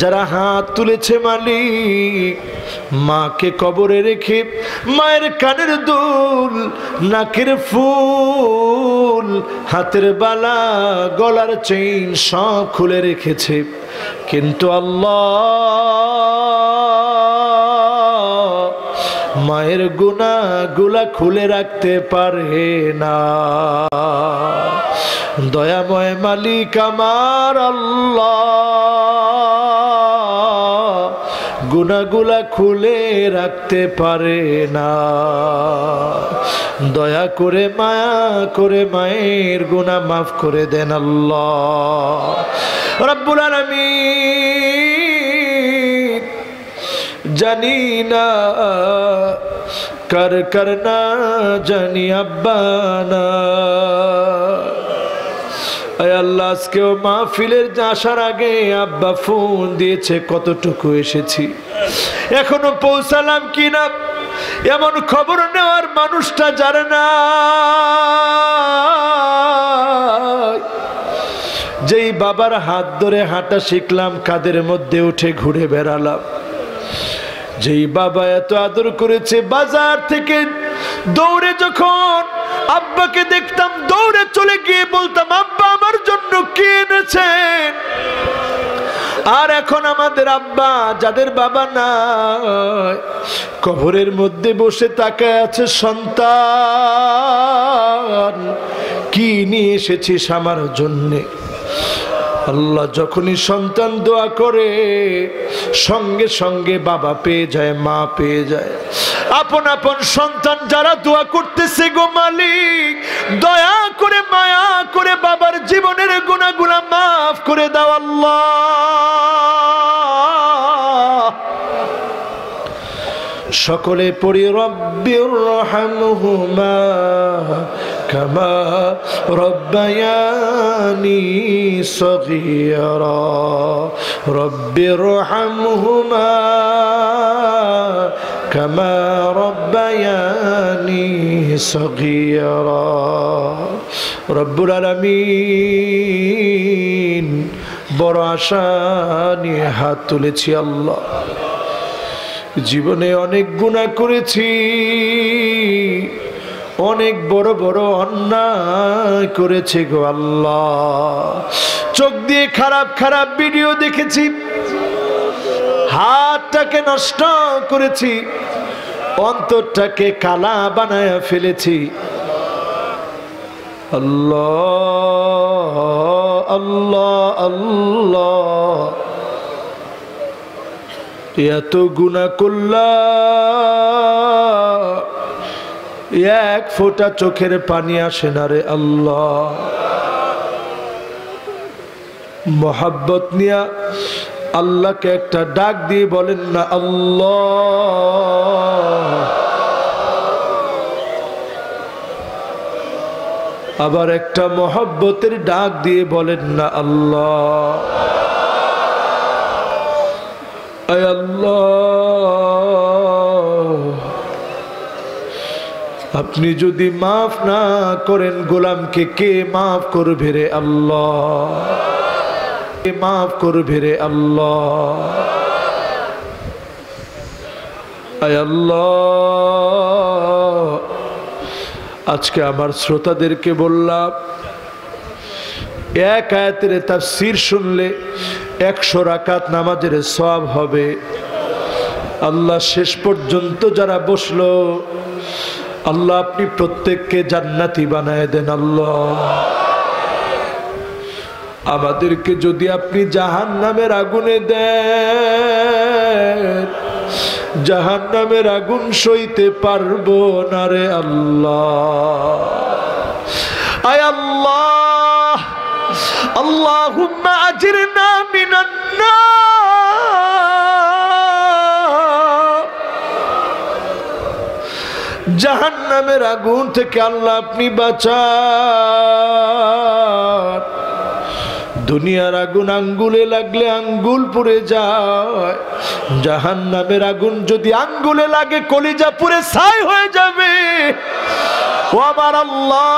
যারা হাত তুলেছে মালিক, মাকে কবরে রেখে মায়ের কানের দুল, নাকের ফুল, হাতের বালা, গলার চেইন সব খুলে রেখেছে, কিন্তু আল্লাহ মায়ের গুনাহগুলা খুলে রাখতে পারে না। দয়াময় মালিক আমার আল্লাহ, গুনাহগুলা খুলে রাখতে পারে না। দয়া করে মায়া করে মায়ের গুনাহ মাফ করে দেন। আল্লাহ রব্বুল আলামিন, জানি না কার কার না জানি আব্বা না। আয় আল্লাহ, আজকেও মাহফিলের আসার আগে আব্বা ফোন দিয়েছে, কতটুকু এসেছি, এখনো পৌঁছালাম কিনা এমন খবর নেওয়ার মানুষটা জানে না। যেই বাবার হাত ধরে হাঁটা শিখলাম, কাদের মধ্যে উঠে ঘুরে বেড়ালাম, যেই বাবা এত আদর করেছে, বাজার থেকে দৌড়ে যখন আব্বাকে দেখতাম, দৌড়ে চলে গিয়ে বলতাম, আব্বা আমার জন্য কি এনেছেন? আর এখন আমাদের আব্বা, যাদের বাবা নাই, কবরের মধ্যে বসে তাকায় আছে, সন্তান কি নিয়ে এসেছিস আমার জন্যে? আল্লাহ, যখনই সন্তান দোয়া করে, সঙ্গে সঙ্গে বাবা পেয়ে যায়, মা পেয়ে যায়। আপন আপন সন্তান যারা দোয়া করতেছে, গো মালিক, দয়া করে মায়া করে বাবার জীবনের গুনাহগুলা মাফ করে দাও। আল্লাহ, সকলে পড়ি, রব্বির রহমহুমা কামা রব্বায়ানি সগীরা, রব্বির রহমহুমা কামা রব্বায়ানি সগীরা। রব্বুল আলামিন, বড় আশা নিয়ে হাত তুলেছি। আল্লাহ, জীবনে অনেক গুনাহ করেছি, অনেক বড় বড় অন্যায় করেছি গো আল্লাহ। চোখ দিয়ে খারাপ খারাপ ভিডিও দেখেছি, হাতটাকে নষ্ট করেছি, অন্তরটাকে কালা বানায় ফেলেছি। আল্লাহ আল্লাহ আল্লাহ, এত গুনাহ করলাম, এক ফোঁটা চোখের পানি আসে না রে আল্লাহ। মোহাব্বত নিয়া আল্লাহকে একটা ডাক দিয়ে বলেন না আল্লাহ। আবার একটা মোহাব্বতের ডাক দিয়ে বলেন না আল্লাহ। আয় আল্লাহ, আপনি যদি মাফ না করেন গোলামকে কে মাফ করবে রে আল্লাহ, কে মাফ করবে রে আল্লাহ। আয় আল্লাহ, আজকে আমার শ্রোতাদেরকে বললাম, এক আয়াতের তাফসীর শুনলে 100 রাকাত নামাজের সওয়াব হবে। আল্লাহ শেষ পর্যন্ত যারা বসলো, আল্লাহ আপনি প্রত্যেককে জান্নাতি বানায় দেন আল্লাহ। আমাদেরকে যদি আপনি জাহান্নামের আগুনে দেন, জাহান্নামের আগুন সইতে পারবো না রে আল্লাহ। আয় আল্লাহ, আল্লাহুম্মা আজিরনা মিনান নার, জাহান্নামের আগুন থেকে আল্লাহ আপনি বাঁচান। দুনিয়ার আগুন আঙ্গুলে লাগলে আঙ্গুল পুড়ে যায়, জাহান্নামের আগুন যদি আঙ্গুলে লাগে কলিজা পুড়ে ছাই হয়ে যাবে। ও আমার আল্লাহ,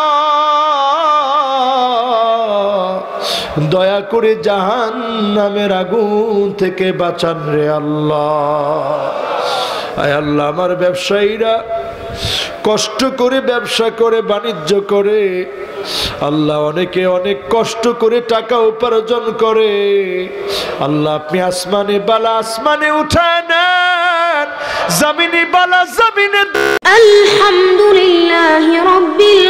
দয়া করে জাহান্নামের আগুন থেকে বাঁচান রে আল্লাহ। আয় আল্লাহ, আমার ব্যবসায়ীরা কষ্ট করে ব্যবসা করে বাণিজ্য করে, আল্লাহ অনেকে অনেক কষ্ট করে টাকা উপার্জন করে, আল্লাহ আপনি আসমানে বালা আসমানে উঠায় নেন, জমিনে বালা জমিনে। আলহামদুলিল্লাহি রাব্বিল